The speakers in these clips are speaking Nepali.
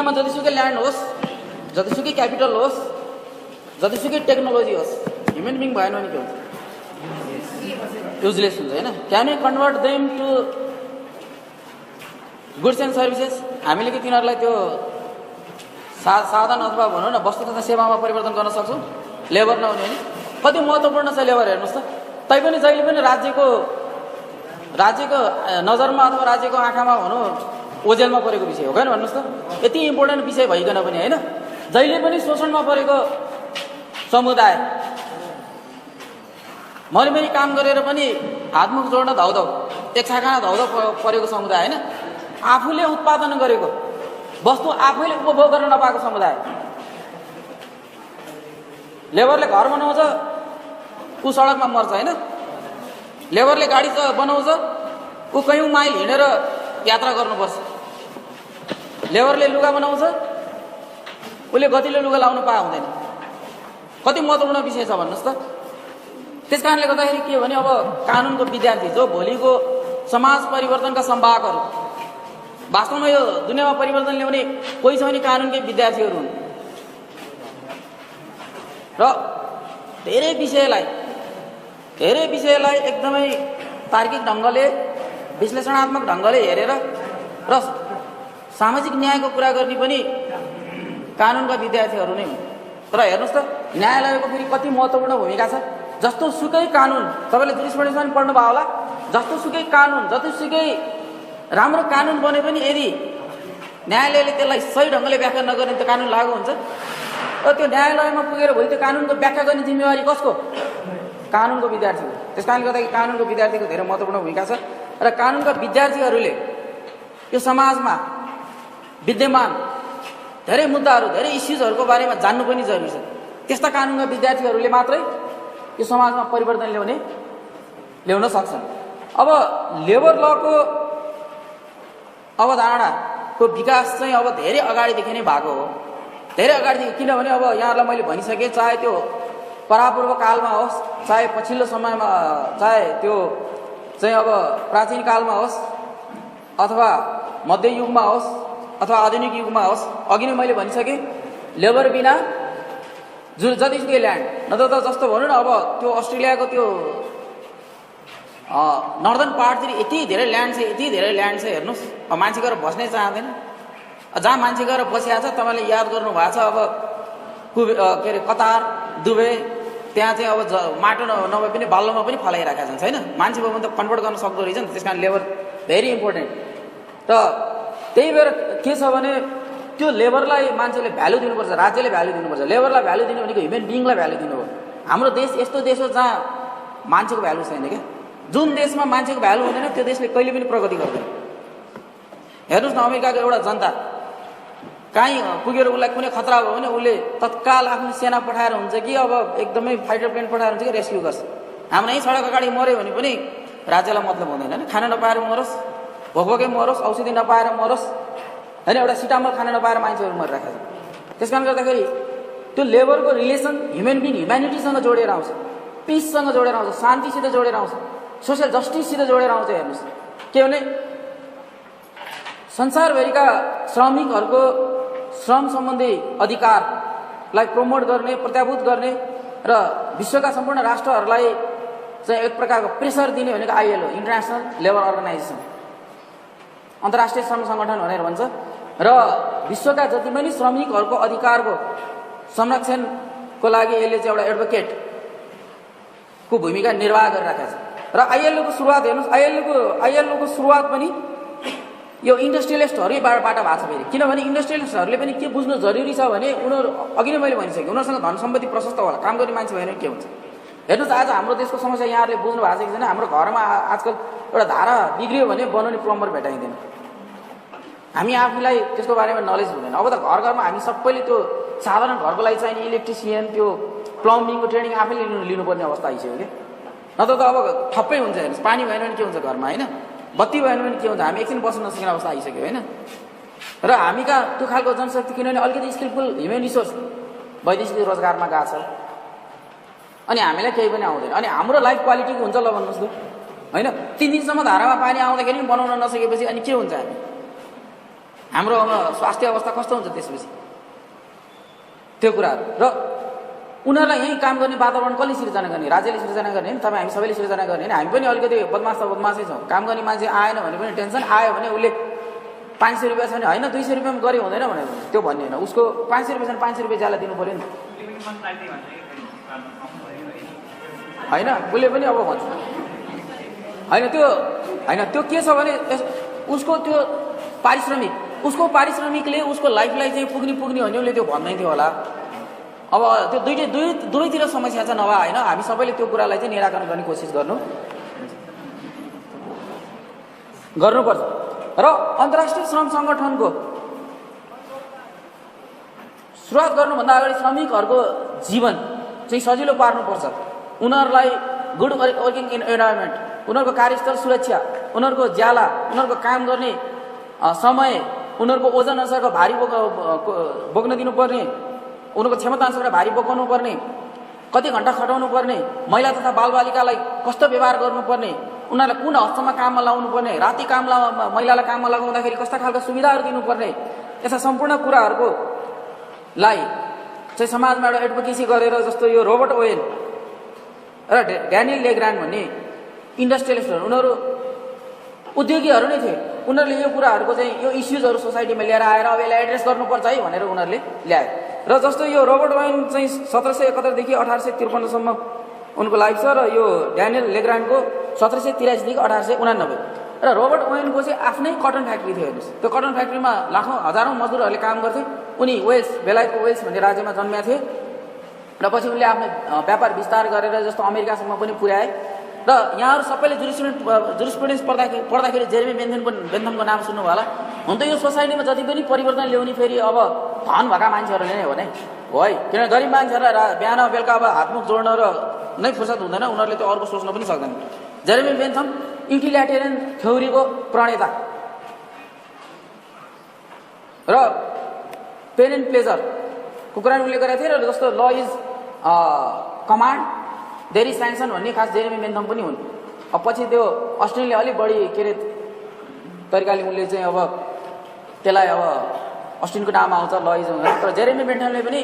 दुनियाँमा जतिसुकै ल्यान्ड होस्, जतिसुकै क्यापिटल होस्, जतिसुकै टेक्नोलोजी होस्, ह्युमन बिङ भएन भने के हुन्छ? युजलेस हुन्छ होइन। Can you convert them to goods and services? हामीले कि तिनीहरूलाई त्यो साधन अथवा भनौँ न वस्तु तथा सेवामा परिवर्तन गर्न सक्छौँ? लेबर नहुने होइन। कति महत्त्वपूर्ण छ लेबर हेर्नुहोस् त। तैपनि जहिले पनि राज्यको नजरमा अथवा राज्यको आँखामा भनौँ ओझेलमा परेको विषय हो, होइन भन्नुहोस् त। यति इम्पोर्टेन्ट विषय भइकन पनि होइन, जहिले पनि शोषणमा परेको समुदाय। मैले पनि काम गरेर पनि हातमुख जोड्न धाउधाउ, एक छाकाना धाउधाउ परेको समुदाय होइन। आफूले उत्पादन गरेको वस्तु आफैले उपभोग गर्न नपाएको समुदाय। लेबरले घर बनाउँछ, ऊ सडकमा मर्छ होइन। लेबरले गाडी बनाउँछ, ऊ कयौँ माइल हिँडेर यात्रा गर्नुपर्छ। लेबरले लुगा बनाउँछ, उसले गतिलो लुगा लाउनु पाए हुँदैन। कति महत्त्वपूर्ण विषय छ भन्नुहोस् त। त्यस कारणले गर्दाखेरि के हो भने अब कानुनको विद्यार्थी जो भोलिको समाज परिवर्तनका सम्भावकहरू, वास्तवमा यो दुनियाँमा परिवर्तन ल्याउने कोही छ भने कानुनकै विद्यार्थीहरू हुन्। र धेरै विषयलाई एकदमै तार्किक ढङ्गले, विश्लेषणात्मक ढङ्गले हेरेर र सामाजिक न्यायको कुरा गर्ने पनि कानुनका विद्यार्थीहरू नै हुन्। तर हेर्नुहोस् त, न्यायालयको फेरि कति महत्त्वपूर्ण भूमिका छ। जस्तो सुकै कानुन, तपाईँले जुरिस्प्रुडेन्समा पनि पढ्नुभयो होला, जस्तो सुकै कानुन, जतिसुकै राम्रो कानुन बने पनि यदि न्यायालयले त्यसलाई सही ढङ्गले व्याख्या नगर्ने त्यो कानुन लागू हुन्छ। र त्यो न्यायालयमा पुगेर भोलि त्यो कानुनको व्याख्या गर्ने जिम्मेवारी कसको? कानुनको विद्यार्थीको। त्यस कारणले गर्दाखेरि कानुनको विद्यार्थीको धेरै महत्त्वपूर्ण भूमिका छ। र कानुनका विद्यार्थीहरूले यो समाजमा विद्यमान धेरै मुद्दाहरू, धेरै इस्युजहरूको बारेमा जान्नु पनि जरुरी छ। त्यस्ता कानुनका विद्यार्थीहरूले मात्रै यो समाजमा परिवर्तन ल्याउन सक्छन्। अब लेबर लको अवधारणाको विकास चाहिँ अब धेरै अगाडिदेखि नै भएको हो, धेरै अगाडिदेखि। किनभने अब यहाँहरूलाई मैले भनिसकेँ, चाहे त्यो परापूर्व कालमा होस्, चाहे पछिल्लो समयमा, चाहे त्यो चाहिँ अब प्राचीन कालमा होस्, अथवा मध्ययुगमा होस्, अथवा आधुनिक युगमा होस्, अघि नै मैले भनिसकेँ, लेबर बिना जतिसुकै ल्यान्ड, नत्र त जस्तो भनौँ न अब त्यो अस्ट्रेलियाको त्यो नर्दर्न पार्टतिर यति धेरै ल्यान्ड छ हेर्नुहोस्। अब मान्छे गएर बस्नै चाहँदैन। जहाँ मान्छे गएर बसिरहेको छ, तपाईँले याद गर्नु भएको छ अब के अरे कतार, दुबई, त्यहाँ चाहिँ अब माटो नभए पनि बाल्लोमा पनि फलाइरहेका छन्, छैन? मान्छे भयो भने त कन्भर्ट गर्न सक्दो रहेछ नि। त्यस कारण लेबर भेरी इम्पोर्टेन्ट। र त्यही भएर के छ भने त्यो लेबरलाई मान्छेले भ्यालु दिनुपर्छ, राज्यले भ्यालु दिनुपर्छ। लेबरलाई भ्यालु दिनु भनेको ह्युमन बिङलाई भ्यालु दिनु हो। हाम्रो देश यस्तो देश हो जहाँ मान्छेको भ्यालु छैन क्या। जुन देशमा मान्छेको भ्यालु हुँदैन त्यो देशले कहिले पनि प्रगति गर्दैन। हेर्नुहोस् न, अमेरिकाको एउटा जनता कहीँ पुगेर उसलाई कुनै खतरा भयो भने उसले तत्काल आफ्नो सेना पठाएर हुन्छ कि अब एकदमै फाइटर प्लेन पठाएर हुन्छ कि रेस्क्यु गर्छ। हाम्रो यहीँ सडक अगाडि मऱ्यो भने पनि राज्यलाई मतलब हुँदैन होइन। खाना नपाएर मरोस्, भोकै मरोस्, औषधि नपाएर मरोस् होइन, एउटा सिटामल खाना नपाएर मान्छेहरू मरिरहेका छन्। त्यस कारणले गर्दाखेरि त्यो लेबरको रिलेसन ह्युमन बिङ, ह्युम्यानिटीसँग जोडेर आउँछ, पिससँग जोडेर आउँछ, शान्तिसित जोडेर आउँछ, सोसियल जस्टिससित जोडेर आउँछ। हेर्नुहोस् के भने संसारभरिका श्रमिकहरूको श्रम सम्बन्धी अधिकारलाई प्रमोट गर्ने, प्रत्याभूत गर्ने र विश्वका सम्पूर्ण राष्ट्रहरूलाई चाहिँ एक प्रकारको प्रेसर दिने भनेको आइएलओ, इन्टरनेसनल लेबर अर्गनाइजेसन, अन्तर्राष्ट्रिय श्रम सङ्गठन भनेर भन्छ। र विश्वका जति पनि श्रमिकहरूको अधिकारको संरक्षणको लागि यसले चाहिँ एउटा एडभोकेटको भूमिका निर्वाह गरिरहेको छ। र आइएलओको सुरुवात हेर्नुहोस्, आइएलओको सुरुवात पनि यो इन्डस्ट्रियलिस्टहरूबाट भएको छ फेरि। किनभने इन्डस्ट्रियलिस्टहरूले पनि के बुझ्नु जरुरी छ भने उनीहरू अघि नै मैले भनिसकेँ, उनीहरूसँग धन सम्पत्ति प्रशस्त होला, काम गर्ने मान्छे भएन के हुन्छ। हेर्नुहोस् आज हाम्रो देशको समस्या यहाँहरूले बुझ्नु भएको छ कि छैन। हाम्रो घरमा आजकल एउटा धारा बिग्रियो भने बनाउने प्लम्बर भेटाइँदैन। हामी आफूलाई त्यसको बारेमा नलेज हुँदैन। अब त घर घरमा हामी सबैले त्यो साधारण घरको लागि चाहिने इलेक्ट्रिसियन, त्यो प्लम्बिङको ट्रेनिङ आफैले लिनुपर्ने अवस्था आइसक्यो कि। नत्र त अब ठप्पै हुन्छ। हेर्नुहोस् पानी भएन भने के हुन्छ घरमा होइन, बत्ती भएन भने के हुन्छ, हामी एकछिन बस्न नसक्ने अवस्था आइसक्यो होइन। र हामी कहाँ त्यो खालको जनशक्ति, किनभने अलिकति स्किलफुल ह्युमन रिसोर्स वैदेशिक रोजगारमा गएको छ, अनि हामीलाई केही पनि आउँदैन। अनि हाम्रो लाइफ क्वालिटीको हुन्छ ल भन्नुहोस् त होइन। 3 दिनसम्म धारामा पानी आउँदाखेरि पनि बनाउन नसकेपछि अनि के हुन्छ हामी? हाम्रो अब स्वास्थ्य अवस्था कस्तो हुन्छ त्यसपछि? त्यो कुराहरू र उनीहरूलाई यहीँ काम गर्ने वातावरण कसले सिर्जना गर्ने? राज्यले सिर्जना गर्ने नि, तपाईँ हामी सबैले सिर्जना गर्ने नि। हामी पनि अलिकति बदमास त बदमासै छौँ। काम गर्ने मान्छे आएन भने पनि टेन्सन, आयो भने उसले 500 रुपियाँ छ भने होइन 200 रुपियाँमा गरे हुँदैन भनेर त्यो भन्ने होइन। उसको 500 रुपियाँ छ भने 500 रुपियाँ ज्याला दिनु पऱ्यो नि, होइन? उसले पनि अब भन्छ होइन त्यो होइन, त्यो के छ भने उसको त्यो उसको पारिश्रमिकले उसको लाइफलाई चाहिँ पुग्ने भने उसले त्यो भन्दै थियो होला। अब त्यो दुवैतिर समस्या छ नभए होइन। हामी सबैले त्यो कुरालाई चाहिँ निराकरण गर्ने कोसिस गर्नुपर्छ। र अन्तर्राष्ट्रिय श्रम सङ्गठनको सुरुवात गर्नुभन्दा अगाडि श्रमिकहरूको जीवन चाहिँ सजिलो पार्नुपर्छ। उनीहरूलाई गुड वर्किङ इन्भाइरोमेन्ट, उनीहरूको कार्यस्थल सुरक्षा, उनीहरूको ज्याला, उनीहरूको काम गर्ने समय, उनीहरूको ओजन अनुसारको भारी बोक्न दिनुपर्ने, उनीहरूको क्षमता अनुसारको भारी बोकाउनु पर्ने, कति घन्टा खटाउनु पर्ने, महिला तथा बालबालिकालाई कस्तो व्यवहार गर्नुपर्ने, उनीहरूलाई कुन हदसम्म काममा लगाउनु पर्ने, राति महिलालाई काममा लगाउँदाखेरि कस्ता खालको सुविधाहरू दिनुपर्ने, यस्ता सम्पूर्ण कुराहरूको लाई चाहिँ समाजमा एउटा एडभोकेसी गरेर जस्तो यो रोबर्ट ओवेन र ड्यानियल लेग्रान्ड भन्ने इन्डस्ट्रियलिस्टहरू उनीहरू उद्योगीहरू नै थिए। उनीहरूले यो कुराहरूको चाहिँ यो इस्युजहरू सोसाइटीमा लिएर आएर अब यसलाई एड्रेस गर्नुपर्छ है भनेर उनीहरूले ल्याए। र जस्तो यो रोबर्ट ओवेन चाहिँ 1771 देखि 1853 सम्म उनको लाइफ छ र यो ड्यानियल लेग्रान्डको 1783 देखि 1889। र रोबर्ट ओवेनको चाहिँ आफ्नै कटन फ्याक्ट्री थियो। हेर्नुहोस्, त्यो कटन फ्याक्ट्रीमा हजारौँ मजदुरहरूले काम गर्थे। उनी बेलायतको वेल्स भन्ने राज्यमा जन्मेका थिए र पछि उनले आफ्नो व्यापार विस्तार गरेर जस्तो अमेरिकासम्म पनि पुर्याए। र यहाँहरू सबैले जुरिस्प्रुडेन्स पढ्दाखेरि जेरेमी बेन्थमको नाम सुन्नुभयो होला। हुन त यो सोसाइटीमा जति पनि परिवर्तन ल्याउने फेरि अब धन भएका मान्छेहरूले नै हो नै हो है। किनभने गरिब मान्छेहरूलाई बिहान बेलुका अब हातमुख जोड्न र नै फुर्सद हुँदैन, उनीहरूले त्यो अर्को सोच्न पनि सक्दैन। जेरेमी बेन्थम युटिलिटेरियन थ्योरीको प्रणेता र पेन एन्ड प्लेजरको कुरा उल्लेख गरेका थिए। र जस्तो law is command there is sanction भन्ने खास जेरेमी बेन्थम पनि हुन्। अब पछि त्यो अस्ट्रेलिया अलिक बढी के अरे तरिकाले उनले चाहिँ अब त्यसलाई अब अस्टिनको नाम आउँछ ल इज, तर जेरेमी बेन्थमले पनि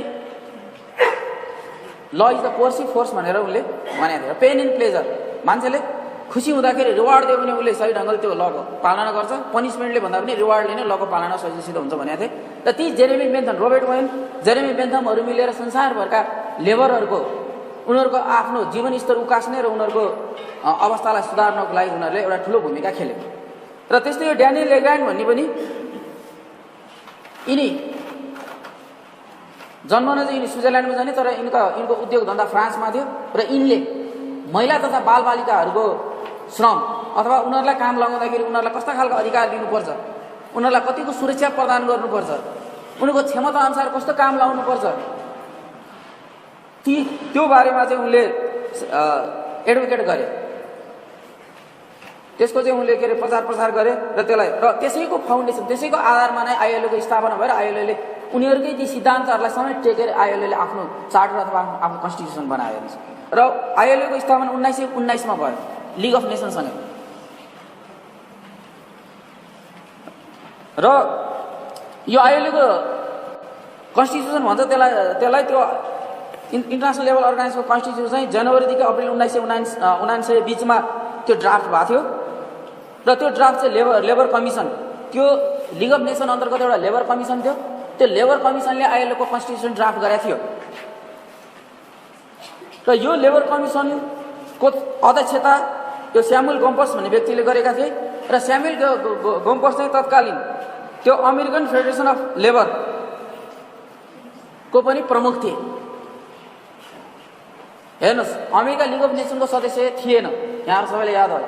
ल इज द कोर्सिभ फोर्स भनेर उनले भनेको थियो। पेन एन्ड प्लेजर, मान्छेले खुसी हुँदाखेरि रिवार्ड दियो भने उसले सही ढङ्गले त्यो लको पालना गर्छ, पनिसमेन्टले भन्दा पनि रिवार्डले नै लको पालना सजिलो हुन्छ भनेको थिए। र ती Jeremy Bentham, Robert Owen, Jeremy बेन्थमहरू मिलेर संसारभरका लेबरहरूको उनीहरूको आफ्नो जीवनस्तर उकास्ने र उनीहरूको अवस्थालाई सुधार्नको लागि उनीहरूले एउटा ठुलो भूमिका खेले। र त्यस्तै यो ड्यानियल लेग्रान्ड भन्ने पनि यिनी जन्मन चाहिँ यिनी स्विजरल्यान्डमा जाने, तर यिनको उद्योग धन्दा फ्रान्समा थियो। र यिनले महिला तथा बालबालिकाहरूको श्रम अथवा उनीहरूलाई काम लगाउँदाखेरि उनीहरूलाई कस्ता खालको अधिकार दिनुपर्छ, उनीहरूलाई कतिको सुरक्षा प्रदान गर्नुपर्छ, उनीहरूको क्षमता अनुसार कस्तो काम लगाउनुपर्छ, त्यो बारेमा चाहिँ उनले एडभोकेट गरे। त्यसको चाहिँ उनले के अरे प्रचार गरे र त्यसलाई र त्यसैको फाउन्डेसन, त्यसैको आधारमा नै आइएलओको स्थापना भएर आइएलओले उनीहरूकै ती सिद्धान्तहरूलाई समेत टेकेर आइएलओले आफ्नो चार्टर अथवा आफ्नो कन्स्टिट्युसन बनायो। र आइएलओको स्थापना 1919 मा भयो लिग अफ नेसनसँगै। र यो आइएलओको कन्स्टिट्युसन भन्छ त्यसलाई त्यो इन्टरनेसनल लेभल अर्गनाइजेसनको कन्स्टिट्युसन चाहिँ जनवरीदेखि अप्रिल 1999 बिचमा त्यो ड्राफ्ट भएको थियो। र त्यो ड्राफ्ट चाहिँ लेबर कमिसन, त्यो लिग अफ नेसन अन्तर्गत एउटा लेबर कमिसन थियो। त्यो लेबर कमिसनले आइएलओको कन्स्टिट्युसन ड्राफ्ट गरेको थियो। र यो लेबर कमिसनको अध्यक्षता त्यो स्यामुएल गम्पर्स भन्ने व्यक्तिले गरेका थिए। र स्यामुएल गम्पर्स चाहिँ तत्कालीन त्यो अमेरिकन फेडरेसन अफ लेबरको पनि प्रमुख थिए। हेर्नुहोस्, अमेरिका लिग अफ नेसनको सदस्य थिएन, यहाँहरू सबैले याद होला,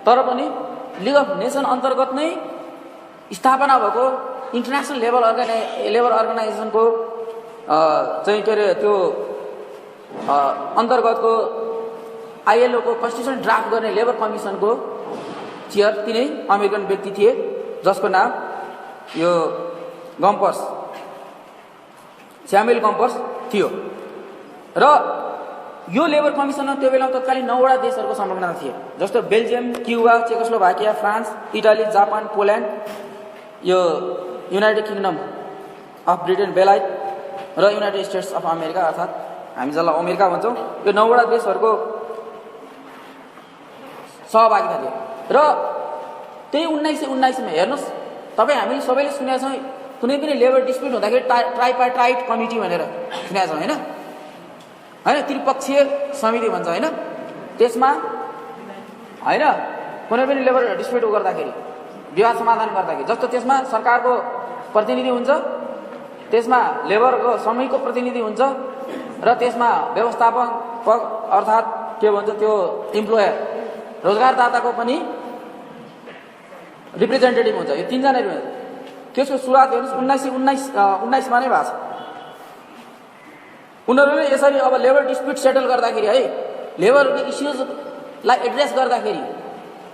तर पनि लिग अफ नेसन अन्तर्गत नै स्थापना भएको इन्टरनेसनल लेबर अर्गनाइजेसनको चाहिँ के अरे त्यो अन्तर्गतको आइएलओको कन्स्टिट्युसन ड्राफ्ट गर्ने लेबर कमिसनको चेयर तिनै अमेरिकन व्यक्ति थिए जसको नाम यो गम्पर्स, स्यामुएल गम्पर्स थियो। र यो लेबर कमिसनमा त्यो बेला तत्कालीन 9 वटा देशहरूको संलग्नता थिए, जस्तो Belgium, Cuba, Czechoslovakia, France, Italy, Japan, Poland, यो युनाइटेड किङडम अफ ब्रिटेन, बेलायत र युनाइटेड स्टेट्स अफ अमेरिका, अर्थात् हामी जसलाई अमेरिका भन्छौँ, यो 9वटा देशहरूको सहभागिता थियो। र त्यही 1919मा हेर्नुहोस्, तपाईँ हामीले सबैले सुनेका छौँ, कुनै पनि लेबर डिस्प्युट हुँदाखेरि ट्राइपार्टाइट कमिटी भनेर सुनेका छौँ होइन, त्रिपक्षीय समिति भन्छ होइन। त्यसमा होइन कुनै पनि लेबर डिस्प्युट गर्दाखेरि, विवाद समाधान गर्दाखेरि, जस्तो त्यसमा सरकारको प्रतिनिधि हुन्छ, त्यसमा लेबरको श्रमिकको प्रतिनिधि हुन्छ, र त्यसमा व्यवस्थापक अर्थात् के भन्छ त्यो इम्प्लोयर रोजगारदाताको पनि रिप्रेजेन्टेटिभ हुन्छ। यो 3जना हुन्छ। त्यसको सुरुवात हेर्नुहोस् 1919मा नै भएको छ। उनीहरूले यसरी अब लेबर डिस्प्युट सेटल गर्दाखेरि है, लेबर इस्युजलाई एड्रेस गर्दाखेरि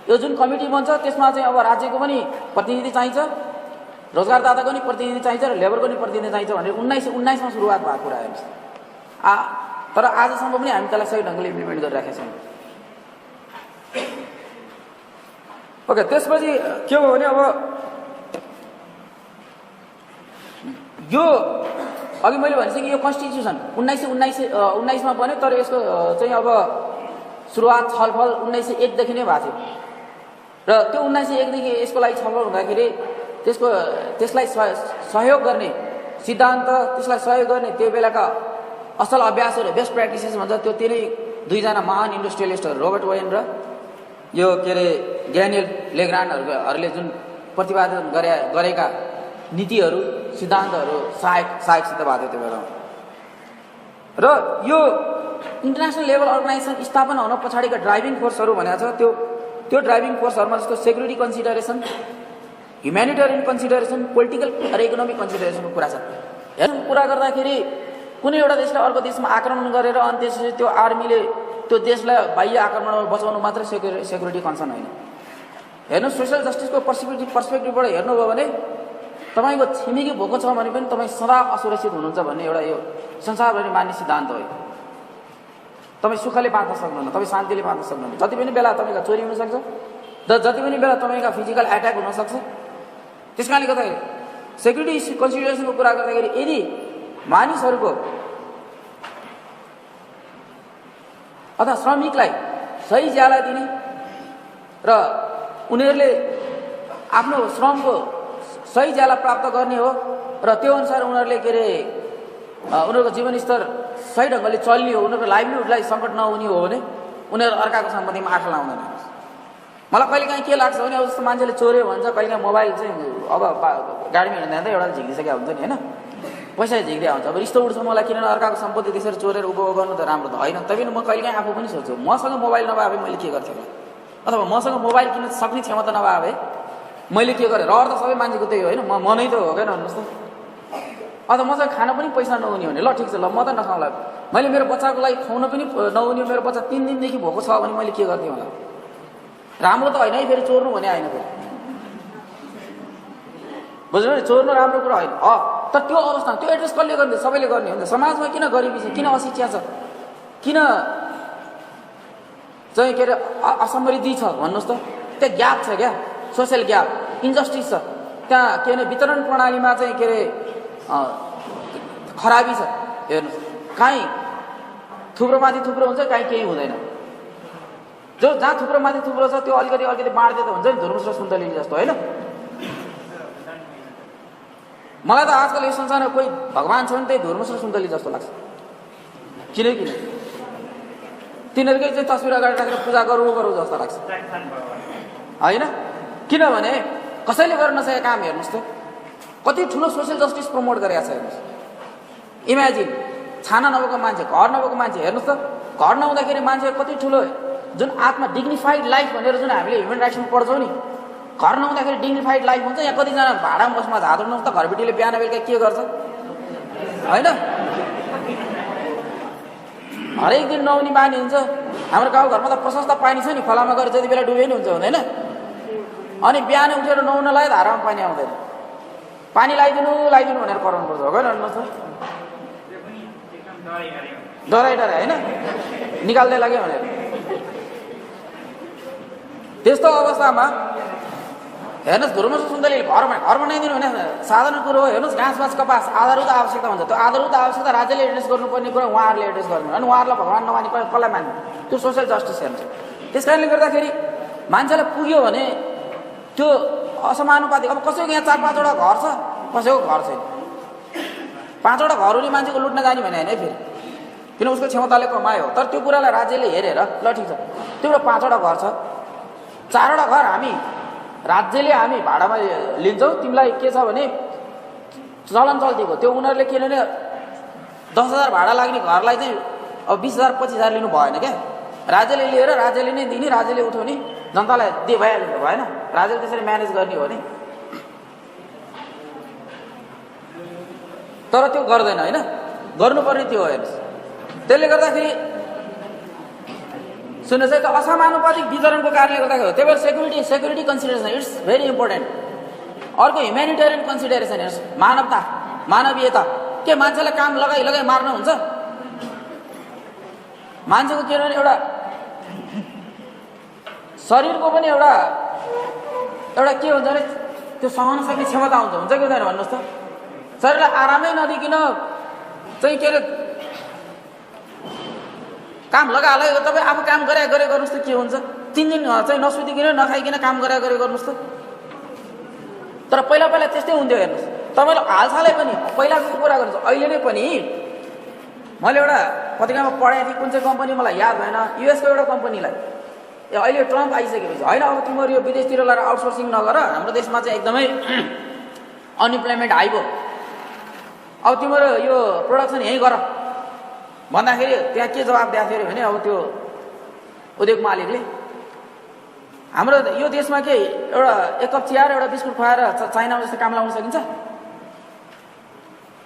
यो जुन कमिटी बन्छ त्यसमा चाहिँ अब राज्यको पनि प्रतिनिधि चाहिन्छ, रोजगारदाताको पनि प्रतिनिधि चाहिन्छ र लेबरको पनि प्रतिनिधि चाहिन्छ भनेर 1919मा सुरुवात भएको कुरा हेर्नुहोस्। तर आजसम्म पनि हामी त्यसलाई सही ढङ्गले इम्प्लिमेन्ट गरिराखेका छौँ। ओके, त्यसपछि के हो भने अब यो अघि मैले भनिसकेँ, यो कन्स्टिट्युसन 1919मा बन्यो, तर यसको चाहिँ अब सुरुवात छलफल 1901देखि नै भएको थियो। र त्यो 1901देखि यसको लागि छलफल हुँदाखेरि त्यसलाई सहयोग गर्ने सिद्धान्त, त्यसलाई सहयोग गर्ने त्यो बेलाका असल अभ्यासहरू, बेस्ट प्र्याक्टिसेस भन्छ, त्यो तिनै 2जना महान इन्डस्ट्रियलिस्टहरू रबर्ट वेन र यो के अरे ड्यानियल लेग्रान्डहरूले जुन प्रतिपादन गरेका नीतिहरू, सिद्धान्तहरू सहायक सिद्ध भएको थियो त्यो बेलामा। र यो इन्टरनेसनल लेभल अर्गनाइजेसन स्थापना हुन पछाडिका ड्राइभिङ फोर्सहरू भनेको छ, त्यो ड्राइभिङ फोर्सहरूमा जस्तो security consideration, humanitarian consideration, political र इकोनोमिक कन्सिडरेसनको कुरा छ। हेर्नु, कुरा गर्दाखेरि कुनै एउटा देशले अर्को देशमा आक्रमण गरेर अनि त्यसपछि त्यो आर्मीले त्यो देशलाई बाह्य आक्रमणबाट बचाउनु मात्रै सेक्युरिटी कन्सर्न होइन। हेर्नु, सोसियल जस्टिसको पर्सपेक्टिभबाट हेर्नुभयो भने तपाईँको छिमेकी भोको छ भने पनि तपाईँ सदा असुरक्षित हुनुहुन्छ भन्ने एउटा यो संसारभरि मान्ने सिद्धान्त हो। तपाईँ सुखले बाँच्न सक्नुहुन्न, तपाईँ शान्तिले बाँच्न सक्नुहुन्न। जति पनि बेला तपाईँका चोरी हुनसक्छ, जति पनि बेला तपाईँका फिजिकल एट्याक हुनसक्छ। त्यस कारणले गर्दाखेरि सेक्युरिटी कन्सिडरेसनको कुरा गर्दाखेरि यदि मानिसहरूको अथवा श्रमिकलाई सही ज्याला दिने र उनीहरूले आफ्नो श्रमको सही ज्याला प्राप्त गर्ने हो र त्यो अनुसार उनीहरूले के अरे उनीहरूको जीवनस्तर सही ढङ्गले चल्ने हो, उनीहरूको लाइभलीहुडलाई सङ्कट नहुने हो भने उनीहरू अर्काको सम्पत्तिमा आँखा लाउँदैन। मलाई कहिलेकाहीँ के लाग्छ भने अब जस्तो मान्छेले चोर्यो भन्छ, कहिलेकाहीँ मोबाइल चाहिँ अब गाडीमा हिँड्दा एउटा झिकिसकेको हुन्छ नि होइन, पैसा झिक्दिया हुन्छ। अब रिस्तो उठ्छ मलाई, किन अर्काको सम्पत्ति त्यसरी चोरेर उपभोग गर्नु त राम्रो त होइन। तैपनि म कहिलेकाहीँ आफू पनि सोध्छु, मसँग मोबाइल नभए भए मैले के गर्थेँ होला, अथवा मसँग मोबाइल किन्न सक्ने क्षमता नभए भए मैले के गरेँ। रहर त सबै मान्छेको त्यही होइन, म नै त हो क्या भन्नुहोस् त। अथवा मसँग खान पनि पैसा नहुने भने ल ठिक छ, ल म त नखाउँला, मैले मेरो बच्चाको लागि खुवाउन पनि नहुने, मेरो बच्चा 3 दिनदेखि भोको छ भने मैले के गर्थेँ होला। राम्रो त होइन है, फेरि चोर्नु भने होइन, फेरि बुझ्नु नि, चोर्नु राम्रो कुरा होइन। तर त्यो अवस्था, त्यो एड्रेस कसले गर्ने? सबैले गर्ने हुन्छ। समाजमा किन गरिबी छ, किन अशिक्षा छ, किन चाहिँ के अरे असमृद्धि छ भन्नुहोस् त। त्यहाँ ग्याप छ क्या, सोसियल ग्याप, इन्जस्टिस छ त्यहाँ। के भने वितरण प्रणालीमा चाहिँ के अरे खराबी छ। हेर्नुहोस्, काहीँ थुप्रोमाथि थुप्रो हुन्छ, काहीँ केही हुँदैन। जहाँ थुप्रोमाथि थुप्रो छ त्यो अलिकति बाँड्दै त हुन्छ नि, धुर्मुस र सुन्तली जस्तो होइन। मलाई त आजकल यो संसारमा कोही भगवान् छ भने त्यही धुर्मुस र सुन्तली जस्तो लाग्छ। किन तिनीहरूकै चाहिँ तस्बिर अगाडि राखेर पूजा गरौँ जस्तो लाग्छ होइन। किनभने कसैले गर्न नसकेको काम हेर्नुहोस् त, कति ठुलो सोसियल जस्टिस प्रमोट गरेको छ हेर्नुहोस्। इमेजिन, छाना नभएको मान्छे, घर नभएको मान्छे, हेर्नुहोस् त, घर नहुँदाखेरि मान्छे कति ठुलो जुन आत्मा डिग्निफाइड लाइफ भनेर जुन हामीले ह्युमन राइट्समा पढ्छौँ नि, घर नहुँदाखेरि डिग्निफाइड लाइफ हुन्छ। यहाँ कतिजना भाडामा बसमा झाँद्नुहोस् त, घरबेटीले बिहान बेलुका के गर्छ होइन, हरेक दिन नहुने बानी हुन्छ। हाम्रो गाउँघरमा त प्रशस्त पानी छ नि, खोलामा गएर जति बेला डुबे नि हुन्छ हुँदैन। अनि बिहान उठेर नुहाउनलाई धारामा पानी आउँदैन, पानी लगाइदिनु भनेर कराउनु पर्छ हो भन्नुहोस् त। डराइ होइन, निकाल्दै लाग्यो भनेर। त्यस्तो अवस्थामा हेर्नुहोस् धुर्मुस सुन्दरीले घर बनाइदिनु भने साधारण कुरो हो। हेर्नुहोस् घाँस कपास आधारभूत आवश्यकता हुन्छ, त्यो आधारभूत आवश्यकता राज्यले एड्रेस गर्नुपर्ने कुरा उहाँहरूले एड्रेस गर्नु अनि उहाँहरूलाई भगवान् नमानी कसलाई मान्नु, त्यो सोसियल जस्टिस हेर्छ। त्यस कारणले गर्दाखेरि मान्छेलाई पुग्यो भने त्यो असमानुपातिक, अब कसैको यहाँ 4-5वटा घर छ, कसैको घर छैन, 5वटा घर हुने मान्छेको लुट्न जाने भने होइन है फेरि, किन उसको क्षमताले कमायो। तर त्यो कुरालाई राज्यले हेरेर ल ठिक छ तिम्रो 5वटा घर छ, 4वटा घर राज्यले हामी भाडामा लिन्छौँ, तिमीलाई के छ भने चलन चल्तीको त्यो उनीहरूले किनभने 10,000 भाडा लाग्ने घरलाई चाहिँ अब 20,000 25,000 लिनु भएन क्या, राज्यले लिएर राज्यले नै दिने, राज्यले उठाउने, जनतालाई दिए भइहाल्नु भएन, राज्यले त्यसरी म्यानेज गर्ने हो नि। तर त्यो गर्दैन होइन, गर्नुपर्ने त्यो हो। हेर्नुहोस् त्यसले गर्दाखेरि सुन्नुहोस् है, त्यो असमानुपातिक वितरणको कारणले गर्दाखेरि हो। त्यही भएर security consideration it's very important. अर्को ह्युमेनिटेरियन कन्सिडरेसन हेर्नुहोस्, मानवता मानवीयता। के मान्छेलाई काम लगाइ मार्न हुन्छ? मान्छेको के भने एउटा शरीरको पनि एउटा के हुन्छ भने त्यो सहन सक्ने क्षमता हुन्छ कि हुँदैन भन्नुहोस् त। शरीरलाई आरामै नदिकन चाहिँ के अरे काम लगायो, तपाईँ आफू काम गरे गर्नुहोस् त के हुन्छ? 3 दिन चाहिँ नसुतिकन नखाइकन काम गरे गर्नुहोस् त। तर पहिला त्यस्तै हुन्थ्यो। हेर्नुहोस् तपाईँले हालसालै पनि पहिलाको कुरा गर्छु, अहिले नै पनि मैले एउटा पत्रिकामा पढाएको थिएँ, कुन चाहिँ कम्पनी मलाई याद भएन, युएसको एउटा कम्पनीलाई अहिले ट्रम्प आइसकेपछि होइन अब तिमीहरू यो विदेशतिर लगाएर आउटसोर्सिङ नगर, हाम्रो देशमा चाहिँ एकदमै अनइम्प्लोइमेन्ट हाई भयो, अब तिमीहरू यो प्रोडक्सन यहीँ गर भन्दाखेरि त्यहाँ के जवाब दिएको थियो भने अब त्यो उद्योग मालिकले हाम्रो यो देशमा के एउटा 1 कप चिया र एउटा बिस्कुट खुवाएर चाइनामा जस्तो काम लाउन सकिन्छ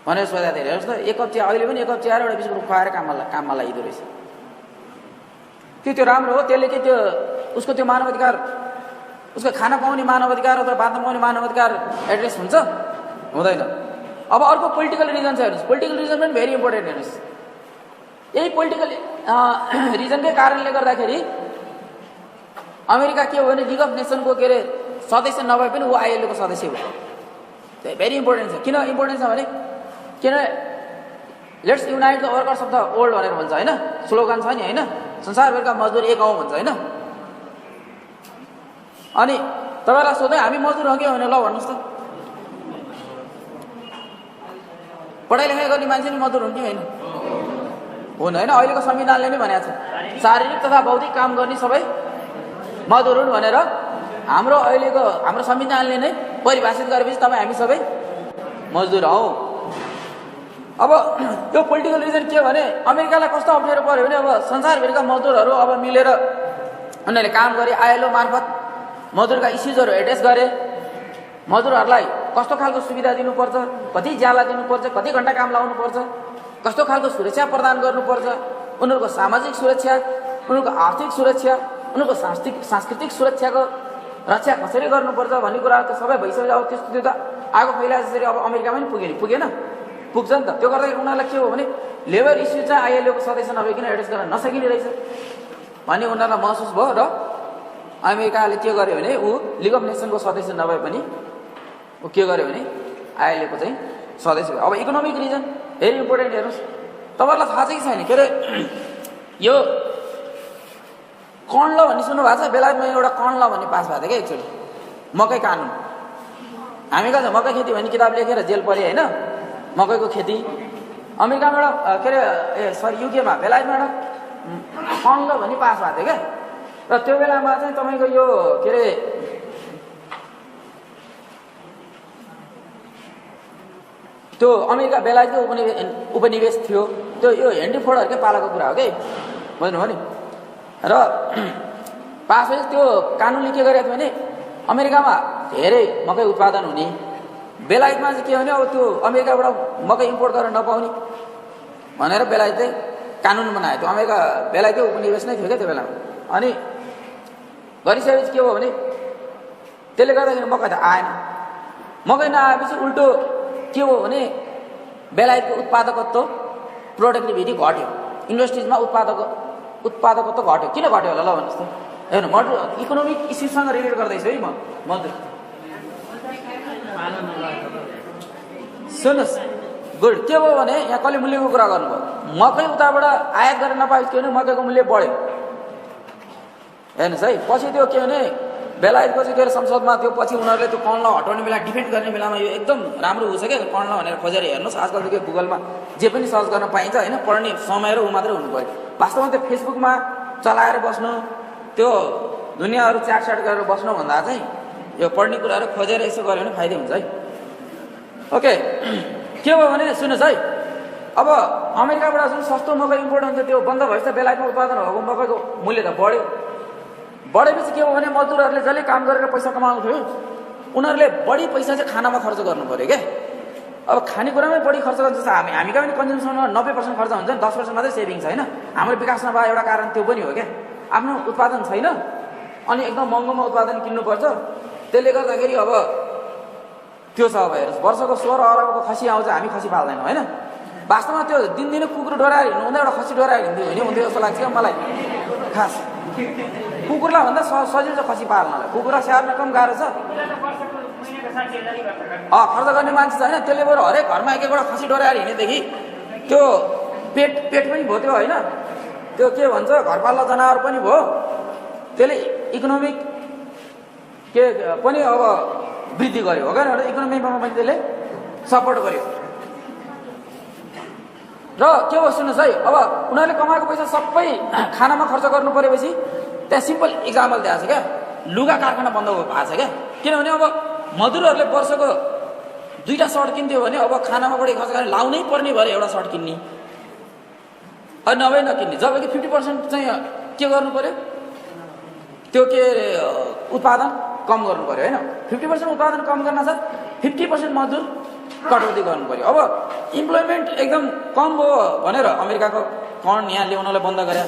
भनेर सोधा थियो। हेर्नुहोस् त 1 कप चिया अहिले पनि 1 कप चिया र एउटा बिस्कुट खुवाएर काममा लगाइदो रहेछ। त्यो राम्रो हो? त्यसले के त्यो उसको त्यो मानवाधिकार, उसको खाना पाउने मानवाधिकार अथवा बाँच्न पाउने मानवाधिकार एड्रेस हुन्छ? हुँदैन। अब अर्को पोलिटिकल रिजन छ। हेर्नुहोस् पोलिटिकल रिजन पनि भेरी इम्पोर्टेन्ट। हेर्नुहोस् यही पोलिटिकल रिजनकै कारणले गर्दाखेरि अमेरिका के हो भने लिग अफ नेसनको के अरे सदस्य नभए पनि ऊ आइएलओको सदस्य हो। त्यो भेरी इम्पोर्टेन्ट छ। किन इम्पोर्टेन्ट छ भने किनभने let's unite the workers of the world भनेर भन्छ होइन, स्लोगन छ नि होइन, संसारभरका मजदुर एक हौँ भन्छ होइन। अनि तपाईँलाई सोधेँ हामी मजदुर हौँ कि भने ल भन्नुहोस् त, पढाइ लेखाइ गर्ने मान्छे नि मजदुर हुन् कि होइन? हुन् होइन। अहिलेको संविधानले नै भनेको छ शारीरिक तथा बौद्धिक काम गर्ने सबै मजदुर हुन् भनेर हाम्रो संविधानले नै परिभाषित गरेपछि तपाईँ हामी सबै मजदुर हौ। अब यो पोलिटिकल रिजन के भने अमेरिकालाई कस्तो अप्ठ्यारो पर्यो भने अब संसारभरिका मजदुरहरू अब मिलेर उनीहरूले काम गरे, आइएलओ मार्फत मजदुरका इस्युजहरू एड्रेस गरे, मजदुरहरूलाई कस्तो खालको सुविधा दिनुपर्छ, कति ज्याला दिनुपर्छ, कति घन्टा काम लाउनुपर्छ, कस्तो खालको सुरक्षा प्रदान गर्नुपर्छ, उनीहरूको सामाजिक सुरक्षा, उनीहरूको आर्थिक सुरक्षा, उनीहरूको सांस्कृतिक सुरक्षाको रक्षा कसरी गर्नुपर्छ भन्ने कुराहरू त सबै भइसक्यो। अब त्यस्तो त्यो त आगो फैला जसरी अब अमेरिकामा पनि पुगेन, पुग्छ नि त। त्यो गर्दाखेरि उनीहरूलाई के हो भने लेबर इस्यु चाहिँ आइएलओको सदस्य नभइकन एड्रेस गर्न नसकिने रहेछ भन्ने उनीहरूलाई महसुस भयो र अमेरिकाले के गर्यो भने ऊ लिग अफ नेसनको सदस्य नभए पनि ऊ के गर्यो भने आइएलओको चाहिँ सदस्य भयो। अब इकोनोमिक रिजन भेरी इम्पोर्टेन्ट। हेर्नुहोस् तपाईँहरूलाई थाहा छ कि छैन, के अरे यो कर्न ल भन्ने सुन्नु भएको छ? बेलायतमा एउटा कर्न ल भन्ने पास भएको थियो क्या एक्चुअली, मकै कानुन। हामी कहाँ छ मकै खेती भन्ने किताब लेखेर जेल परे होइन, मकैको खेती। अमेरिकामा एउटा के अरे युकेमा बेलायतमा एउटा कर्न ल भन्ने पास भएको थियो क्या। र त्यो बेलामा चाहिँ तपाईँको यो के अरे त्यो अमेरिका बेलायतको उपनिवेश थियो, त्यो यो हेनरी फोर्डहरूकै पालाको कुरा हो कि बुझ्नुभयो नि। र पास भएपछि त्यो कानुनले के गरेको थियो भने अमेरिकामा धेरै मकै उत्पादन हुने, बेलायतमा चाहिँ के भने अब त्यो अमेरिकाबाट मकै इम्पोर्ट गरेर नपाउने भनेर बेलायतले कानुन बनायो। त्यो अमेरिका बेलायतकै उपनिवेश नै थियो क्या त्यो बेलामा। अनि गरिसकेपछि के हो भने त्यसले गर्दाखेरि मकै त आएन। मकै नआएपछि उल्टो के हो भने बेलायतको उत्पादकत्व प्रोडक्टिभिटी घट्यो, इन्डस्ट्रिजमा उत्पादकत्व घट्यो। किन घट्यो होला ल भन्नुहोस् त? हेर्नु म इकोनोमिक इस्युसँग रिलेट गर्दैछु है म मजदुर। सुन्नुहोस्, गुड। के भयो भने यहाँ कसले मूल्यको कुरा गर्नुभयो, मकै उताबाट आयात गरेर नपाएपछि के भने मकैको मूल्य बढ्यो। हेर्नुहोस् है, पछि त्यो के भने बेलायतको चाहिँ के अरे संसदमा त्यो पछि उनीहरूले त्यो कर्णलाई हटाउने बेला डिफेन्ड गर्ने बेलामा यो एकदम राम्रो हुन्छ क्या कर्णलाई भनेर खोजेर हेर्नुहोस्। आजकल त के गुगलमा जे पनि सर्च गर्न पाइन्छ होइन, पढ्ने समय र ऊ मात्रै हुनु पऱ्यो। वास्तवमा त्यो फेसबुकमा चलाएर बस्नु, त्यो दुनियाँहरू च्याटस्याट गरेर बस्नुभन्दा चाहिँ यो पढ्ने कुराहरू खोजेर यसो गऱ्यो भने फाइदा हुन्छ है। ओके, के भयो भने सुन्नुहोस् है, अब अमेरिकाबाट जुन सस्तो मकै इम्पोर्ट हुन्छ त्यो बन्द भएपछि बेलायतमा उत्पादन भएको मकैको मूल्य त बढ्यो। बढेपछि के भयो भने मजदुरहरूले जसले काम गरेर पैसा कमाउँथ्यो उनीहरूले बढी पैसा चाहिँ खानामा खर्च गर्नु पऱ्यो क्या। अब खानेकुरामै बढी खर्च गर्छ। जस्तो हामीका पनि कन्ज्युमसनमा 90% खर्च हुन्छ नि, 10% मात्रै सेभिङ्स होइन। हाम्रो विकास नभए एउटा कारण त्यो पनि हो क्या, आफ्नो उत्पादन छैन अनि एकदम महँगोमा उत्पादन किन्नुपर्छ। त्यसले गर्दाखेरि अब त्यो छ। अब हेर्नुहोस्, वर्षको 16 अरबको खसी आउँछ, हामी खसी पाल्दैनौँ होइन। वास्तवमा त्यो दिनदिनै कुकुर डोराएर हिँड्नु एउटा खसी डोराएर हिँड्थ्यो भने हुन्थ्यो जस्तो लाग्छ क्या मलाई। खास कुकुरलाई भन्दा सजिलो छ खसी पाल्नलाई, कुकुरलाई स्याहार्न कम गाह्रो छ। खर्च गर्ने मान्छे छैन, त्यसले बरु हरेक घरमा एक एकवटा खसी डोराएर हिँडेदेखि त्यो पेट पनि भयो त्यो होइन। त्यो के भन्छ, घरपालुवा जनावर पनि भयो। त्यसले इकोनोमिक के पनि अब वृद्धि गर्यो हो क्या, इकोनोमीमा पनि त्यसले सपोर्ट गर्यो। र के हो सुन्नुहोस् है, अब उनीहरूले कमाएको पैसा सबै खानामा खर्च गर्नु परेपछि त्यहाँ सिम्पल इक्जाम्पल दिएको छ क्या, लुगा कारखाना बन्द भएको छ क्या। किनभने अब मजदुरहरूले वर्षको 2टा सर्ट किन्थ्यो भने अब खानामा बढी खर्च गरेर लाउनै पर्ने भएर एउटा सर्ट किन्ने, अनि नभए नकिन्ने। जबकि 50% चाहिँ के गर्नु पर्यो, त्यो के अरे उत्पादन कम गर्नु पर्यो होइन। 50% उत्पादन कम गर्न साथ 50% मजदुर कटौती गर्नु पर्यो। अब इम्प्लोइमेन्ट एकदम कम भयो भनेर अमेरिकाको कर्ण यहाँ ल्याउनलाई बन्द गरे,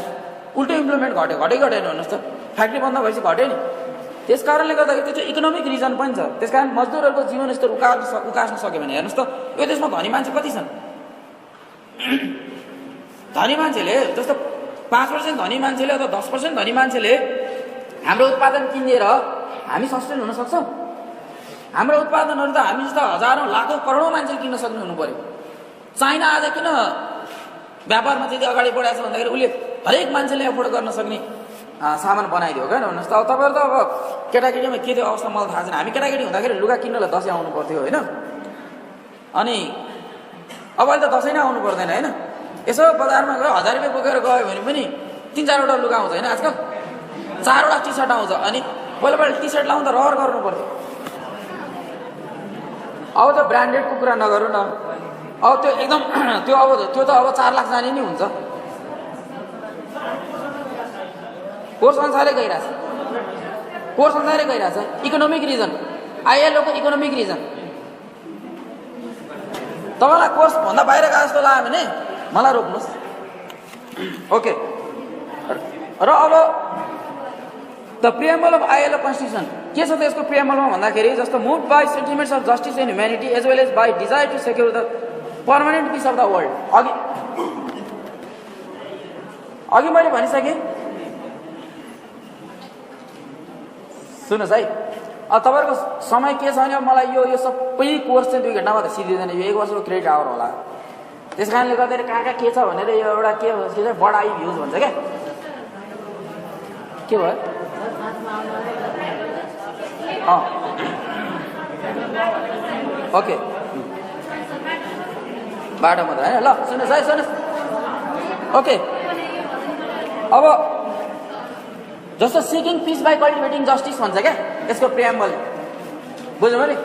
उल्टो इम्प्लोइमेन्ट घट्यो घटेन भन्नुहोस् त। फ्याक्ट्री बन्द भएपछि घट्यो नि। त्यस कारणले गर्दाखेरि त्यो चाहिँ इकोनोमिक रिजन पनि छ। त्यस कारण मजदुरहरूको जीवन स्तर उकास्न सक्यो भने हेर्नुहोस् त, यो देशमा धनी मान्छे कति छन्। धनी मान्छेले जस्तो 5% धनी मान्छेले अथवा 10% धनी मान्छेले हाम्रो उत्पादन किनेर हामी सस्टेन हुन सक्छौँ। हाम्रो उत्पादनहरू त हामी जस्तो हजारौँ लाखौँ करोडौँ मान्छेले किन्न सक्ने हुनु पर्यो। चाइना आज किन व्यापारमा चाहिँ अगाडि बढाएको छ भन्दाखेरि उसले हरेक मान्छेले एफोर्ड गर्न सक्ने सामान बनाइदियो क्या भन्नुहोस् त। अब तपाईँहरू त अब केटाकेटीमा के थियो अवस्था मलाई थाहा छैन। हामी केटाकेटी हुँदाखेरि लुगा किन्नलाई दसैँ आउनु पर्थ्यो होइन, अनि अब अहिले त दसैँ नै आउनु पर्दैन होइन। यसो बजारमा गयो 1000 रुपियाँ बोकेर गयो भने पनि 3-4वटा लुगा आउँछ होइन। आजकल 4वटा टी सर्ट आउँछ, अनि पहिला टी सर्ट लाउँदा रहर गर्नु पर्थ्यो। अब त ब्रान्डेडको कुरा नगरौँ न, अब त्यो एकदम त्यो त अब 4 लाख जाने नै हुन्छ। कोर्स अनुसारै गइरहेछ, इकोनोमिक रिजन, आइएलओको इकोनोमिक रिजन। तपाईँलाई कोर्स भन्दा बाहिर गए जस्तो लाग्यो भने मलाई रोक्नुहोस्। ओके, र अब the preamble of ILO constitution के छ त यसको प्रिएम्बलमा भन्दाखेरि जस्तो move by sentiments of justice and humanity as well as by desire to secure the permanent peace of the world. अघि मैले भनिसकेँ। सुन्नुहोस् है, अब तपाईँहरूको समय के छ भने अब मलाई यो सबै कोर्स चाहिँ 2 घन्टामा त सिद्धिँदैन, यो 1 वर्षको क्रेडिट आवर होला। त्यस कारणले गर्दाखेरि कहाँ के छ भनेर यो एउटा के छ बढाई भ्युज भन्छ क्या। के भयो ओके बाटोमा त होइन। ल सुन्नुहोस् है, सुन्नुहोस्। ओके, अब जस्तो seeking peace by cultivating justice भन्छ क्या यसको प्रिएम्बल, बुझ्नु भयो नि।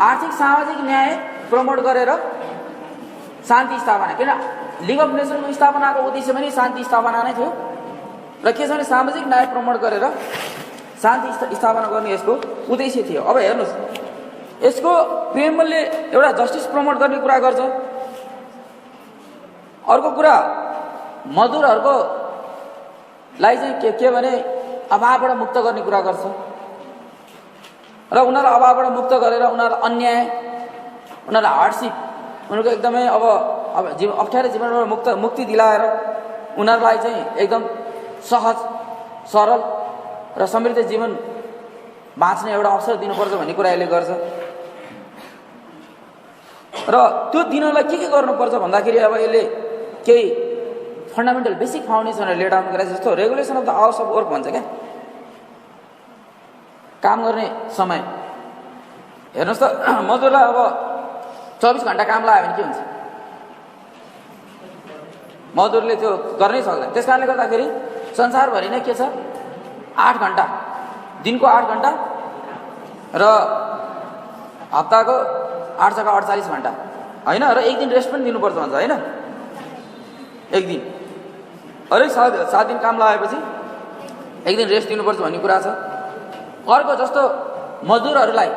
आर्थिक सामाजिक न्याय प्रमोट गरेर शान्ति स्थापना, किन लिग अफ नेसनको स्थापनाको उद्देश्य पनि शान्ति स्थापना नै थियो। र के छ भने सामाजिक न्याय प्रमोट गरेर शान्ति स्थापना गर्ने यसको उद्देश्य थियो। अब हेर्नुहोस्, यसको प्रिएम्बलले एउटा जस्टिस प्रमोट गर्ने कुरा गर्छ। अर्को कुरा मजदुरहरूको लाई चाहिँ के भने अभावबाट मुक्त गर्ने कुरा गर्छ, र उनीहरूलाई अभावबाट मुक्त गरेर उनीहरूलाई अन्याय, उनीहरूलाई हार्डसिप, उनीहरूको एकदमै अब अप्ठ्यारो जीवनबाट मुक्ति दिलाएर उनीहरूलाई चाहिँ एकदम सहज सरल र समृद्ध जीवन बाँच्ने एउटा अवसर दिनुपर्छ भन्ने कुरा यसले गर्छ। र त्यो दिनलाई के गर्नुपर्छ भन्दाखेरि अब यसले केही फन्डामेन्टल बेसिक फाउन्डेसनहरू लेट आउनु गरेर जस्तो regulation of the hours of work भन्छ क्या, काम गर्ने समय। हेर्नुहोस् त, मजदुरलाई अब 24 घन्टा काम लाग्यो भने के हुन्छ? मजदुरले त्यो गर्नै सक्दैन। त्यस कारणले गर्दाखेरि संसारभरि नै के छ, 8 घन्टा, दिनको 8 घन्टा र हप्ताको 8 जग्गा 48 घन्टा होइन, र एक दिन रेस्ट पनि दिनुपर्छ भन्छ होइन, एक दिन। अरे 7 दिन काम लगाएपछि एक दिन रेस्ट दिनुपर्छ भन्ने कुरा छ। अर्को जस्तो मजदुरहरूलाई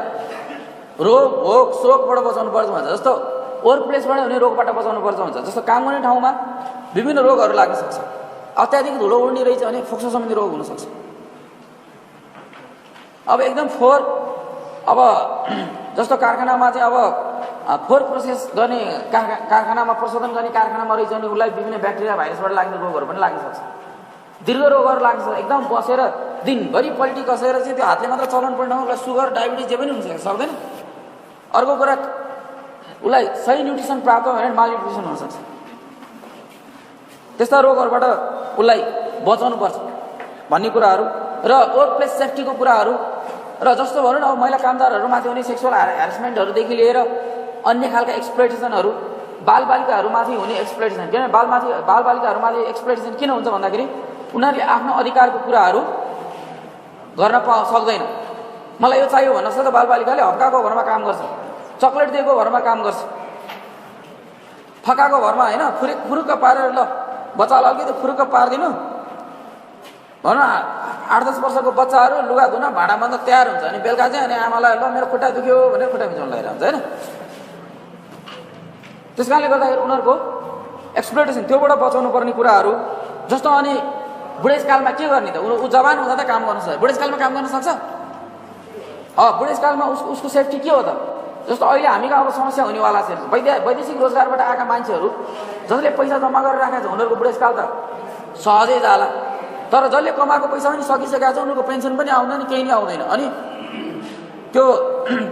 रोग भोग शोकबाट बचाउनु पर्छ भन्छ, जस्तो वर्क प्लेसबाट हुने रोगबाट बचाउनु पर्छ भन्छ। जस्तो काम गर्ने ठाउँमा विभिन्न रोगहरू लाग्न सक्छ, अत्याधिक धुलो उड्ने रहेछ भने फोक्सो सम्बन्धी रोग हुनसक्छ। अब एकदम फोहोर, अब जस्तो कारखानामा चाहिँ अब फोहोर प्रोसेस गर्ने कारखानामा प्रशोधन गर्ने कारखानामा रहेछ भने उसलाई विभिन्न ब्याक्टेरिया भाइरसबाट लाग्ने रोगहरू पनि लाग्न सक्छ, दीर्घ रोगहरू लाग्न सक्छ। एकदम बसेर दिनभरि पल्टी कसेर चाहिँ त्यो हातले मात्र चलाउनु पर्ने ठाउँमा उसलाई सुगर डायबिटिज जे पनि हुन सक्दैन। अर्को कुरा, उसलाई सही न्युट्रिसन प्राप्त भएन भने मालन्युट्रिसन हुनसक्छ। त्यस्ता रोगहरूबाट उसलाई बचाउनुपर्छ भन्ने कुराहरू र वर्क प्लेस सेफ्टीको कुराहरू र जस्तो भनौँ न अब महिला कामदारहरूमाथि हुने सेक्सुअल ह्यारेसमेन्टहरूदेखि लिएर अन्य खालका एक्सप्लोइटेसनहरू, बालबालिकाहरूमाथि हुने एक्सप्लोइटेसन। किनभने बालबालिकाहरूमाथि एक्सप्लोइटेसन किन हुन्छ भन्दाखेरि उनीहरूले आफ्नो अधिकारको कुराहरू गर्न सक्दैन। मलाई यो चाहियो भन्न सक्छ, बालबालिकाले हप्काको भरमा काम गर्छ, चक्लेट दिएको भरमा काम गर्छ, फकाको भरमा होइन, फुरुक्क पारेर ल बच्चालाई अलिकति फुरुक्क पारिदिनु भनौँ। 8-10 वर्षको बच्चाहरू लुगा धुन भाँडा बन्द तयार हुन्छ, अनि बेलुका चाहिँ अनि आमालाई ल मेरो खुट्टा दुख्यो भनेर खुट्टा मिचाउनु लगाएर हुन्छ होइन। त्यस कारणले गर्दाखेरि उनीहरूको एक्सप्लोइटेसन त्योबाट बचाउनु पर्ने कुराहरू। जस्तो अनि बुढेसकालमा के गर्ने त, ऊ जवान हुँदा त काम गर्न सक्छ, बुढेसकालमा काम गर्न सक्छ? बुढेसकालमा उसको सेफ्टी के हो त? जस्तो अहिले हामीको अब समस्या हुनेवाला छ, वैदेशिक रोजगारबाट आएका मान्छेहरू जसले पैसा जम्मा गरेर राखेको छ उनीहरूको बुढेसकाल त सहजै जाला, तर जसले कमाएको पैसा पनि सकिसकेको छ उनीहरूको पेन्सन पनि आउँदैन, केही नै आउँदैन। अनि त्यो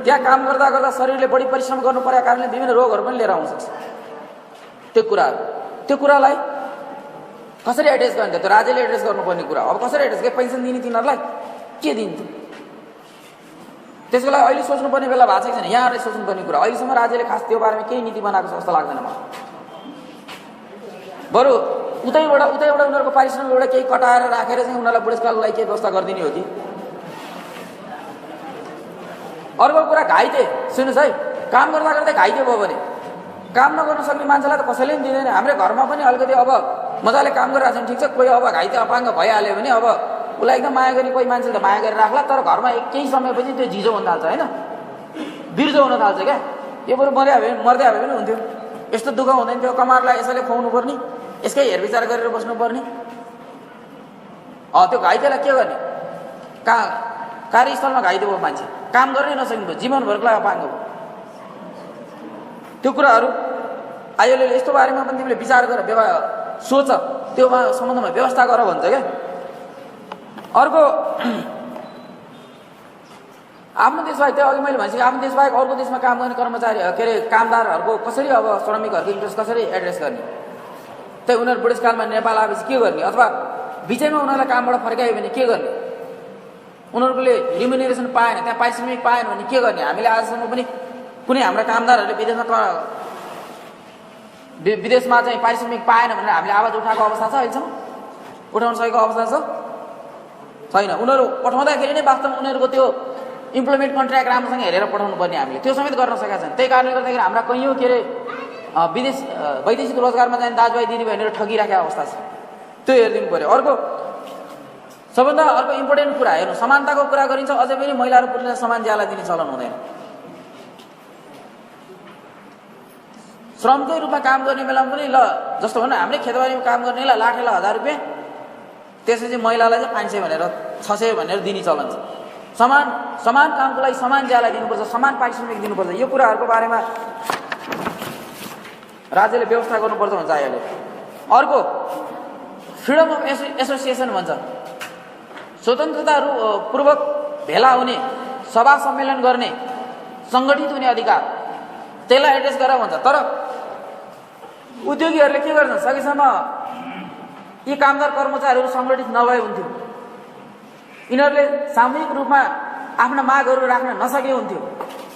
त्यहाँ काम गर्दा गर्दा शरीरले बढी परिश्रम गर्नु परेको कारणले विभिन्न रोगहरू पनि लिएर आउन सक्छ। त्यो कुरालाई कसरी एड्रेस गर्ने? त्यो राज्यले एड्रेस गर्नुपर्ने कुरा। अब कसरी एड्रेस? के पेन्सन दिने तिनीहरूलाई के दिन्थ्यो? त्यसको लागि अहिले सोच्नुपर्ने बेला भएको छैन, यहाँहरूले सोच्नुपर्ने कुरा। अहिलेसम्म राज्यले खास त्यो बारेमा केही नीति बनाएको छ जस्तो लाग्दैन मलाई। बरु उतैबाट उनीहरूको पारिश्रमिकबाट केही कटाएर राखेर चाहिँ उनीहरूलाई बुढेसकाललाई के व्यवस्था गरिदिने हो कि? अर्को कुरा, घाइते। सुन्नुहोस् है, काम गर्दा गर्दै घाइते भयो भने काम नगर्न सक्ने मान्छेलाई त कसैले पनि दिँदैन। हाम्रो घरमा पनि अलिकति अब मजाले काम गरिरहेको छ भने ठिक छ, कोही अब घाइते अपाङ्ग भइहाल्यो भने अब उसलाई एकदम माया गर्ने कोही मान्छेले त माया गरेर राख्ला, तर घरमा केही समयपछि त्यो झिजो हुन थाल्छ होइन, बिर्जो हुन थाल्छ क्या। यो बरु मर्दै भए पनि हुन्थ्यो, यस्तो दुःख हुँदैन थियो। कमारलाई यसैले खुवाउनु पर्ने, यसकै हेरविचार गरेर बस्नुपर्ने। त्यो घाइतेलाई के गर्ने? कार्यस्थलमा घाइते भयो मान्छे, काम गर्नै नसक्नु भयो, जीवनभरको लागि अपाङ्ग भयो। त्यो कुराहरू आयोले यस्तो बारेमा पनि तिमीले विचार गर, सोच, त्यो सम्बन्धमा व्यवस्था गर भन्छ क्या। अर्को, आफ्नो देशबाहेक, त्यो अघि मैले भनिसकेँ, आफ्नो देशबाहेक अर्को देशमा काम गर्ने कर्मचारी के अरे कामदारहरूको कसरी अब श्रमिकहरूको इन्ट्रेस्ट कसरी एड्रेस गर्ने? त्यही उनीहरू बुढेसकालमा नेपाल आएपछि के गर्ने? अथवा बिचैमा उनीहरूलाई कामबाट फर्कायो भने के गर्ने? उनीहरूले रिम्युनरेसन पाएन, त्यहाँ पारिश्रमिक पाएन भने के गर्ने? हामीले आजसम्म पनि कुनै हाम्रा कामदारहरूले विदेशमा चाहिँ पारिश्रमिक पाएन भनेर हामीले आवाज उठाएको अवस्था छ? अहिलेसम्म उठाउन सकेको अवस्था छ? छैन। उनीहरू पठाउँदाखेरि नै वास्तवमा उनीहरूको त्यो इम्प्लोइमेन्ट कन्ट्र्याक्ट राम्रोसँग हेरेर पठाउनु पर्ने, हामीले त्यो समेत गर्न सकेका छन्। त्यही कारणले गर्दाखेरि हाम्रा कैयौँ के अरे वैदेशिक रोजगारमा जाने दाजुभाइ दिदीबहिनीहरू ठगिराखेको अवस्था छ, त्यो हेरिदिनु पऱ्यो। सबभन्दा अर्को इम्पोर्टेन्ट कुरा हेर्नु, समानताको कुरा गरिन्छ, अझै पनि महिला र पुरुषलाई समान ज्याला दिने चलन हुँदैन। श्रमकै रूपमा काम गर्ने बेलामा पनि ल जस्तो भनौँ हाम्रै खेतबारीमा काम गर्नेलाई लाखेलाई 1000 रुपियाँ, त्यसपछि महिलालाई चाहिँ 500 भनेर 600 भनेर दिने चलन छ। समान कामको लागि समान ज्याला दिनुपर्छ, समान पारिश्रमिक दिनुपर्छ। यो कुराहरूको बारेमा राज्यले व्यवस्था गर्नुपर्छ भन्छ आयोले। अर्को, फ्रिडम अफ एसोसिएसन भन्छ, स्वतन्त्रता पूर्वक भेला हुने, सभा सम्मेलन गर्ने, सङ्गठित हुने अधिकार। त्यसलाई एड्रेस गर भन्छ। तर उद्योगीहरूले के गर्छन्, सकेसम्म यी कामदार कर्मचारीहरू सङ्गठित नभए हुन्थ्यो, यिनीहरूले सामूहिक रूपमा आफ्ना मागहरू राख्न नसके हुन्थ्यो,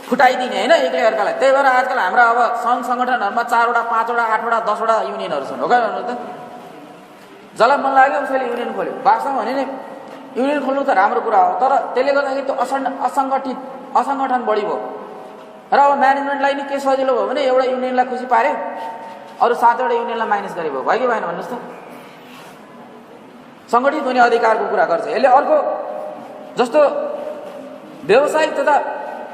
फुटाइदिने होइन एक्लै अर्कालाई। त्यही भएर आजकल हाम्रा अब सङ्घ सङ्गठनहरूमा 4वटा 5वटा 8वटा 10वटा युनियनहरू छन्, हो क्या भन्नु त? जसलाई मन लाग्यो उसैले युनियन खोल्यो। वास्तवमा भने नि युनियन खोल्नु त राम्रो कुरा हो, तर त्यसले गर्दाखेरि त्यो असङ्गठन बढी भयो। र अब म्यानेजमेन्टलाई नि के सजिलो भयो भने एउटा युनियनलाई खुसी पार्यो, अरू 7वटा युनियनलाई माइनस गरे भयो कि भएन भन्नुहोस् त? सङ्गठित हुने अधिकारको कुरा गर्छ यसले। अर्को जस्तो व्यावसायिक तथा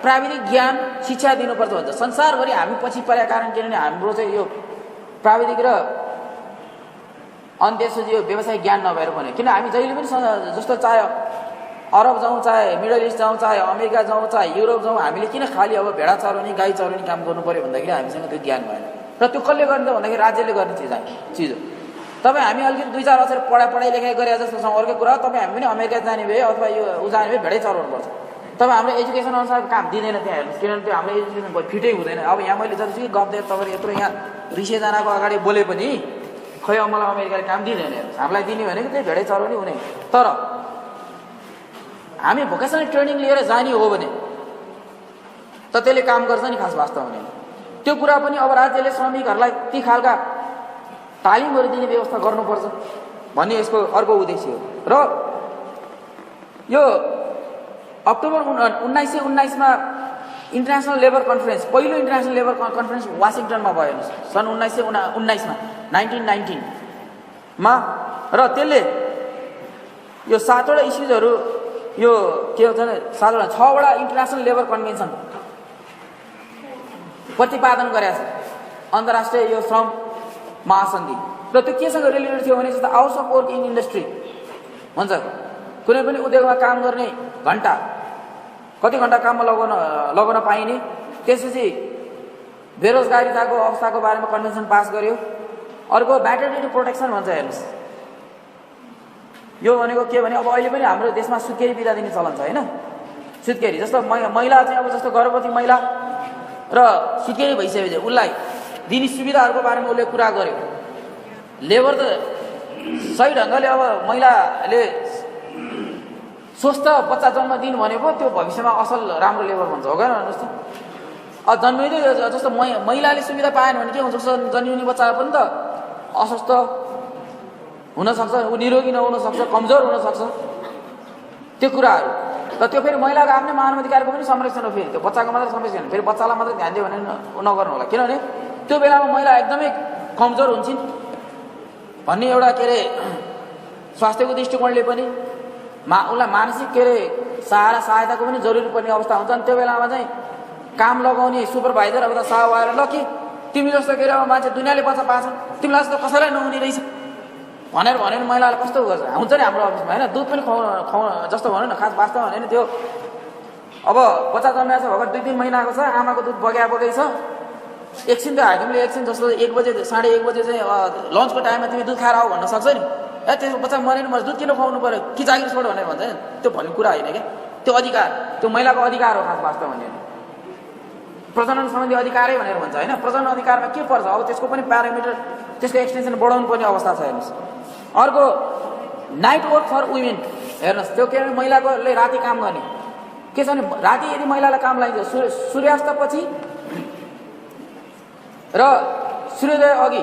प्राविधिक ज्ञान शिक्षा दिनुपर्छ भन्छ। संसारभरि हामी पछि परेका कारण किनभने हाम्रो चाहिँ यो प्राविधिक र अन्य देशको यो व्यावसायिक ज्ञान नभएर भने, किन हामी जहिले पनि जस्तो चाहे अरब जाउँ, चाहे मिडल इस्ट जाउँ, चाहे अमेरिका जाउँ, चाहे युरोप जाउँ, हामीले किन खालि अब भेडा चराउने गाई चराउने काम गर्नु पऱ्यो भन्दाखेरि हामीसँग त्यो ज्ञान भएन। र त्यो कसले गर्ने त भन्दाखेरि राज्यले गर्ने चिज हो। तपाईँ हामी अलिकति 2-4 अक्षर पढाइ लेखाइ गरे जस्तो छ, अर्को कुरा तपाईँ हामी पनि अमेरिका जाने भए अथवा यो ऊ जाने भए भेडै चराउनुपर्छ। तपाईँ हाम्रो एजुकेसन अनुसारको काम दिँदैन त्यहाँ हेर्नुहोस्, किनभने त्यो हाम्रो एजुकेसन फिटै हुँदैन। अब यहाँ मैले जति गफ दिएँ तपाईँले यत्रो यहाँ 200जनाको अगाडि बोले पनि खै अब मलाई अमेरिकाले काम दिँदैन हेर्नुहोस्। हामीलाई दिने भनेको त्यही भेडै चराउने हुने। तर हामी भोकेसनल ट्रेनिङ लिएर जाने हो भने त त्यसले काम गर्छ नि खास वास्तवमा भने। त्यो कुरा पनि अब राज्यले श्रमिकहरूलाई ती खालका तालिमहरू दिने व्यवस्था गर्नुपर्छ भन्ने यसको अर्को उद्देश्य हो। र यो अक्टोबर 1919मा इन्टरनेसनल लेबर कन्फरेन्स, पहिलो इन्टरनेसनल लेबर कन्फरेन्स वासिङटनमा भयो हेर्नुहोस्, सन् 1919मा 1919मा। र त्यसले यो 7वटा इस्युजहरू यो के भन्छ भने 6वटा इन्टरनेसनल लेबर कन्भेन्सन प्रतिपादन गरेको छ, अन्तर्राष्ट्रिय यो श्रम महासन्धि। र त्यो केसँग रिलेटेड थियो भने जस्तो hours of work in industry भन्छ, कुनै पनि उद्योगमा काम गर्ने घन्टा कति घन्टा काममा लगाउन पाइने। त्यसपछि बेरोजगारीताको अवस्थाको बारेमा कन्भेन्सन पास गर्यो। अर्को म्याटरनिटी प्रोटेक्सन भन्छ हेर्नुहोस्, यो भनेको के भने अब अहिले पनि हाम्रो देशमा सुत्केरी बिदा दिने चलन छ होइन। सुत्केरी जस्तो महिला चाहिँ अब जस्तो गर्भवती महिला र सुत्केरी भइसकेपछि उसलाई दिने सुविधाहरूको बारेमा उसले कुरा गर्यो। लेबर त सही ढङ्गले अब महिलाले स्वस्थ बच्चा जन्म दिनु भनेको त्यो भविष्यमा असल राम्रो लेबर भन्छ, हो क्या भन्नुहोस् त? अब जन्मिँदै जस्तो महिलाले सुविधा पाएन भने के हुन्छ, जन्मिने बच्चा पनि त अस्वस्थ हुनसक्छ, ऊ निरोगी नहुन सक्छ, कमजोर हुनसक्छ, त्यो कुराहरू। र त्यो फेरि महिलाको आफ्नै मानवाधिकारको पनि संरक्षण हो। फेरि त्यो बच्चाको मात्रै संरक्षण, फेरि बच्चालाई मात्रै ध्यान दियो भने नगर्नु होला, किनभने त्यो बेलामा महिला एकदमै कमजोर हुन्छन् भन्ने एउटा के अरे स्वास्थ्यको दृष्टिकोणले पनि उसलाई मानसिक के अरे सहायताको पनि जरुरी पर्ने अवस्था हुन्छ। अनि त्यो बेलामा चाहिँ काम लगाउने सुपरभाइजर अब त साहब आएर ल कि तिमी जस्तो के अरे अब मान्छे दुनियाँले बच्चा पाछन्, तिमीलाई जस्तो कसैलाई नहुने रहेछ भनेर महिलाले कस्तो गर्छ हुन्छ नि हाम्रो अफिसमा होइन। दुध पनि खुवाउन जस्तो भनौँ न, खास वास्तवमा भने त्यो अब बच्चा जन्मेको छ भर्खर 2-3 महिनाको छ, आमाको दुध बगाइ छ, एकछिन त हाकिमले एकछिन जस्तो 1 बजे 1:30 बजे चाहिँ लन्चको टाइममा तिमी दुध खाएर आऊ भन्न सक्छ नि। त्यसको बच्चा मरेन मर्छ, दुध किन खुवाउनु पऱ्यो कि जागिर छोड भनेर भन्छ नि, त्यो भन्ने कुरा होइन क्या। त्यो अधिकार, त्यो महिलाको अधिकार हो खास वास्तवमा भने। प्रजनन सम्बन्धी अधिकारै भनेर भन्छ होइन। प्रजनन अधिकारमा के पर्छ अब त्यसको पनि प्यारामिटर, त्यसको एक्सटेन्सन बढाउनु पर्ने अवस्था छ हेर्नुहोस्। अर्को नाइट वर्क फर वुमेन हेर्नुहोस्, त्यो के भने महिलाकोले राति काम गर्ने के छ भने राति यदि महिलालाई काम लगाइन्छ सूर्यास्तपछि र सूर्योदय अघि,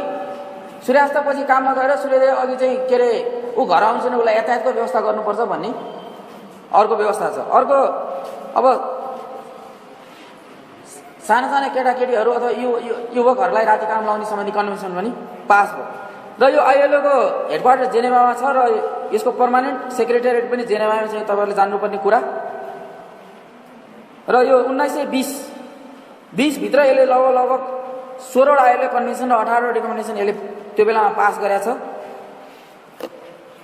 सूर्यास्तपछि काम नगरेर सूर्योदय अघि चाहिँ के अरे ऊ घर आउँछ भने उसलाई यातायातको व्यवस्था गर्नुपर्छ भन्ने अर्को व्यवस्था छ। अर्को अब साना केटाकेटीहरू अथवा युवकहरूलाई राति काम लगाउने सम्बन्धी कन्भेन्सन पनि पास भयो। र यो आइएलओको हेडक्वार्टर जेनेभामा छ र यसको पर्मानेन्ट सेक्रेटेरिएट पनि जेनेभामा चाहिँ तपाईँहरूले जान्नुपर्ने कुरा। र यो 1920 भित्र यसले लगभग 16वटा आइएलओ कन्भेन्सन र 18वटा रिकमेन्डेसन यसले त्यो बेलामा पास गरेको छ।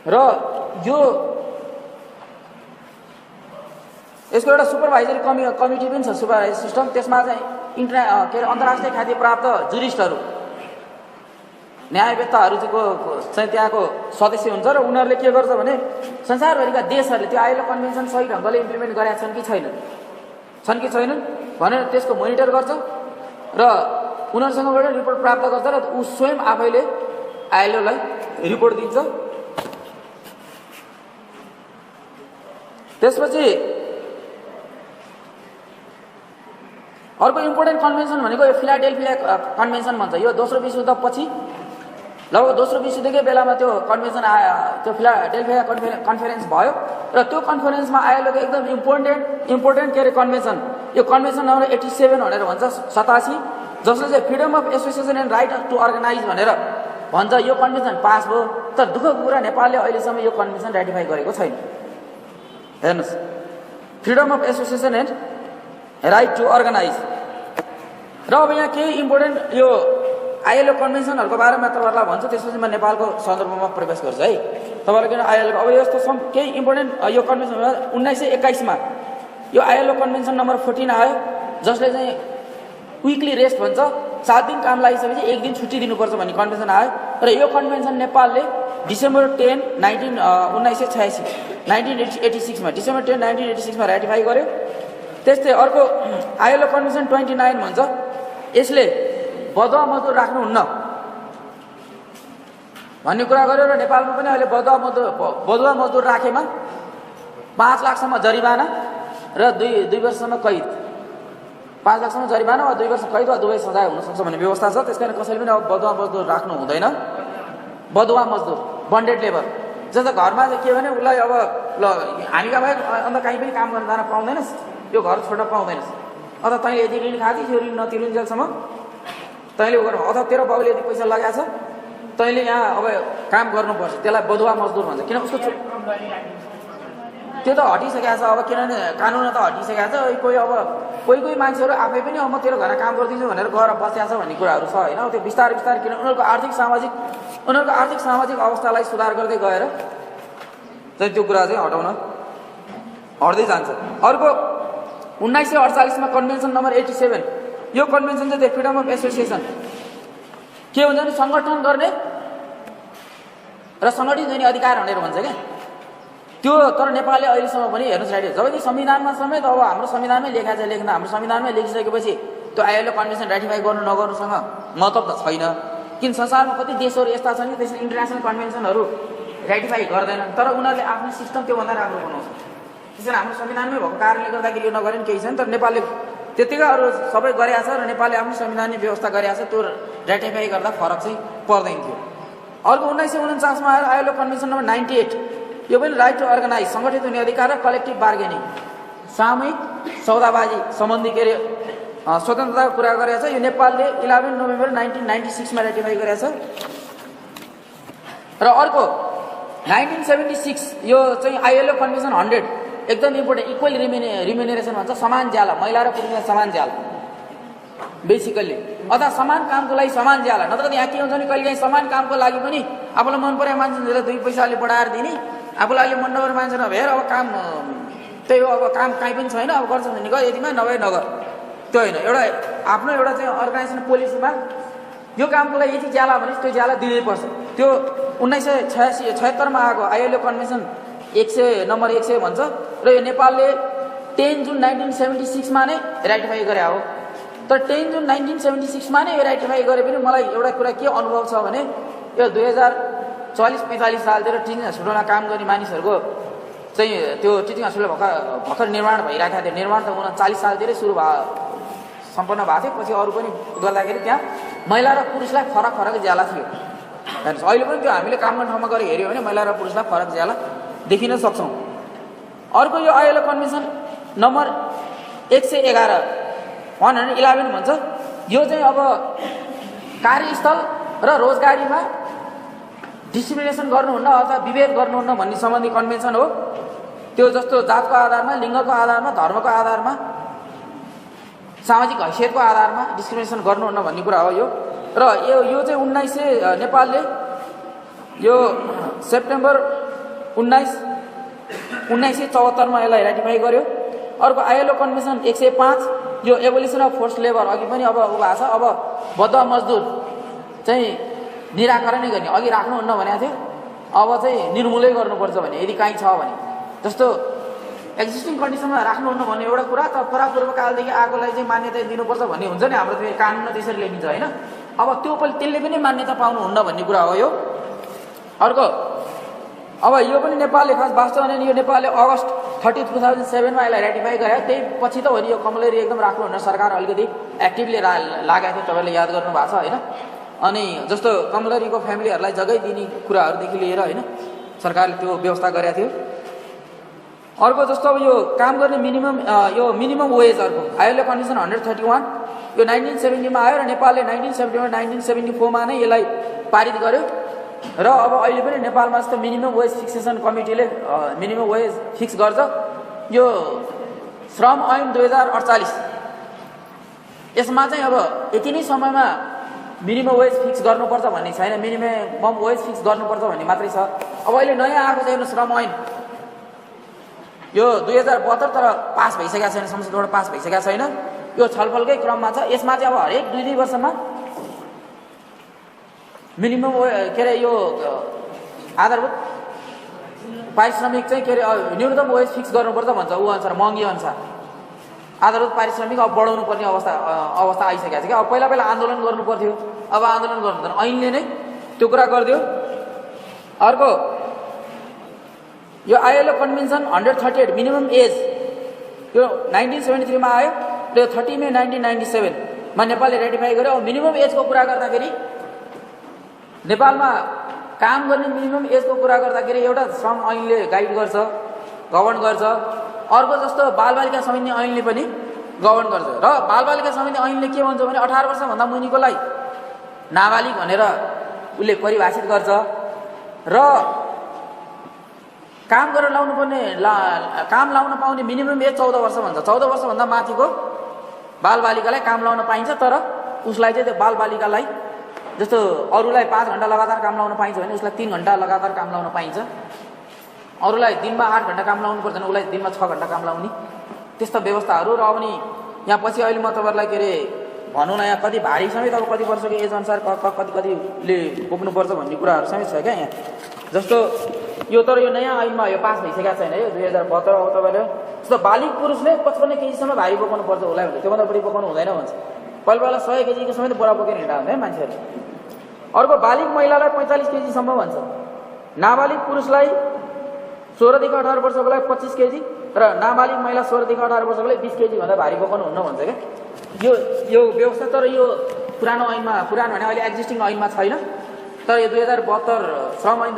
र यो यसको एउटा सुपरभाइजरी कमिटी पनि छ, सुपरभाइजरी सिस्टम। त्यसमा चाहिँ के अरे अन्तर्राष्ट्रिय ख्याति प्राप्त जुरिस्टहरू, न्यायवेत्ताहरूको चाहिँ त्यहाँको सदस्य हुन्छ। र उनीहरूले के गर्छ भने संसारभरिका देशहरूले त्यो आइएलओ कन्भेन्सन सही ढङ्गले इम्प्लिमेन्ट गरेका छन् कि छैनन् भनेर त्यसको मोनिटर गर्छ। र उनीहरूसँगबाट रिपोर्ट प्राप्त गर्छ र ऊ स्वयं आफैले आइएलओलाई रिपोर्ट दिन्छ। त्यसपछि अर्को इम्पोर्टेन्ट कन्भेन्सन भनेको यो फिलाडेल्फिया कन्भेन्सन भन्छ। यो दोस्रो विश्वयुद्ध पछि लगभग दोस्रो विश्वयुद्धकै बेलामा त्यो कन्भेन्सन आयो, त्यो फिलाडेल्फिया कन्फरेन्स भयो र त्यो कन्फरेन्समा आइएलओको एकदम इम्पोर्टेन्ट के अरे कन्भेन्सन, यो कन्भेन्सन नम्बर 87 भनेर भन्छ 87, जसले चाहिँ freedom of association and right to organise भनेर भन्छ। यो कन्भेन्सन पास भयो, तर दुःखको कुरा नेपालले अहिलेसम्म यो कन्भेन्सन रेटिफाई गरेको छैन। हेर्नुहोस्, freedom of association and right to organise. र अब यहाँ केही इम्पोर्टेन्ट यो आइएलओ कन्भेन्सनहरूको बारेमा तपाईँहरूलाई भन्छु, त्यसपछि म नेपालको सन्दर्भमा प्रवेश गर्छु है। तपाईँहरू किन आइएलओ अब यस्तो केही इम्पोर्टेन्ट यो कन्भेन्सन 1921 मा यो आइएलओ कन्भेन्सन नम्बर 14 आयो, जसले चाहिँ विकली रेस्ट भन्छ, 7 दिन काम लागिसकेपछि 1 दिन छुट्टी दिनुपर्छ भन्ने कन्भेन्सन आयो। र यो कन्भेन्सन नेपालले डिसेम्बर 10 1986 मा डिसेम्बर 10 1986 मा रेटिफाई गर्यो। त्यस्तै अर्को आइएलओ कन्भेन्सन 29 भन्छ, यसले बदुवा मजदुर राख्नुहुन्न भन्ने कुरा गर्यो र नेपालमा पनि अहिले बदुवा मजदुर राखेमा 5 लाखसम्म जरिवाना र 2 वर्षसम्म कैद, 5 लाखसम्म जरिवाना वा 2 वर्ष कैद वा दुवै सजाय हुन सक्छ भन्ने व्यवस्था छ। त्यसकारण कसैले पनि अब बदुवा मजदुर राख्नु हुँदैन। बदुवा मजदुर बन्डेड लेबर जस्तो घरमा चाहिँ के भने उसलाई अब ल हामीका बाहेक अन्त कहीँ पनि काम गर्न जान पाउँदैनस्, यो घर छोड्न पाउँदैनस्, अथवा तैँले यदि ऋण खाएको थियो ऋण नतिरुन्जेलसम्म तैँले गर्नु, अथवा तेरो बाउले यदि पैसा लगाएको छ तैँले यहाँ अब काम गर्नुपर्छ, त्यसलाई बदुवा मजदुर भन्छ। किन उसको त्यो त हटिसकेको छ अब, किनभने कानुन त हटिसकेको छ। कोही मान्छेहरू आफै पनि अब म तेरो घर काम गरिदिन्छु भनेर गएर बसिरहेको छ भन्ने कुराहरू छ होइन। त्यो बिस्तारै किन उनीहरूको आर्थिक सामाजिक अवस्थालाई सुधार गर्दै गएर चाहिँ त्यो कुरा चाहिँ हट्दै जान्छ। अर्को 1948 मा कन्भेन्सन नम्बर 87, यो कन्भेन्सन चाहिँ फ्रिडम अफ एसोसिएसन के हुन्छ भने सङ्गठन गर्ने र सङ्गठित हुने अधिकार भनेर भन्छ क्या त्यो। तर नेपालले अहिलेसम्म पनि हेर्नुहोस् राइट, जबकि संविधानमा समेत अब हाम्रो संविधानमै लेखा छ, लेख्न हाम्रो संविधानमै लेखिसकेपछि त्यो आइएलओ कन्भेन्सन रेटिफाई गर्नु नगर्नुसँग मतलब त छैन। किन संसारमा कति देशहरू यस्ता छन् कि त्यसले इन्टरनेसनल कन्भेन्सनहरू रेटिफाई गर्दैनन्, तर उनीहरूले आफ्नो सिस्टम त्योभन्दा राम्रो बनाउँछ। त्यसैले हाम्रो संविधानमै भएको कारणले गर्दाखेरि यो नगरे केही छैन, तर नेपालले त्यतिकै अरू सबै गरेको छ र नेपालले आफ्नो संविधानले व्यवस्था गरेको छ, त्यो रेटिफाई गर्दा फरक चाहिँ पर्दैन थियो। अर्को 1949 मा आएर आइएलओ कन्भेन्सन नम्बर 98, यो पनि राइट टु अर्गनाइज, सङ्गठित हुने अधिकार र कलेक्टिभ बार्गेनिङ, सामूहिक सौदाबाजी सम्बन्धी के अरे स्वतन्त्रताको कुरा गरेको छ। यो नेपालले 11 नोभेम्बर 1996 मा रेटिफाई गरेको छ। र अर्को 1976 यो चाहिँ आइएलओ कन्भेन्सन 100 एकदम इम्पोर्टेन्ट, इक्वल रिम्युनरेसन भन्छ, समान ज्याला, महिला र पुरुषलाई समान ज्याला बेसिकल्ली, अथवा समान कामको लागि समान ज्याला। नत्र यहाँ के हुन्छ भने कहिलेकाहीँ समान कामको लागि पनि आफूलाई मन परेको मान्छेलाई 2 पैसाले बढाएर दिने, आफूलाई मन नगरेको मान्छे नभएर अब काम त्यही हो, अब काम कहीँ पनि छैन, अब गर्छ भने गर, यतिमा नभए नगर, त्यो होइन। एउटा आफ्नो एउटा चाहिँ अर्गनाइजेसन पोलिसीमा यो कामको लागि यति ज्याला भने त्यो ज्याला दिनै पर्छ। त्यो 1976 मा आएको आइएलओ कन्भेन्सन 100 नम्बर 100 भन्छ। र यो नेपालले 10 जुन 1976 मा नै रेटिफाई गरे हो। तर 10 जुन 1976 मा नै यो रेटिफाई गरे पनि मलाई एउटा कुरा के अनुभव छ भने यो 2044-45 सालतिर टिचिङ हस्पिटलमा काम गर्ने मानिसहरूको चाहिँ त्यो टिचिङ हस्पिटल भर्खर निर्माण भइरहेको थियो। निर्माण त 39 सालतिरै सुरु सम्पन्न भएको थियो, पछि अरू पनि गर्दाखेरि त्यहाँ महिला र पुरुषलाई फरक ज्याला थियो। हेर्नुहोस्, अहिले पनि त्यो हामीले काम गर्ने ठाउँमा गएर हेऱ्यौँ भने महिला र पुरुषलाई फरक ज्याला देखिन सक्छौँ। अर्को यो आइएलओ कन्भेन्सन नम्बर 111 111 भन्छ, यो चाहिँ अब कार्यस्थल र रोजगारीमा डिस्क्रिमिनेसन गर्नुहुन्न अथवा विभेद गर्नुहुन्न भन्ने सम्बन्धी कन्भेन्सन हो। त्यो जस्तो जातको आधारमा, लिङ्गको आधारमा, धर्मको आधारमा, सामाजिक हैसियतको आधारमा डिस्क्रिमिनेसन गर्नुहुन्न भन्ने कुरा हो यो। र यो चाहिँ 1900 नेपालले यो सेप्टेम्बर 1974 मा यसलाई रेटिफाई गर्यो। अर्को आइएलओ कन्भेन्सन 105, यो एबोलिसन अफ फोर्स लेबर, अघि पनि अब भएको छ, अब बदुवा मजदुर चाहिँ निराकरणै गर्ने, अघि राख्नुहुन्न भनेको थियो, अब चाहिँ निर्मूलै गर्नुपर्छ भने यदि काहीँ छ भने। जस्तो एक्जिस्टिङ कन्डिसनमा राख्नुहुन्न भन्ने एउटा कुरा, तर परापूर्वकालदेखि आएकोलाई चाहिँ मान्यता दिनुपर्छ भन्ने हुन्छ नि, हाम्रो त्यो कानुनमा त्यसरी लेखिन्छ होइन। अब त्यसले पनि मान्यता पाउनुहुन्न भन्ने कुरा हो यो। अर्को अब यो पनि नेपालले खास वास्तवमा यो नेपालले अगस्त 30, 2007मा यसलाई रेटिफाई गरे। त्यही पछि त हो नि यो कमलरी एकदम राख्नुहुन्न, सरकार अलिकति एक्टिभली लागेको थियो, तपाईँले याद गर्नु भएको छ होइन। अनि जस्तो कमलरीको फ्यामिलीहरूलाई जग्गै दिने कुराहरूदेखि लिएर होइन सरकारले त्यो व्यवस्था गरेको थियो। अर्को जस्तो अब यो काम गर्ने मिनिमम वेज, अर्को आइएलओ कन्भेन्सन 131 यो 1970मा आयो र नेपालले 1974मा नै यसलाई पारित गर्यो। र अब अहिले पनि नेपालमा जस्तो मिनिमम वेज फिक्सेसन कमिटीले मिनिमम वेज फिक्स गर्छ। यो श्रम ऐन 2048 यसमा चाहिँ अब यति नै समयमा मिनिमम वेज फिक्स गर्नुपर्छ भन्ने छैन, मिनिमम वेज फिक्स गर्नुपर्छ भन्ने मात्रै छ। अब अहिले नयाँ आएको छ हेर्नु श्रम ऐन यो 2072 तर पास भइसकेको छैन, संसदबाट पास भइसकेको छैन, यो छलफलकै क्रममा छ। यसमा चाहिँ अब हरेक 2-2 वर्षमा मिनिमम के अरे यो आधारभूत पारिश्रमिक चाहिँ के अरे न्यूनतम वेज फिक्स गर्नुपर्छ भन्छ, ऊ अनुसार महँगी अनुसार आधारभूत पारिश्रमिक अब बढाउनु पर्ने अवस्था आइसकेको छ क्या। अब पहिला आन्दोलन गर्नु पर्थ्यो, अब आन्दोलन गर्नु ऐनले नै त्यो कुरा गरिदियो। अर्को यो आइएलओ कन्भेन्सन 138 मिनिमम एज यो 1973 मा आयो र 30 मे 1997 मा नेपालले रेटिफाई गर्यो। अब मिनिमम एजको कुरा गर्दाखेरि नेपालमा काम गर्ने मिनिमम एजको कुरा गर्दाखेरि एउटा श्रम ऐनले गाइड गर्छ, गभर्न गर्छ। अर्को जस्तो बालबालिका सम्बन्धी ऐनले पनि गभर्न गर्छ। र बालबालिका सम्बन्धी ऐनले के भन्छ भने 18 वर्षभन्दा मुनिकोलाई नाबालिग भनेर उसले परिभाषित गर्छ। र काम गरेर काम लाउन पाउने मिनिमम एज 14 वर्ष भन्छ। 14 वर्षभन्दा माथिको बालबालिकालाई काम लाउन पाइन्छ, तर उसलाई चाहिँ त्यो बालबालिकालाई जस्तो अरूलाई 5 घण्टा लगातार काम लाउन पाइन्छ भने उसलाई 3 घण्टा लगातार काम लाउन पाइन्छ। अरूलाई दिनमा 8 घण्टा काम लाउनु पर्दैन, उसलाई दिनमा 6 घण्टा काम लाउने त्यस्ता व्यवस्थाहरू। र अब नि यहाँ पछि अहिले म तपाईँहरूलाई के अरे भनौँ न यहाँ कति भारी समेत अब कति वर्षको एज अनुसार कतिले बोक्नुपर्छ भन्ने कुराहरू समेत छ क्या यहाँ। जस्तो यो तर यो नयाँ ऐनमा यो पास भइसकेको छैन यो 2072। अब तपाईँले जस्तो बालिग पुरुषले 55 केजीसम्म भारी बोकाउनु पर्छ होला भन्छ, त्योभन्दा बढी बोकाउनु हुँदैन भन्छ। पहिला 100 केजीको समेत बोरा बोकेर हिँड्दा हुँदैन मान्छेहरू। अर्को बालिग महिलालाई 45 केजीसम्म भन्छ, नाबालिग पुरुषलाई 16 देखि 18 वर्षकोलाई 25 केजी र नाबालिग महिला 16 देखि 18 वर्षकोलाई 20 केजी भन्दा भारी बोकाउनु हुन्न भन्छ क्या। यो व्यवस्था तर यो पुरानो ऐनमा, पुरानो भने अहिले एक्जिस्टिङ ऐनमा छैन, तर यो 2072 श्रम ऐन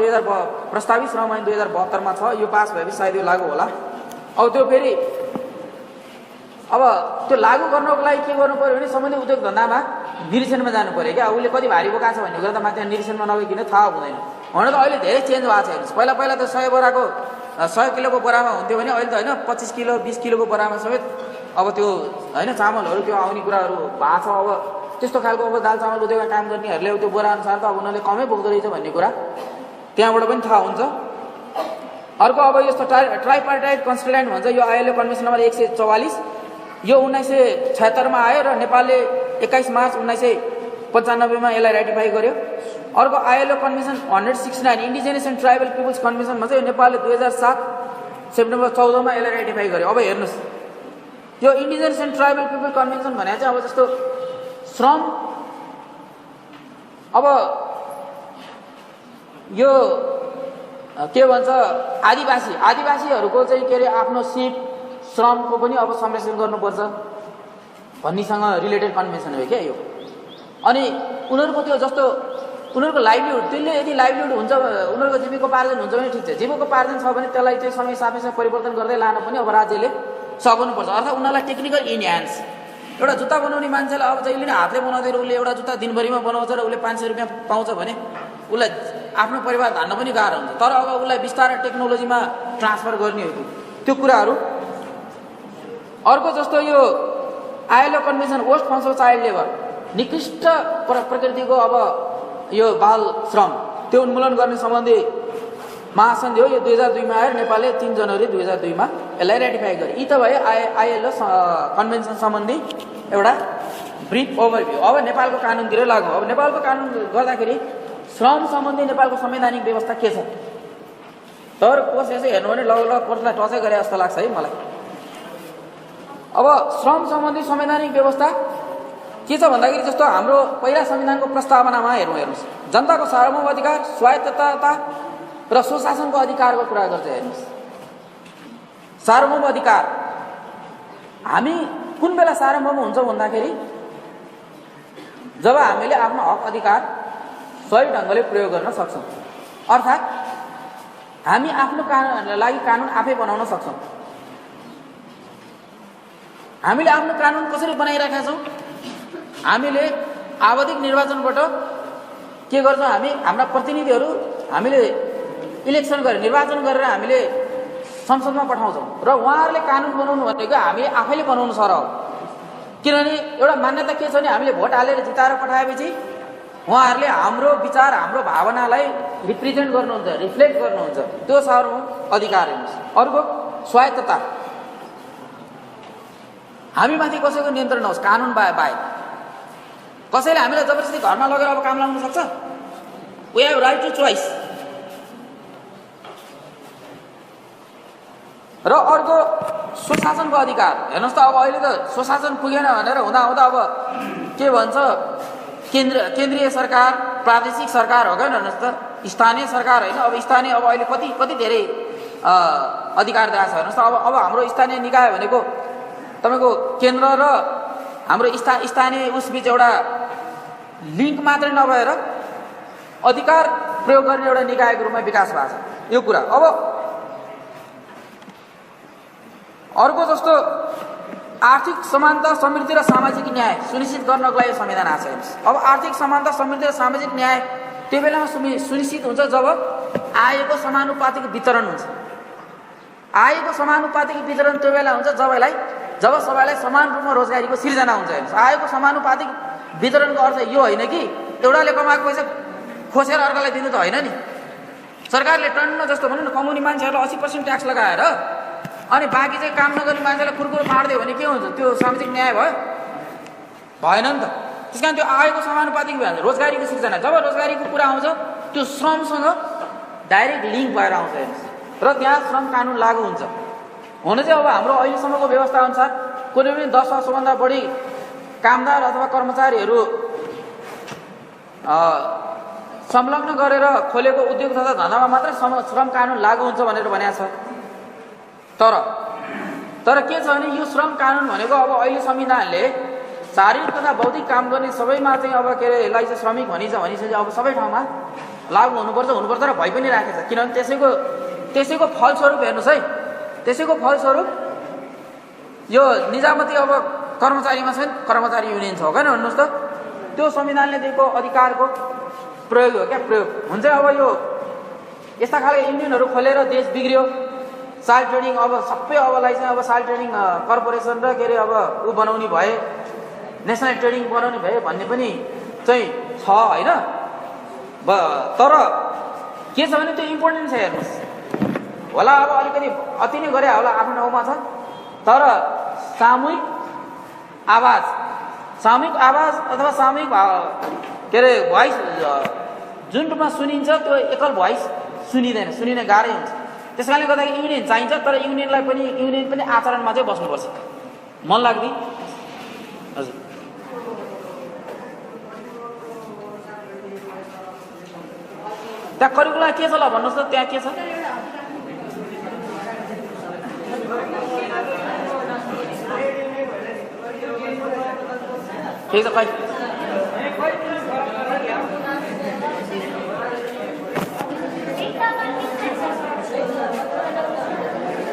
प्रस्तावित श्रम ऐन 2072 मा छ। यो पास भएपछि सायद यो लागू होला। अब त्यो फेरि अब त्यो लागू गर्नको लागि के गर्नु पर्यो भने सम्बन्धित उद्योग धन्दामा निरीक्षणमा जानु पर्यो क्या। उसले कति भारी बोकाएको छ भन्ने कुरा त माथि निरीक्षणमा नगइकन थाहा हुँदैन। हुन त अहिले धेरै चेन्ज भएको छ हेर्नुहोस्। पहिला त 100 किलोको बोरामा हुन्थ्यो भने अहिले त होइन 25 किलो 20 किलोको बोरामा समेत अब त्यो होइन चामलहरू त्यो आउने कुराहरू भएको छ। अब त्यस्तो खालको अब दाल चामल उद्योगमा काम गर्नेहरूले त्यो बोरा अनुसार त अब उनीहरूले कमै बोक्दो रहेछ भन्ने कुरा त्यहाँबाट पनि थाहा हुन्छ। अर्को अब यस्तो ट्राइपार्टाइट कन्सल्टेन्ट भन्छ, यो आइएलओ कन्भेन्सन नम्बर 144 यो 1976 मा आयो र नेपालले 21 मार्च 1995 मा यसलाई रेटिफाई गर्यो। अर्को ILO convention 169 indigenous and tribal peoples convention भन्छ, यो नेपालले 2007 सेप्टेम्बर 14 मा यसलाई रेटिफाई गर्यो। अब हेर्नुहोस् यो indigenous and tribal people convention भने चाहिँ अब जस्तो श्रम अब यो के भन्छ आदिवासीहरूको चाहिँ के अरे आफ्नो सिप श्रमको पनि अब संरक्षण गर्नुपर्छ भन्नेसँग रिलेटेड कन्भेन्सन हो क्या यो। अनि उनीहरूको त्यो जस्तो उनीहरूको लाइभलीहुड त्यसले यदि लाइभलीहुड हुन्छ उनीहरूको जीविकोपार्जन हुन्छ भने ठिक छ, जीविकोपार्जन छ भने त्यसलाई चाहिँ समय सापेक्ष परिवर्तन गर्दै लान पनि अब राज्यले सक्नुपर्छ। अर्थात् उनीहरूलाई टेक्निकल इन्ह्यान्स एउटा जुत्ता बनाउने मान्छेलाई अब जहिले नै हातले बनाउँदै उसले एउटा जुत्ता दिनभरिमा बनाउँछ र उसले 500 रुपियाँ पाउँछ भने उसलाई आफ्नो परिवार धान्न पनि गाह्रो हुन्छ। तर अब उसलाई बिस्तारै टेक्नोलोजीमा ट्रान्सफर गर्ने हो त्यो कुराहरू। अर्को जस्तो यो ILO convention worst forms of child labour निकृष्ट प्रकृतिको अब यो बाल श्रम त्यो उन्मूलन गर्ने सम्बन्धी महासन्धि हो। यो 2002 मा आयो, नेपालले 3 जनवरी 2002 मा यसलाई रेटिफाई गर्यो। यी त भए आइएलओ कन्भेन्सन सम्बन्धी एउटा ब्रिफ ओभरभ्यू। अब नेपालको कानुनतिर लागौँ। अब नेपालको कानुन गर्दाखेरि श्रम सम्बन्धी नेपालको संवैधानिक व्यवस्था के छ तर कोर्स यसो हेर्नु भने लगभग कोर्सलाई टचै गरे जस्तो लाग्छ है मलाई। अब श्रम सम्बन्धी संवैधानिक व्यवस्था के छ भन्दाखेरि जस्तो हाम्रो पहिला संविधानको प्रस्तावनामा हेर्नुहोस्, जनताको सार्वभौम अधिकार, स्वायत्तता र सुशासनको अधिकारको कुरा गर्छ। हेर्नुहोस्, सार्वभौम अधिकार हामी कुन बेला सार्वभौम हुन्छ भन्दाखेरि जब हामीले आफ्नो हक अधिकार सही ढङ्गले प्रयोग गर्न सक्छौँ, अर्थात् हामी आफ्नो लागि कानुन आफै बनाउन सक्छौँ। हामीले आफ्नो कानुन कसरी बनाइरहेका छौँ? हामीले आवधिक निर्वाचनबाट के गर्छौँ? हामी हाम्रा प्रतिनिधिहरू हामीले इलेक्सन गरेर निर्वाचन गरेर हामीले संसदमा पठाउँछौँ र उहाँहरूले कानुन बनाउनु भनेको हामीले आफैले बनाउनु सर हो। किनभने एउटा मान्यता के छ भने हामीले भोट हालेर जिताएर पठाएपछि उहाँहरूले हाम्रो विचार हाम्रो भावनालाई रिप्रेजेन्ट गर्नुहुन्छ, रिफ्लेक्ट गर्नुहुन्छ। त्यो सार्वभौम अधिकार हेर्नुहोस्। अर्को स्वायत्तता, हामीमाथि कसैको नियन्त्रण नहोस्, कानुन बाहेक। कसैले हामीलाई जबरजस्ती घरमा लगेर अब काम लगाउन सक्छ? We have right to choice. र अर्को सुशासनको अधिकार हेर्नुहोस् त, अब अहिले त सुशासन पुगेन भनेर हुँदा अब के भन्छ, केन्द्रीय सरकार, प्रादेशिक सरकार हो क्या? हेर्नुहोस् त, स्थानीय सरकार होइन। अब स्थानीय अब अहिले कति धेरै अधिकार दिएको छ हेर्नुहोस् त। अब हाम्रो स्थानीय निकाय भनेको तपाईँको केन्द्र र हाम्रो स्थानीय उसबीच एउटा लिङ्क मात्रै नभएर अधिकार प्रयोग गर्ने एउटा निकायको रूपमा विकास भएको छ यो कुरा। अब अर्को जस्तो आर्थिक समानता, समृद्धि र सामाजिक न्याय सुनिश्चित गर्नको लागि संविधान आएको छ। अब आर्थिक समानता, समृद्धि र सामाजिक न्याय त्यो बेलामा सुनिश्चित हुन्छ जब आयको समानुपातिक वितरण हुन्छ। आयको समानुपातिक वितरण त्यो बेला हुन्छ जब सबैलाई समान रूपमा रोजगारीको सिर्जना हुन्छ। हेर्नुहोस्, आयको समानुपातिक वितरणको अर्थ यो होइन कि एउटाले कमाएको पैसा खोसेर अर्कालाई दिनु त होइन नि। सरकारले टन्न जस्तो भनौँ न कमाउने मान्छेहरूलाई 80% ट्याक्स लगाएर अनि बाँकी चाहिँ काम नगर्ने मान्छेलाई कुरकुर फाड्दियो भने के हुन्छ? त्यो सामाजिक न्याय भयो? भएन नि त। त्यस कारण त्यो आयको समानुपातिक भयो भने रोजगारीको सिर्जना, जब रोजगारीको कुरा आउँछ त्यो श्रमसँग डाइरेक्ट लिङ्क भएर आउँछ। हेर्नुहोस्, र त्यहाँ श्रम कानुन लागू हुन्छ। हुन चाहिँ अब हाम्रो अहिलेसम्मको व्यवस्था अनुसार कुनै पनि 10 वर्षभन्दा बढी कामदार अथवा कर्मचारीहरू संलग्न गरेर खोलेको उद्योग तथा धन्दामा मात्र श्रम कानुन लागू हुन्छ भनेर भनेको छ। तर के छ भने यो श्रम कानुन भनेको अब अहिले संविधानले शारीरिक तथा बौद्धिक काम गर्ने सबैमा चाहिँ अब के अरे यसलाई चाहिँ श्रमिक भनिसकेपछि अब सबै ठाउँमा लागू हुनुपर्छ र भइ पनि राखेको छ। किनभने त्यसैको फलस्वरूप हेर्नुहोस् है, त्यसैको फलस्वरूप यो निजामती अब कर्मचारीमा छ, कर्मचारी युनियन छ हो क्या? भन्नुहोस् त, त्यो संविधानले दिएको अधिकारको प्रयोग हो क्या? प्रयोग हुन्छ। अब यो यस्ता खालको युनियनहरू खोलेर देश बिग्रियो। साल ट्रेडिङ अब सबै अबलाई चाहिँ अब साल ट्रेडिङ कर्पोरेसन र के अरे अब ऊ बनाउने भए, नेसनल ट्रेडिङ बनाउने भए भन्ने पनि चाहिँ छ होइन। तर के छ भने त्यो इम्पोर्टेन्ट छ। हेर्नुहोस् होला अब अलिकति अति नै गरे होला आफ्नो ठाउँमा छ, तर सामूहिक आवाज अथवा सामूहिक के अरे भोइस जुन रूपमा सुनिन्छ त्यो एकल भोइस सुनिँदैन, सुनिने गाह्रै हुन्छ। त्यस कारणले गर्दाखेरि युनियन चाहिन्छ, तर युनियन पनि आचरणमा चाहिँ बस्नुपर्छ। मन लाग्ने हजुर त्यहाँ करिकुलम के छ ल भन्नुहोस् त, त्यहाँ के छ? ठिक छ, खै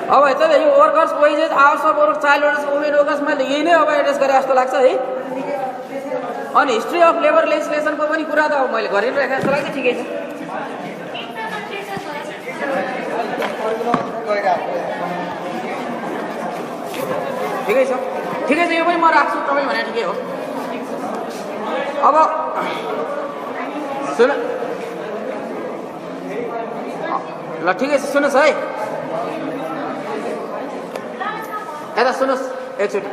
अब यता यो workers wages, hours of work, child women वर्कर्समा यही नै अब एड्रेस गरे जस्तो लाग्छ है। अनि हिस्ट्री अफ लेबर लेजिस्लेसनको पनि कुरा त अब मैले गरिरहेको जस्तो लाग्छ। ठिकै छ, ठिकै छ, यो पनि म राख्छु, तपाईँ भने ठिकै हो। अब सुन ल, ठिकै छ, सुन्नुहोस् है, यता सुन्नुहोस् एकचोटि।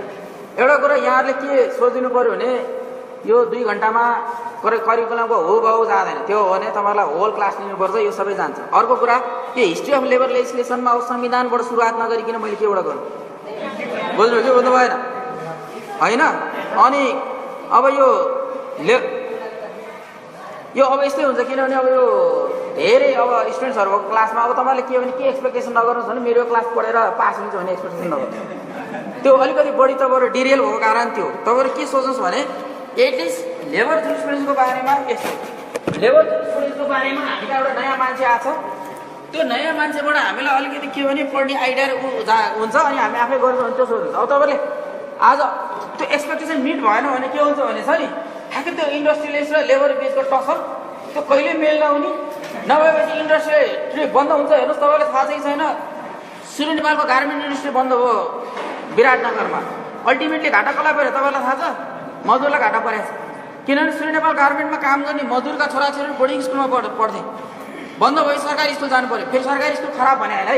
एउटा कुरा यहाँहरूले के सोचिदिनु पऱ्यो भने यो 2 घन्टामा करिकुलमको हुबहु जाँदैन। त्यो हो भने तपाईँलाई होल क्लास लिनुपर्छ, यो सबै जान्छ। अर्को कुरा, यो हिस्ट्री अफ लेबर लेजिस्लेसनमा अब संविधानबाट सुरुवात नगरिकन मैले केबाट गर्नु, बुझ्नु के बुझ्नु भएन होइन। अनि अब यो अब यस्तै हुन्छ, किनभने अब यो धेरै अब स्टुडेन्ट्सहरूको क्लासमा अब तपाईँले के भने के एक्सपेक्टेसन नगर्नुहोस् भने मेरो क्लास पढेर पास हुन्छ भने एक्सपेक्टेसन नगर्नु। त्यो अलिकति बढी तपाईँहरू डिरेल भएको कारण त्यो तपाईँहरू के सोच्नुहोस् भने एटलिस्ट लेबर जुरिस्प्रुडेन्सको बारेमा यस्तो, लेबर जुरिस्प्रुडेन्सको बारेमा हामीलाई एउटा नयाँ मान्छे आएको छ, त्यो नयाँ मान्छेबाट हामीलाई अलिकति के भने पढ्ने आइडिया हुन्छ अनि हामी आफै गर्छ भने त्यो सोच्नुहोस्। अब तपाईँले आज त्यो एक्सपेक्टेसन मिट भएन भने के हुन्छ भने छ नि, ठ्याक्कै त्यो इन्डस्ट्रियलिस्ट र लेबर बिचको टसल त्यो कहिले मेल नहुने, नभएपछि इन्डस्ट्री बन्द हुन्छ। हेर्नुहोस् तपाईँलाई थाहा छ कि छैन, सूर्य नेपालको गार्मेन्ट इन्डस्ट्री बन्द भयो विराटनगरमा, अल्टिमेटली घाटा कसलाई पऱ्यो तपाईँलाई थाहा छ? मजदुरलाई घाटा परेको छ। किनभने सूर्य नेपाल गार्मेन्टमा काम गर्ने मजदुरका छोराछोरी बोर्डिङ स्कुलमा पढ्थे, बन्द भयो, सरकारी स्कुल जानु पऱ्यो। फेरि सरकारी स्कुल खराब भने होइन है,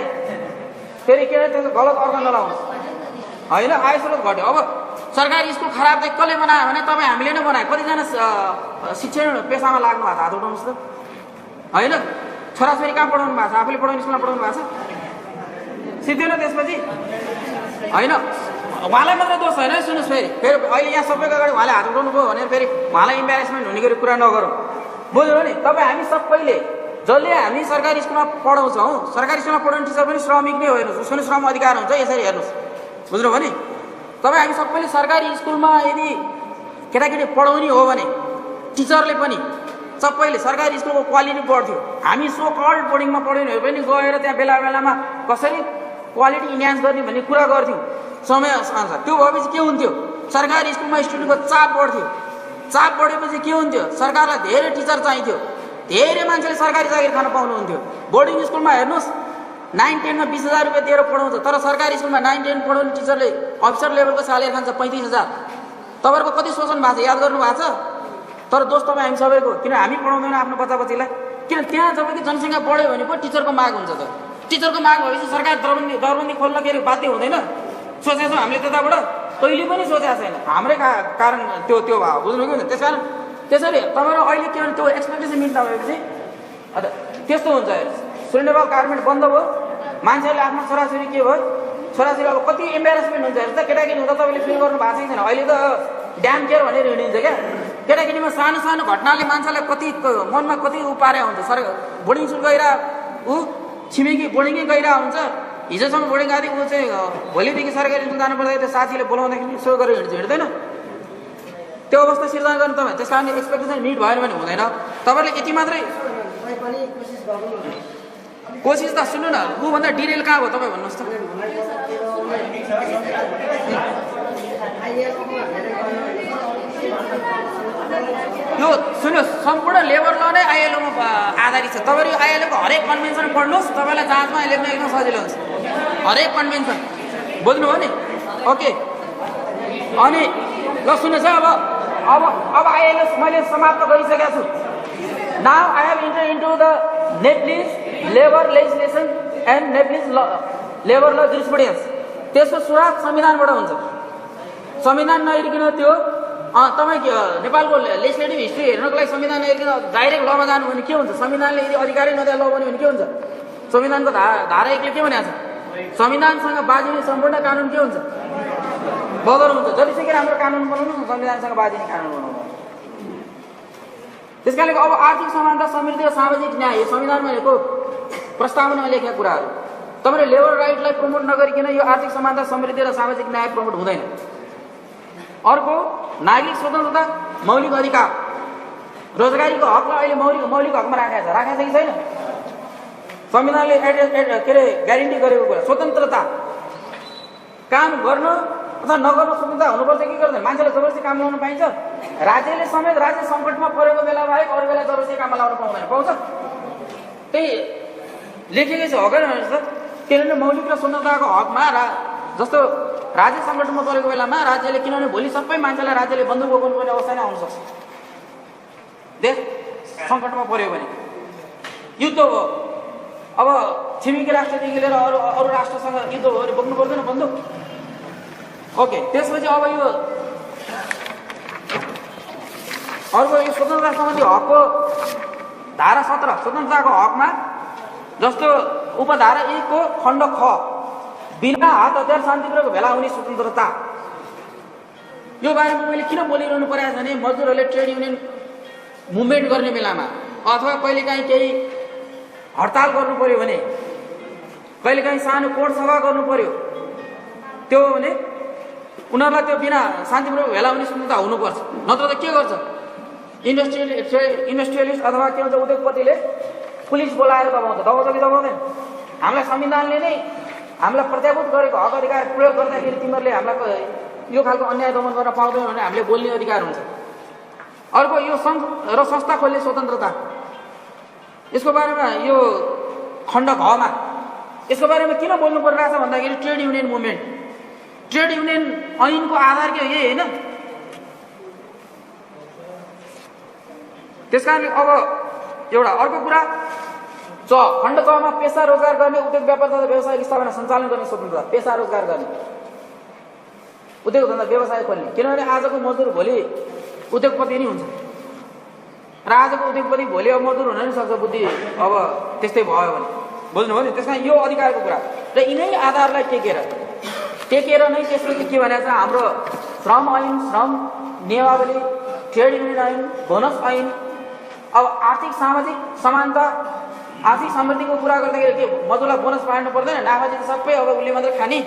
फेरि के त्यो गलत अर्थ नलाउनुहोस् होइन, आय स्रोत घट्यो। अब सरकारी स्कुल खराब चाहिँ कसले बनायो भने तपाईँ हामीले नै बनायो। कतिजना शिक्षण पेसामा लाग्नु भएको छ, हात उठाउनुहोस् त होइन। छोराछोरी कहाँ पढाउनु भएको छ? आफूले पढाउने स्कुलमा पढाउनु भएको छ, सिद्धिएन त्यसपछि होइन। उहाँलाई मात्रै दोष होइन, सुन्नुहोस् फेरि अहिले यहाँ सबैको अगाडि उहाँले हात उठाउनु भयो भने फेरि उहाँलाई इम्बेरेसमेन्ट हुने गरी कुरा नगरौँ, बुझ्नु नि। तपाईँ हामी सबैले जसले हामी सरकारी स्कुलमा पढाउँछौँ, सरकारी स्कुलमा पढाउने टिचर पनि श्रमिक नै हो। हेर्नुहोस्, उसको श्रम अधिकार हुन्छ, यसरी हेर्नुहोस्, बुझ्नु भयो नि। तपाईँ हामी सबैले सरकारी स्कुलमा यदि केटाकेटी पढाउने हो भने टिचरले पनि सबैले सरकारी स्कुलको क्वालिटी बढ्थ्यो। हामी सो कल्ड बोर्डिङमा पढाउने हो भने गएर त्यहाँ बेला बेलामा कसरी क्वालिटी इन्हान्स गर्ने भन्ने कुरा गर्थ्यौँ समय अनुसार। त्यो भएपछि के हुन्थ्यो, सरकारी स्कुलमा स्टुडेन्टको चाप बढ्थ्यो। चाप बढेपछि के हुन्थ्यो, सरकारलाई धेरै टिचर चाहिन्थ्यो, धेरै मान्छेले सरकारी जागिर खान पाउनुहुन्थ्यो। बोर्डिङ स्कुलमा हेर्नुहोस् 9-10 मा 20,000 रुपियाँ दिएर पढाउँछ, तर सरकारी स्कुलमा 9-10 पढाउने टिचरले अफिसर लेभलको स्यालेरी खान्छ 35,000। तपाईँहरूको कति शोषण भएको छ याद गर्नु भएको छ? तर दोष तपाईँ हामी सबैको, किन हामी पढाउँदैन आफ्नो बच्चा बच्चीलाई? किन त्यहाँ जब कि जनसङ्ख्या बढ्यो भने पो टिचरको माग हुन्छ। त टिचरको माग भएपछि सरकार दरबन्दी खोल्न के अरे बाध्य हुँदैन? सोचेको छौँ हामीले त्यताबाट, कहिले पनि सोचेको छैन, हाम्रै कारण त्यो भयो, बुझ्नु कि? त्यस कारण त्यसरी तपाईँहरू अहिले के भने त्यो एक्सपेक्टेसन मिट नभएपछि त्यस्तो हुन्छ। सूर्य नेपाल गार्मेन्ट बन्द भयो, मान्छेहरूले आफ्नो छोराछोरी के भयो, छोराछोरी अब कति इम्बेरेसमेन्ट हुन्छ हेर्छ। केटाकेटी हुँदा तपाईँले फिल गर्नु भएको छैन, अहिले त ड्याम केयर भनेर हिँडिन्छ क्या। केटाकेटीमा सानो सानो घटनाले मान्छेलाई कति मनमा कति पारे हुन्छ। बोर्डिङ स्कुल गइरह ऊ छिमेकी बोर्डिङै गइरह हुन्छ, हिजोसम्म बोर्डिङ गएको ऊ चाहिँ भोलिदेखि सरकारी स्कुल जानु पर्दा त्यो साथीले बोलाउँदाखेरि सो गरेर हिँड्दैन, त्यो अवस्था सिर्जना गर्नु तपाईँ। त्यस कारण एक्सपेक्टेसन मिट भएन भने हुँदैन। तपाईँले यति मात्रै कोसिस त सुन्नु न, ऊभन्दा डिरेल कहाँ भयो तपाईँ भन्नुहोस् त? यो सुन्नुहोस्, सम्पूर्ण लेबर ल नै आइएलओमा आधारित छ। तपाईँहरू यो आइएलओको हरेक कन्भेन्सन पढ्नुहोस्, तपाईँलाई जाँचमा लेख्न एकदम सजिलो हुन्छ, हरेक कन्भेन्सन, बुझ्नुभयो नि? ओके, अनि ल सुन्नुहोस् है, अब आइएलओ मैले समाप्त गरिसकेको छु। Now I have enter into the Nepalese labour legislation and Nepalese labour law jurisprudence. त्यसको सुरुवात संविधानबाट हुन्छ। संविधान नहेरिकन त्यो तपाईँ नेपालको लेजिस्लेटिभ हिस्ट्री हेर्नको लागि संविधान नहेरिकन डाइरेक्ट लमा जानु भने के हुन्छ? संविधानले यदि अधिकारै नदिए ल बन्यो भने के हुन्छ? संविधानको धारा 1ले के भनेको छ? संविधानसँग बाजिने सम्पूर्ण कानुन के हुन्छ? बदल हुन्छ। जतिसुकै राम्रो कानुन बनाउनु, संविधानसँग बाजिने कानुन बनाउनु। त्यस कारणले अब आर्थिक समानता, समृद्धि र सामाजिक न्याय यो संविधानमा लेखेको प्रस्तावनामा लेखेका कुराहरू तपाईँले लेबर राइटलाई प्रमोट नगरिकन यो आर्थिक समानता, समृद्धि र सामाजिक न्याय प्रमोट हुँदैन। अर्को, नागरिक स्वतन्त्रता, मौलिक अधिकार, रोजगारीको हकलाई अहिले मौलिक हकमा राखेको छ कि छैन? संविधानले के अरे ग्यारेन्टी गरेको कुरा स्वतन्त्रता, काम गर्न अथवा नगर्न स्वतन्त्रता हुनुपर्छ कि गर्दैन? मान्छेलाई जबरजस्ती काम लाउन पाइन्छ? राज्यले समेत राज्य सङ्कटमा परेको बेला बाहेक अरू बेला जबरजस्ती काममा लाउन पाउँदैन, पाउँछ? त्यही लेखेकै छ, हो कि होइन? किनभने मौलिक र स्वतन्त्रताको हकमा जस्तो राज्य सङ्कटमा परेको बेलामा राज्यले, किनभने भोलि सबै मान्छेलाई राज्यले बन्दुक बोकाउनुपर्ने अवस्था नै आउन सक्छ। देश सङ्कटमा पर्यो भने युद्ध हो, अब छिमेकी राष्ट्रदेखि लिएर अरू राष्ट्रसँग युद्ध हो भने बोक्नु पर्दैन बन्दुक। ओके, त्यसपछि अब अर्को यो स्वतन्त्रता सम्बन्धी हकको धारा 17 स्वतन्त्रताको हकमा जस्तो उपधारा 1 को खण्ड ख बिना हात हतियार शान्तिपूर्वक भेला हुने स्वतन्त्रता। यो बारेमा मैले किन बोलिरहनु परेको छ भने मजदुरहरूले ट्रेड युनियन मुभमेन्ट गर्ने बेलामा अथवा कहिलेकाहीँ केही हडताल गर्नु पर्यो भने, कहिलेकाहीँ सानो कोड सभा गर्नु पर्यो, त्यो भने उनीहरूलाई त्यो बिना शान्तिपूर्वक भेला हुने स्वतन्त्रता हुनुपर्छ। नत्र त के गर्छ इन्डस्ट्रियलिस्ट अथवा के भन्छ उद्योगपतिले पुलिस बोलाएर दबाउँछ, दबाउँछ कि दबाउँदैन? हामीलाई संविधानले नै हामीलाई प्रत्याभूत गरेको हक अधिकार प्रयोग गर्दाखेरि तिमीहरूले हामीलाई यो खालको अन्याय दमन गर्न पाउँदैन भने हामीले बोल्ने अधिकार हुन्छ। अर्को यो सङ्घ र संस्था खोल्ने स्वतन्त्रता, यसको बारेमा यो खण्ड घमा यसको बारेमा किन बोल्नु परिरहेछ भन्दाखेरि trade union movement, trade union ऐनको आधार के यही होइन? त्यसकारणले अब एउटा अर्को कुरा खण्ड कमा पेसा रोजगार गर्ने उद्योग व्यापार तथा व्यवसायिक स्थापना सञ्चालन गर्ने स्वतन्त्रता, पेसा रोजगार गर्ने उद्योग धन्दा व्यवसाय खोल्ने। किनभने आजको मजदुर भोलि उद्योगपति नै हुन्छ र आजको उद्योगपति भोलि अब मजदुर हुन नि सक्छ बुद्धि अब त्यस्तै भयो भने, बुझ्नुभयो नि? त्यसमा यो अधिकारको कुरा र यिनै आधारलाई टेकेर नै त्यसपछि के भनेको छ हाम्रो श्रम ऐन, श्रम नियमावली, ट्रेड युनियन ऐन, बोनस ऐन, अब आर्थिक सामाजिक समानता, आर्थिक समृद्धिको कुरा गर्दाखेरि के मजदुरलाई बोनस बाँड्नु पर्दैन? नाफाजी त सबै अब उसले मात्रै खाने।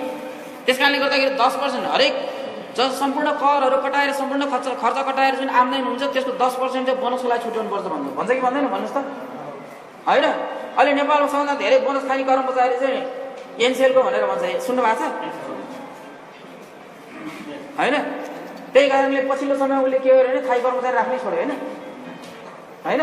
त्यसकारणले गर्दाखेरि 10% हरेक सम्पूर्ण करहरू कटाएर सम्पूर्ण खर्च कटाएर जुन आम्दानी हुन्छ त्यसको 10% चाहिँ बोनसलाई छुट्याउनु पर्छ भन्छ कि भन्दैन? भन्नुहोस् त, होइन? अहिले नेपालमा सबभन्दा धेरै बोनस खाने कर्मचारी चाहिँ एनसिएलको भनेर भन्छ, सुन्नु भएको छ होइन? त्यही कारणले पछिल्लो समय उसले के गर्यो भने थाई कर्मचारी राख्नै छोड्यो, होइन?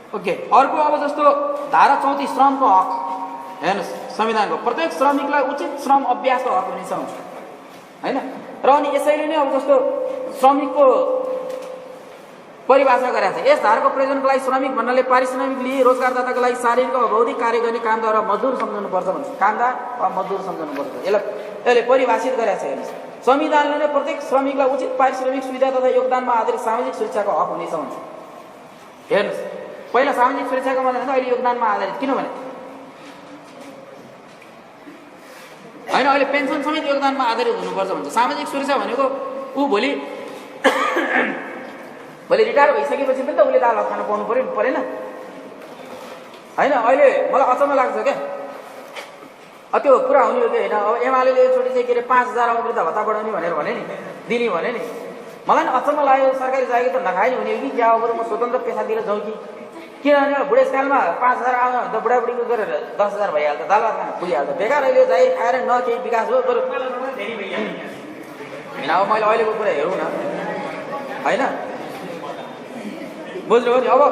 ओके, अर्को अब जस्तो धारा 34 श्रमको हक, हेर्नुहोस् संविधानको प्रत्येक श्रमिकलाई उचित श्रम अभ्यासको हक हुनेछ हुन्छ, होइन? र अनि यसैले नै अब जस्तो श्रमिकको परिभाषा गरेको छ। यस धाराको प्रयोजनको लागि श्रमिक भन्नाले पारिश्रमिक लिए रोजगारदाताको लागि शारीरिक वा बौद्धिक कार्य गर्ने कामदार वा मजदुर सम्झनुपर्छ भन्छ, कामदार वा मजदुर सम्झनुपर्छ। यसले परिभाषित गरेको छ। हेर्नुहोस् संविधानले नै प्रत्येक श्रमिकलाई उचित पारिश्रमिक सुविधा तथा योगदानमा आधारित सामाजिक सुरक्षाको हक हुनेछ भन्छ। हेर्नुहोस् पहिला सामाजिक सुरक्षाको मात्रै होइन, अहिले योगदानमा आधारित, किनभने होइन अहिले पेन्सन समेत योगदानमा आधारित हुनुपर्छ भन्छ। सामाजिक सुरक्षा भनेको ऊ भोलि रिटायर भइसकेपछि पनि त उसले दाल भात खानु पाउनु परेन, होइन? अहिले मलाई अचम्म लाग्छ क्या त्यो कुरा हुने हो कि होइन? अब एमाले एकचोटि चाहिँ के अरे 5,000 अब वृद्ध भत्ता बढाउने भनेर भने नि, दिने भने नि, मलाई नि अचम्म लाग्यो। सरकारी जागिर त नखाइ हुने हो कि क्या? अब म स्वतन्त्र पेसातिर जाउँ कि? किनभने बुढेसकालमा 5,000 आउँदा त बुढाबुढीको गरेर 10,000 भइहाल्छ, दाल भात खान पुगिहाल्छ। बेकार अहिले जागिर खाएर न केही विकास हो बरु होइन? अब मैले अहिलेको कुरा हेरौँ न, होइन? बुझ्नुभयो नि? अब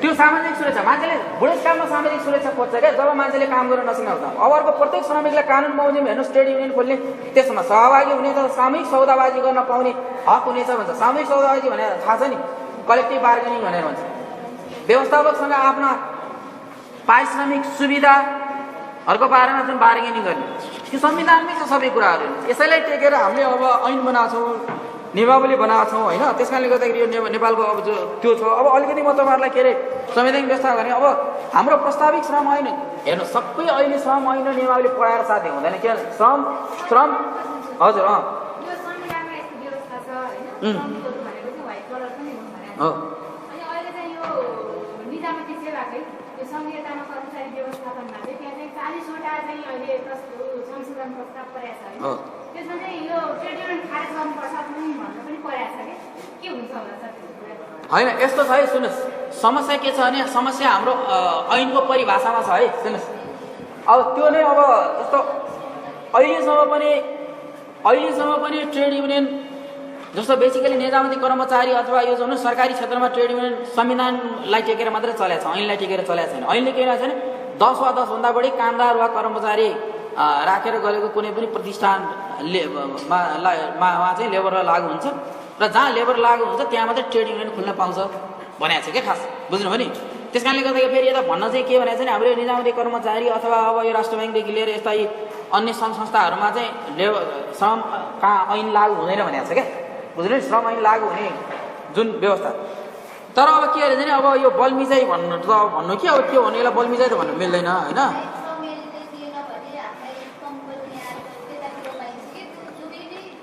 त्यो सामाजिक सुरक्षा मान्छेले बुढेसकालमा सामाजिक सुरक्षा खोज्छ क्या, जब मान्छेले काम गर्न नसिकाउँदा। अब अर्को प्रत्येक श्रमिकलाई कानुन बमोजिम हेर्नुहोस् ट्रेड युनियन खोल्ने, त्यसमा सहभागी हुने त सामूहिक सौदाबाजी गर्न पाउने हक हुनेछ भन्छ। सामूहिक सौदाबाजी भनेर थाहा छ नि? कलेक्टिभ बार्गेनिङ भनेर भन्छ। व्यवस्थापकसँग आफ्ना पारिश्रमिक सुविधाहरूको बारेमा जुन बार्गेनिङ गर्ने, त्यो संविधानमै छ सबै कुराहरू। यसैलाई टेकेर हामीले अब ऐन बनाएको छौँ, नियमावली बनाएको छौँ, होइन? त्यस कारणले गर्दाखेरि यो नेपालको अब जो त्यो छ। अब अलिकति म तपाईँहरूलाई के अरे संवैधानिक व्यवस्था गर्ने, अब हाम्रो प्रस्ताविक श्रम ऐन हेर्नु, सबै अहिले श्रम ऐन र नियमावली पढाएर साथै हुँदैन। के श्रम हजुर संहितामा कर्मचारी व्यवस्थापनमा चाहिँ त्यहाँ चाहिँ 40वटा चाहिँ अहिले संशोधन प्रस्ताव परेको छ होइन? त्यसमा चाहिँ यो ट्रेड युनियन खारेज गर्नुपर्छ भन्ने पनि परेको छ के हुन्छ होला सर? होइन यस्तो छ है, सुन्नुहोस् समस्या के छ भने समस्या हाम्रो ऐनको परिभाषामा छ है। सुन्नुहोस् अब त्यो नै अब जस्तो अहिलेसम्म पनि ट्रेड युनियन जस्तो बेसिकली निजामती कर्मचारी अथवा यो जुन सरकारी क्षेत्रमा ट्रेड युनियन संविधानलाई टेकेर मात्रै चलेको छ, ऐनलाई टेकेर चलेको छैन। ऐनले के भनेको छ भने 10 वा 10 भन्दा बढी कामदार वा कर्मचारी राखेर गरेको कुनै पनि प्रतिष्ठानमा चाहिँ लेबर लागू हुन्छ र जहाँ लेबर लागू हुन्छ त्यहाँ मात्रै ट्रेड युनियन खुल्न पाउँछ भनेको छ क्या खास, बुझ्नुभयो नि? त्यस कारणले गर्दाखेरि फेरि यता भन्न चाहिँ के भने चाहिँ हाम्रो निजामती कर्मचारी अथवा अब यो राष्ट्र ब्याङ्कदेखि लिएर यस्ता अन्य सङ्घ संस्थाहरूमा चाहिँ श्रम ऐन लागू हुँदैन भनेको छ क्या, बुझ्नु नि, श्रम ऐन लागू हुने जुन व्यवस्था। तर अब के अरे चाहिँ अब यो बलमिजाइ भन्नु त भन्नु कि अब के भन्नु, यसलाई बलमिजाइ त भन्नु मिल्दैन होइन।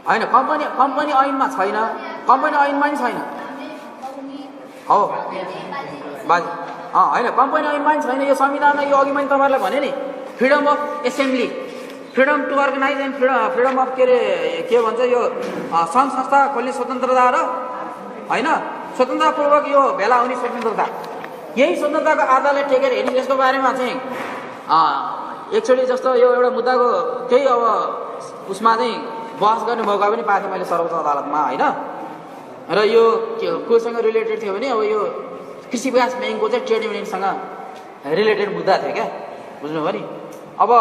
होइन कम्पनी ऐनमा छैन, कम्पनी ऐनमा नि छैन हो बाजे, होइन कम्पनी ऐनमा नि छैन। यो संविधानमा यो अघि मैले तपाईँहरूलाई भने नि, freedom of assembly, freedom to organise and freedom of के भन्छ यो सङ्घ संस्था खोल्ने स्वतन्त्रता र होइन स्वतन्त्रतापूर्वक यो भेला हुने स्वतन्त्रता, यही स्वतन्त्रताको आधारले टेकेर हेर्ने। यसको बारेमा चाहिँ एकचोटि जस्तो यो एउटा मुद्दाको केही अब उसमा चाहिँ बहस गर्ने मौका पनि पाएको थिएँ मैले सर्वोच्च अदालतमा होइन। र यो कोसँग रिलेटेड थियो भने अब यो कृषि विकास ब्याङ्कको चाहिँ ट्रेड युनियनसँग रिलेटेड मुद्दा थियो क्या, बुझ्नुभयो नि। अब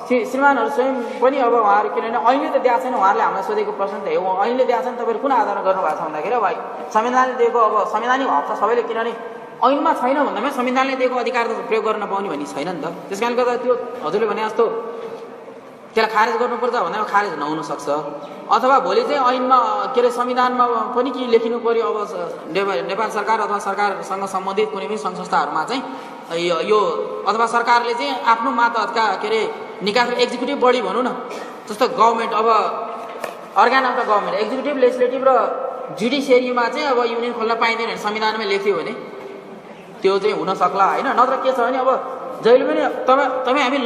श्रीमानहरू स्वयं पनि अब उहाँहरू किनभने ऐनले त दिएको छैन, उहाँहरूले हामीलाई सोधेको प्रश्न त हो ऐनले दिएको छैन, तपाईँहरू कुन आधारमा गर्नुभएको छ भन्दाखेरि अब संविधानले दिएको अब संवैधानिक हक त सबैले, किनभने ऐनमा छैन भन्दामा संविधानले दिएको अधिकार त प्रयोग गर्न पाउने भन्ने छैन नि त। त्यस कारणले गर्दा त्यो हजुरले भने जस्तो त्यसलाई खारेज गर्नुपर्छ भन्दा खारेज नहुन सक्छ, अथवा भोलि चाहिँ ऐनमा के अरे संविधानमा पनि के लेखिनु पर्यो अब नेपाल सरकार अथवा सरकारसँग सम्बन्धित कुनै पनि सङ्घ संस्थाहरूमा चाहिँ यो अथवा सरकारले चाहिँ आफ्नो मातहतका के अरे निकास एक्जिक्युटिभ बडी भनौँ न, जस्तो गभर्मेन्ट अब organ of the government executive legislative र जुडिसियरीमा चाहिँ अब युनियन खोल्न पाइँदैन भने संविधानमै लेख्यो भने त्यो चाहिँ हुन सक्ला होइन। नत्र के छ भने अब जहिले पनि तपाईँ हामी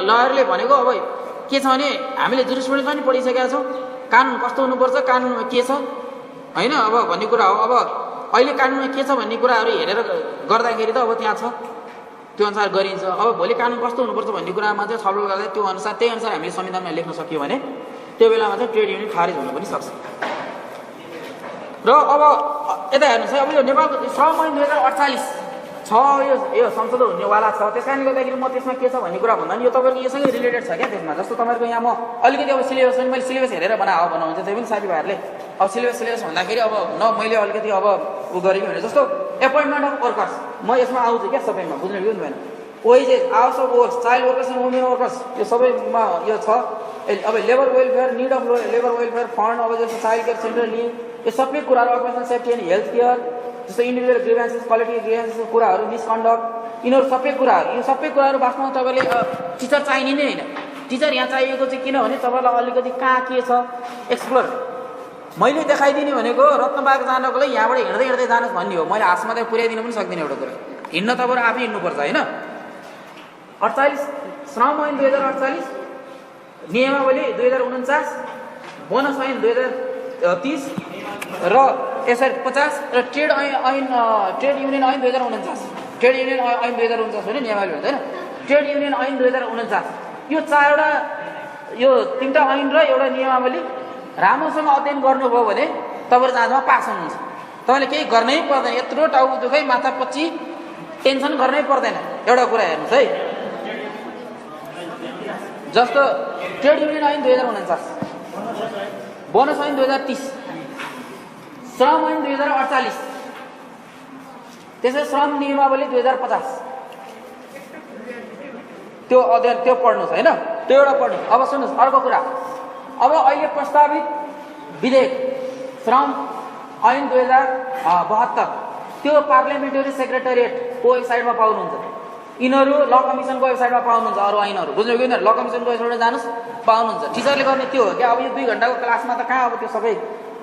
लयरले भनेको अब के छ भने हामीले जुरिस्प्रुडेन्स पनि पढिसकेका छौँ, कानुन कस्तो हुनुपर्छ, कानुनमा के छ होइन अब भन्ने कुरा हो। अब अहिले कानुनमा के छ भन्ने कुराहरू हेरेर गर्दाखेरि त अब त्यहाँ छ, त्यो अनुसार गरिन्छ। अब भोलि कानुन कस्तो हुनुपर्छ भन्ने कुरामा चाहिँ छलफल गर्दा त्यो अनुसार त्यही अनुसार हामीले संविधानमा लेख्न सक्यो भने त्यो बेलामा चाहिँ ट्रेड युनियन खारेज हुन पनि सक्छ। र अब यता हेर्नुहोस् है, अब यो नेपालको श्रम ऐन 2048 छ, यो संसद हुनेवाला छ। त्यस कारणले गर्दाखेरि म त्यसमा के छ भन्ने कुरा भन्दा नि यो तपाईँको योसँगै रिलेटेड छ क्या त्यसमा। जस्तो तपाईँहरूको यहाँ म अलिकति अब सिलेबस पनि मैले सिलेबस हेरेर बनाउँछ त्यही पनि साथीभाइहरूले अब सिलेबस भन्दाखेरि अब न मैले अलिकति अब उ गरेको भने जस्तो एपोइन्टमेन्ट अफ वर्कर्स म यसमा आउँछु क्या सबैमा, बुझ्नु कि बुझ्नु भएन। Wages, hours of work, child workers and women workers यो सबैमा यो छ। अब labour welfare, need of labour welfare fund, अब जस्तो चाइल्ड केयर सेन्टर लिङ्क, यो सबै कुराहरू, occupational safety and health care, जस्तो इन्डिभिजुअल ग्रिभेन्सेस, क्वालिटी ग्रिभेन्सेसको कुराहरू, मिसकन्डक्ट, यिनीहरू सबै कुराहरू, यो सबै कुराहरू वास्तवमा तपाईँले टिचर चाहिने नै होइन। टिचर यहाँ चाहिएको चाहिँ किनभने तपाईँलाई अलिकति कहाँ के छ एक्सप्लोर मैले देखाइदिने भनेको रत्नबाग जानको लागि यहाँबाट हिँड्दै जानुहोस् भन्ने हो। मैले हातमा त पुर्याइदिन पनि सक्दिनँ एउटा कुरा, हिँड्न तपाईँहरू आफै हिँड्नुपर्छ होइन। 48 श्रम ऐन 2048, नियमावली 2049, बोनस ऐन 2030 र यसरी 50 र ट्रेड युनियन ऐन 2049, ट्रेड युनियन ऐन 2049 भने नियमावली हुँदैन, ट्रेड युनियन ऐन 2049, यो चारवटा यो तिनवटा ऐन र एउटा नियमावली राम्रोसँग अध्ययन गर्नुभयो भने तपाईँहरू जहाँमा पास हुनुहुन्छ। तपाईँले केही गर्नै पर्दैन, यत्रो टाउको दुखै माथा पछि टेन्सन गर्नै पर्दैन। एउटा कुरा हेर्नुहोस् है, जस्तो ट्रेड युनियन ऐन 2049, बोनस ऐन 2030, श्रम ऐन 2048, त्यसै श्रम नियमावली 2050, त्यो अध्ययन त्यो पढ्नुहोस् होइन, त्यो एउटा पढ्नुहोस्। अब सुन्नुहोस् अर्को कुरा, अब अहिले प्रस्तावित विधेयक श्रम ऐन 2072 त्यो पार्लियामेन्टरी सेक्रेटेरिएटको वेबसाइटमा पाउनुहुन्छ, यिनीहरू ल कमिसनको वेबसाइटमा पाउनुहुन्छ, अरू ऐनहरू बुझ्नु कि ल कमिसनको वेबसाइटमा जानुहोस् पाउनुहुन्छ। टिचरले गर्ने त्यो हो क्या, अब यो 2 घन्टाको क्लासमा त कहाँ अब त्यो सबै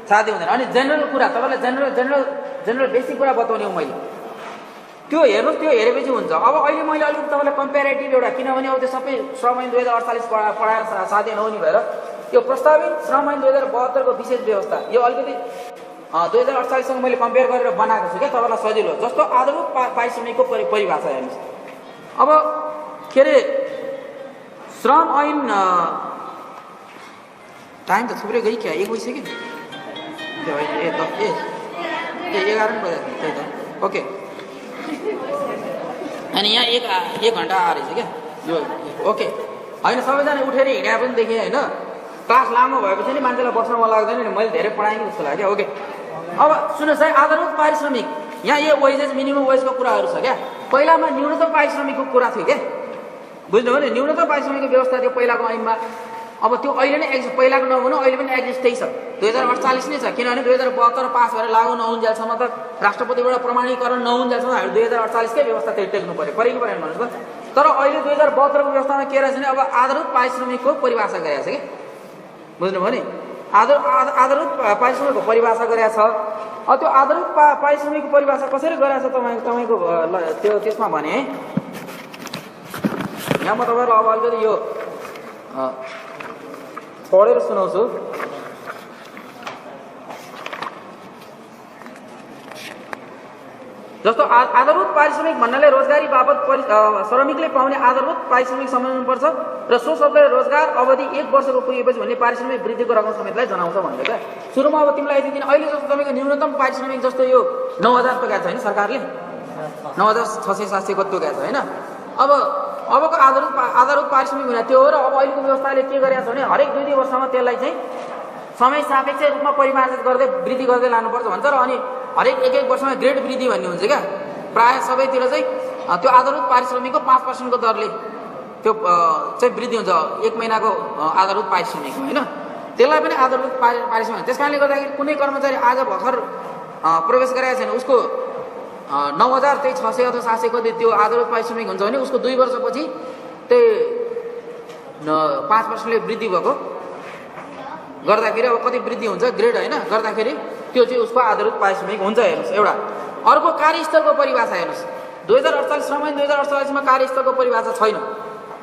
साथी हुँदैन। अनि जेनरल कुरा तपाईँलाई जेनरल बेसिक कुरा बताउने हो मैले, त्यो हेर्नुहोस्, त्यो हेरेपछि हुन्छ। अब अहिले मैले अलिकति तपाईँलाई कम्पेरिटिभ एउटा, किनभने अब त्यो सबै श्रम ऐन 2048 पढाएर साध्य नहुने भएर यो प्रस्तावित श्रम ऐन 2072 को विशेष व्यवस्था यो अलिकति 2048 सँग मैले कम्पेयर गरेर बनाएको छु क्या तपाईँलाई सजिलो। जस्तो आधारभूत पारिश्रमिकको परिभाषा हेर्नुहोस्। अब के अरे श्रम ऐन टाइम त थुप्रै गई क्या, 1 बजिसक्यो ए 11 बजे त्यही त ओके। अनि यहाँ एक घन्टा आ रहेछ क्या यो ओके होइन। सबैजना उठेर हिँड्या पनि देखेँ होइन, क्लास लामो भएपछि नि मान्छेलाई बस्न मन लाग्दैन नि, मैले धेरै पढाएँ जस्तो लाग्यो ओके। अब सुन्नुहोस् है, आधारभूत पारिश्रमिक यहाँ यो वेजेस मिनिमम वेजको कुराहरू छ क्या। पहिलामा न्यूनतम पारिश्रमिकको कुरा थियो क्या, बुझ्नुभयो नि? न्यूनतम पारिश्रमिकको व्यवस्था थियो पहिलाको ऐनमा। अब त्यो अहिले नै पहिलाको नहुनु अहिले पनि एक्जिस्टै छ, 2048 नै छ। किनभने 2072 पास भएर लागू नहुन्जेलसम्म त राष्ट्रपतिबाट प्रमाणीकरण नहुन्जेलसम्म हामी 2048कै व्यवस्था टेक्नु पऱ्यो कि परेन भन्नुहोस् त। तर अहिले 2072 को व्यवस्थामा के रहेछ भने अब आधारभूत पारिश्रमिकको परिभाषा गरेको छ कि, बुझ्नुभयो नि? आधारभूत पारिश्रमिकको परिभाषा गरेको छ। अब त्यो आधारभूत पारिश्रमिकको परिभाषा कसरी गरेको छ तपाईँको त्यो त्यसमा भने यहाँ म तपाईँहरूलाई अब अलिकति यो पढेर सुनाउँछु। जस्तो आधारभूत पारिश्रमिक भन्नाले रोजगारी बापत श्रमिकले पाउने आधारभूत पारिश्रमिक सम्झनुपर्छ र सो शब्दले रोजगार अवधि 1 वर्षको पुगेपछि भन्ने पारिश्रमिक वृद्धिको रकम समेतलाई जनाउँछ भन्दै क्या। सुरुमा अब तिमीलाई यति दिन अहिले जस्तो तपाईँको न्यूनतम पारिश्रमिक जस्तो यो 9,000 तोकेको छ होइन सरकारले, 9,600-700 कति तोकेको छ होइन। अबको आधारभूत पारिश्रमिक हुने त्यो हो। र अब अहिलेको व्यवस्थाले के गरेको छ भने हरेक 2-2 वर्षमा त्यसलाई चाहिँ समय सापेक्ष रूपमा परिमार्जित गर्दै वृद्धि गर्दै लानुपर्छ भन्छ। र अनि हरेक 1-1 वर्षमा ग्रेड वृद्धि भन्ने हुन्छ क्या। प्रायः सबैतिर चाहिँ त्यो आधारभूत पारिश्रमिकको 5% को दरले त्यो चाहिँ वृद्धि हुन्छ 1 महिनाको आधारभूत पारिश्रमिक होइन। त्यसलाई पनि आधारभूत पारिश्रमिक। त्यस कारणले गर्दाखेरि कुनै कर्मचारी आज भर्खर प्रवेश गरेको छैन, उसको 9,600 अथवा 700 कति त्यो आधारभूत पारिश्रमिक हुन्छ भने उसको 2 वर्षपछि त्यही 5%ले वृद्धि भएको गर्दाखेरि अब कति वृद्धि हुन्छ ग्रेड होइन गर्दाखेरि त्यो चाहिँ उसको आधारभूत पारिश्रमिक हुन्छ। हेर्नुहोस् एउटा अर्को कार्यस्थलको परिभाषा हेर्नुहोस्। 2048 श्रम ऐन 2048 मा कार्यस्थलको परिभाषा छैन,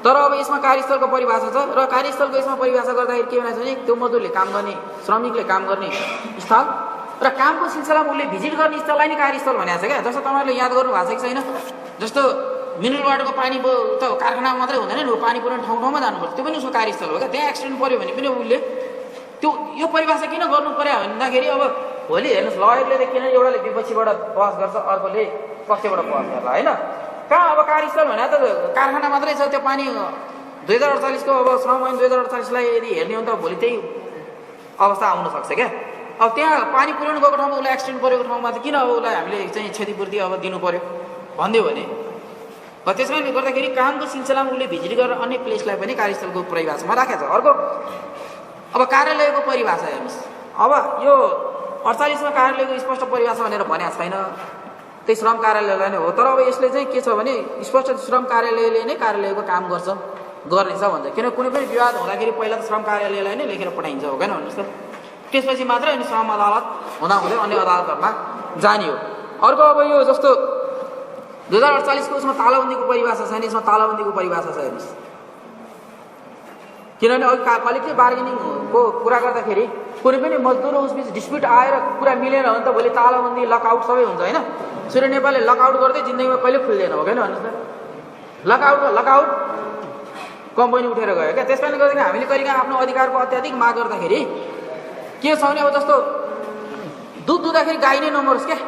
तर अब यसमा कार्यस्थलको परिभाषा छ। र कार्यस्थलको यसमा परिभाषा गर्दाखेरि के भनेको छ भने त्यो मजदुरले काम गर्ने श्रमिकले काम गर्ने स्थल र कामको सिलसिलामा उसले भिजिट गर्ने स्थललाई नै कार्यस्थल भनेको छ क्या। जस्तो तपाईँहरूले याद गर्नु भएको छ कि छैन, जस्तो मिनरल वाटरको पानी त कारखानामा मात्रै हुँदैन नि, पानी पुर्याउने ठाउँमा जानुपर्छ, त्यो पनि उसको कार्यस्थल हो क्या। त्यहाँ एक्सिडेन्ट पऱ्यो भने पनि उसले त्यो यो परिभाषा किन गर्नु पर्यो भन्दाखेरि अब भोलि हेर्नुहोस् लयरले त किन एउटाले विपक्षीबाट बहस गर्छ अर्कोले पक्षबाट बहस गर्ला होइन। कहाँ अब कार्यस्थल भने त कारखाना मात्रै छ, त्यो पानी 2048 को अब श्रम ऐन 2048 लाई यदि हेर्ने हो भने त भोलि त्यही अवस्था आउन सक्छ क्या। अब त्यहाँ पानी पुर्याउनु गएको ठाउँमा उसलाई एक्सिडेन्ट परेको ठाउँमा चाहिँ किन अब उसलाई हामीले चाहिँ क्षतिपूर्ति अब दिनु पर्यो भनिदियो भने। त्यस कारणले गर्दाखेरि कामको सिलसिलामा उसले भिजिट गरेर अन्य प्लेसलाई पनि कार्यस्थलको परिभाषामा राखेको छ। अर्को अब कार्यालयको परिभाषा हेर्नुहोस्। अब यो 48 मा कार्यालयको स्पष्ट परिभाषा भनेर भनेको छैन, त्यही श्रम कार्यालयलाई नै हो। तर अब यसले चाहिँ के छ भने स्पष्ट श्रम कार्यालयले नै कार्यालयको काम गर्नेछ भन्छ। किन कुनै पनि विवाद हुँदाखेरि पहिला त श्रम कार्यालयलाई नै लेखेर पठाइन्छ हो क्या भन्नुहोस् त, त्यसपछि मात्रै अनि श्रम अदालत हुँदाहुँदै अन्य अदालतहरूमा जाने हो। अर्को अब यो जस्तो 2048 को उसमा तालाबन्दीको परिभाषा छैन, यसमा तालाबन्दीको परिभाषा छ हेर्नुहोस्। किनभने अघि कलेक्टिभ बार्गेनिङको कुरा गर्दाखेरि कुनै पनि मजदुर र उसबिच डिस्प्युट आएर कुरा मिलेन भने त भोलि तालाबन्दी लकआउट सबै हुन्छ होइन। सूर्य नेपालले लकआउट गर्दै जिन्दगीमा कहिले खुल्दैन हो क्या भन्नुहोस् त। लकआउट कम्पनी उठेर गयो क्या। त्यस कारणले गर्दाखेरि हामीले कहिलेकाहीँ आफ्नो अधिकारको अत्याधिक माग गर्दाखेरि के छ भने अब जस्तो दुध दुँदाखेरि गाई नै नमरोस् क्या,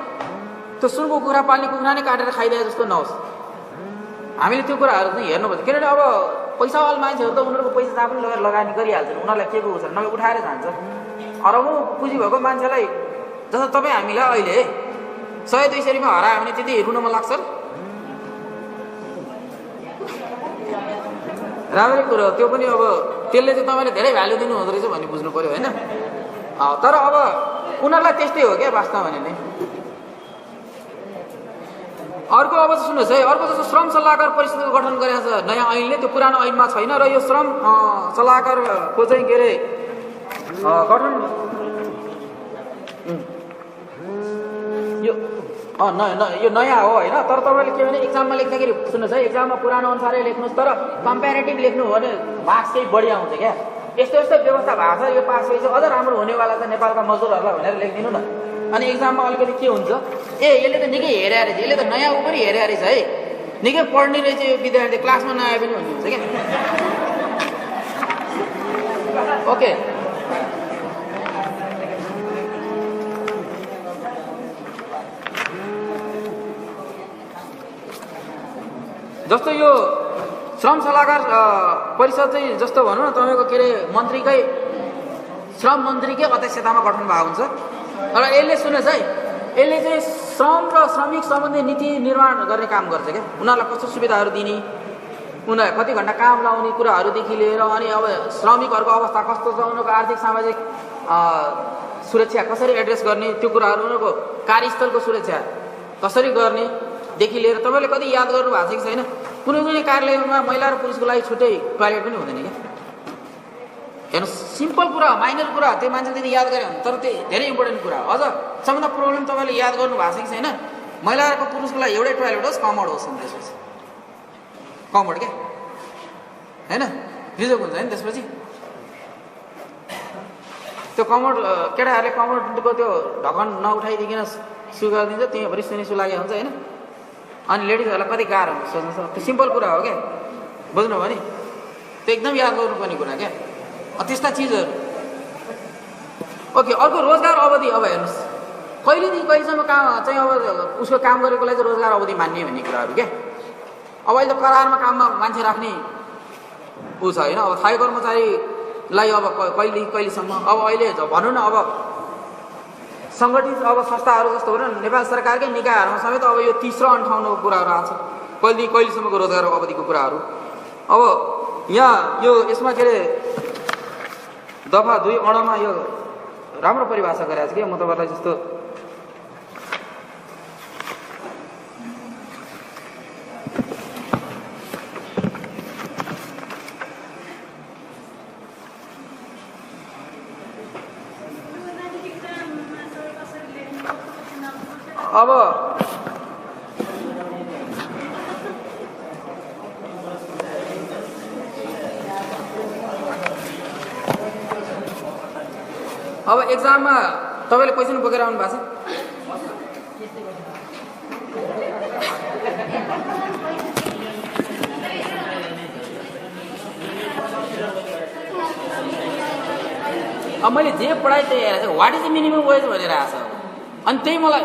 त्यो सुनको कुखुरा पाल्ने कुखुरा नै काटेर खाइदिए जस्तो नहोस्। हामीले त्यो कुराहरू चाहिँ हेर्नुपर्छ। किनभने अब पैसावाला मान्छेहरू त उनीहरूको पैसा जहाँ पनि लगेर लगानी गरिहाल्छन्, उनीहरूलाई के को छ नभए उठाएर जान्छ। अरबौँ पुँजी भएको मान्छेलाई जस्तो तपाईँ हामीलाई अहिले 100-200 रुपियाँ हरायो भने त्यति रुनमा लाग्छ। राम्रै कुरो हो त्यो पनि। अब त्यसले चाहिँ तपाईँले धेरै भ्यालु दिनु हुँदो रहेछ भन्ने बुझ्नु पऱ्यो होइन। तर अब उनीहरूलाई त्यस्तै हो क्या वास्तवमा भने नै। अर्को अब सुन्नुहोस् है, अर्को जस्तो श्रम सल्लाहकार परिषदको गठन गरेको छ नयाँ ऐनले, त्यो पुरानो ऐनमा छैन। र यो श्रम सल्लाहकारको चाहिँ के अरे गठन यो नयाँ हो होइन। तर तपाईँले के भने एक्जाममा लेख्दाखेरि सुन्नुहोस् है, एक्जाममा पुरानो अनुसारै लेख्नुहोस्, तर कम्पेरेटिभ लेख्नु हो भने मार्क्स केही बढी आउँछ क्या। यस्तो यस्तो व्यवस्था भएको छ, यो पास भएपछि अझ राम्रो हुनेवाला छ नेपालका मजदुरहरूलाई भनेर लेखिदिनु न। अनि एक्जाममा अलिकति के हुन्छ, यसले त निकै हेरे रहेछ, यसले त नयाँ पनि हेरे रहेछ है, निकै पढ्ने रहेछ यो विद्यार्थी, क्लासमा नआए पनि भन्ने हुन्छ क्या। ओके, जस्तो यो श्रम सल्लाहकार परिषद चाहिँ जस्तो भनौँ न तपाईँको के अरे श्रम मन्त्रीकै अध्यक्षतामा गठन भएको हुन्छ। र यसले सुन्नुहोस् है, यसले चाहिँ श्रम र श्रमिक सम्बन्धी नीति निर्माण गर्ने काम गर्छ क्या। उनीहरूलाई कस्तो सुविधाहरू दिने, उनीहरूलाई कति घन्टा काम लाउने कुराहरूदेखि लिएर अनि अब श्रमिकहरूको अवस्था कस्तो छ, उनीहरूको आर्थिक सामाजिक सुरक्षा कसरी एड्रेस गर्ने, त्यो कुराहरू उनीहरूको कार्यस्थलको सुरक्षा कसरी गर्नेदेखि लिएर तपाईँले कति याद गर्नु भएको छ कि छैन, कुनै कुनै कार्यालयमा महिला र पुरुषको लागि छुट्टै टोयलेट पनि हुँदैन क्या। हेर्नु सिम्पल कुरा, माइनर कुरा, त्यो मान्छेले त्यति याद गरे तर त्यो धेरै इम्पोर्टेन्ट कुरा हो। अझ सबभन्दा प्रब्लम तपाईँले याद गर्नु भएको छ कि छैन, महिला र पुरुषको लागि एउटै टोयलेट होस्, कमोड होस्, त्यसपछि कमोड क्या होइन, रिजर्भ हुन्छ नि। त्यसपछि त्यो कमोड केटाहरूले कमोडको त्यो ढक्कन नउठाइदिकन सु गरिदिन्छ, त्यहीँ रिस लागेको हुन्छ होइन। अनि लेडिजहरूलाई कति गाह्रो हुन्छ सोच्नु, त्यो सिम्पल कुरा हो क्या, बुझ्नुभयो नि। त्यो एकदम याद गर्नुपर्ने कुरा क्या त्यस्ता चिजहरू। ओके, अर्को रोजगार अवधि। अब हेर्नुहोस् कहिलेदेखि कहिलेसम्म काम चाहिँ अब उसको काम गरेकोलाई चाहिँ रोजगार अवधि मान्ने भन्ने कुराहरू क्या। अब अहिले त करारमा काममा मान्छे राख्ने ऊ छ होइन। अब स्थायी कर्मचारीलाई अब कहिलेसम्म, अब अहिले भनौँ न अब सङ्गठित अब संस्थाहरू जस्तो हो र नेपाल सरकारकै निकायहरूमा समेत अब यो 30 र 58को कुराहरू आएको छ, कहिलेदेखि कहिलेसम्मको रोजगार अवधिको कुराहरू। अब यहाँ यो यसमा के अरे दफा 2 अणमा यो राम्रो परिभाषा गरेको छ कि म तपाईँलाई जस्तो अब एक्जाममा तपाईँले क्वेसन बोकेर आउनु भएको छ। अब मैले जे पढाएँ त्यही हेरेको छु, what is the minimum wage भनेर आएको छ। अनि त्यही मलाई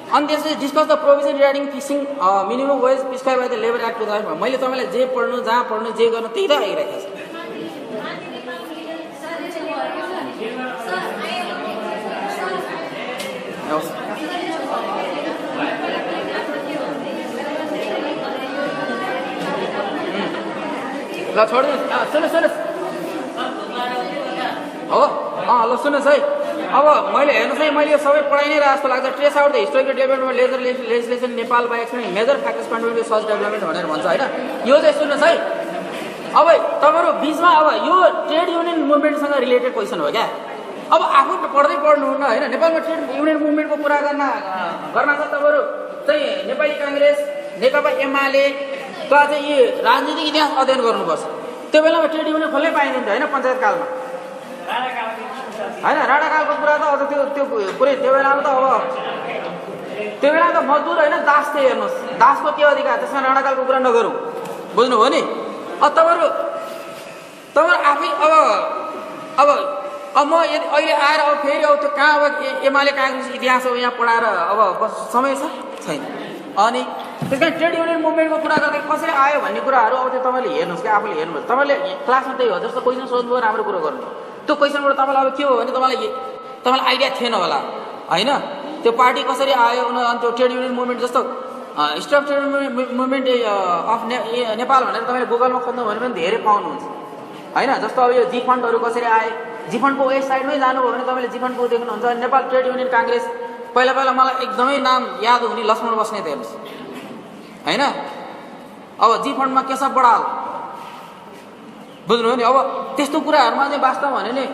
अनि त्यसपछि discuss the provision regarding fixing minimum wage prescribe by the labour act 2000। मैले तपाईँलाई जे पढ्नु, जहाँ पढ्नु, जे गर्नु त्यही त आइरहेको छ। ल छोड्नुहोस्, सुन्नुहोस् हो ल सुन्नुहोस् है। अब मैले हेर्नुहोस् है, मैले यो सबै पढाइ नै जस्तो लाग्छ। Trace out the historical development लेजर legislation Nepal by explaining major factors contribute such development भनेर भन्छ होइन। यो चाहिँ सुन्नुहोस् है, अब तपाईँहरू बिचमा अब यो ट्रेड युनियन मुभमेन्टसँग रिलेटेड क्वेसन हो क्या। अब आफू पढ्दै पढ्नुहुन्न होइन। नेपालमा ट्रेड युनियन मुभमेन्टको कुरा गर्न छ तपाईँहरू चाहिँ नेपाली काङ्ग्रेस, नेकपा एमाले का चाहिँ यी राजनीतिक इतिहास अध्ययन गर्नुपर्छ। त्यो बेलामा ट्रेड युनियन खोल्नै पाइँदैन होइन, पञ्चायत कालमा होइन। राणाकालको कुरा त अझ त्यो पुरै त्यो बेलामा त अब त्यो बेलामा त मजदुर होइन दास थियो। हेर्नुहोस् दासको के अधिकार, त्यसमा राणाकालको कुरा नगरौँ, बुझ्नुभयो नि। अब तपाईँहरू आफै अब म यदि अहिले आएर अब फेरि अब त्यो कहाँ अब एमाले काङ्ग्रेस इतिहास अब यहाँ पढाएर अब समय छैन। अनि त्यस कारण ट्रेड युनियन मुभमेन्टको कुरा गर्दा कसरी आयो भन्ने कुराहरू अब त्यो तपाईँले हेर्नुहोस् कि आफूले हेर्नुहोस्। तपाईँले क्लासमा त्यही हो, जस्तो क्वेसन सोध्नुभयो राम्रो कुरो गर्नु। त्यो क्वेसनबाट तपाईँलाई अब के हो भने तपाईँलाई आइडिया थिएन होला होइन, त्यो पार्टी कसरी आयो अनि त्यो ट्रेड युनियन मुभमेन्ट जस्तो history of trade movement of Nepal भनेर तपाईँले गुगलमा खोज्नु भने पनि धेरै पाउनुहुन्छ होइन। जस्तो अब यो जी फन्डहरू कसरी आए, जी फन्डको वेबसाइटमै जानुभयो भने तपाईँले जी फन्डको देख्नुहुन्छ। नेपाल ट्रेड युनियन काङ्ग्रेस पहिला मलाई एकदमै नाम याद हुने लक्ष्मण बस्नेत हेर्नुहोस् होइन। अब जी फन्डमा केशव बडाल, बुझ्नुभयो नि। अब त्यस्तो कुराहरूमा चाहिँ वास्तव भने नि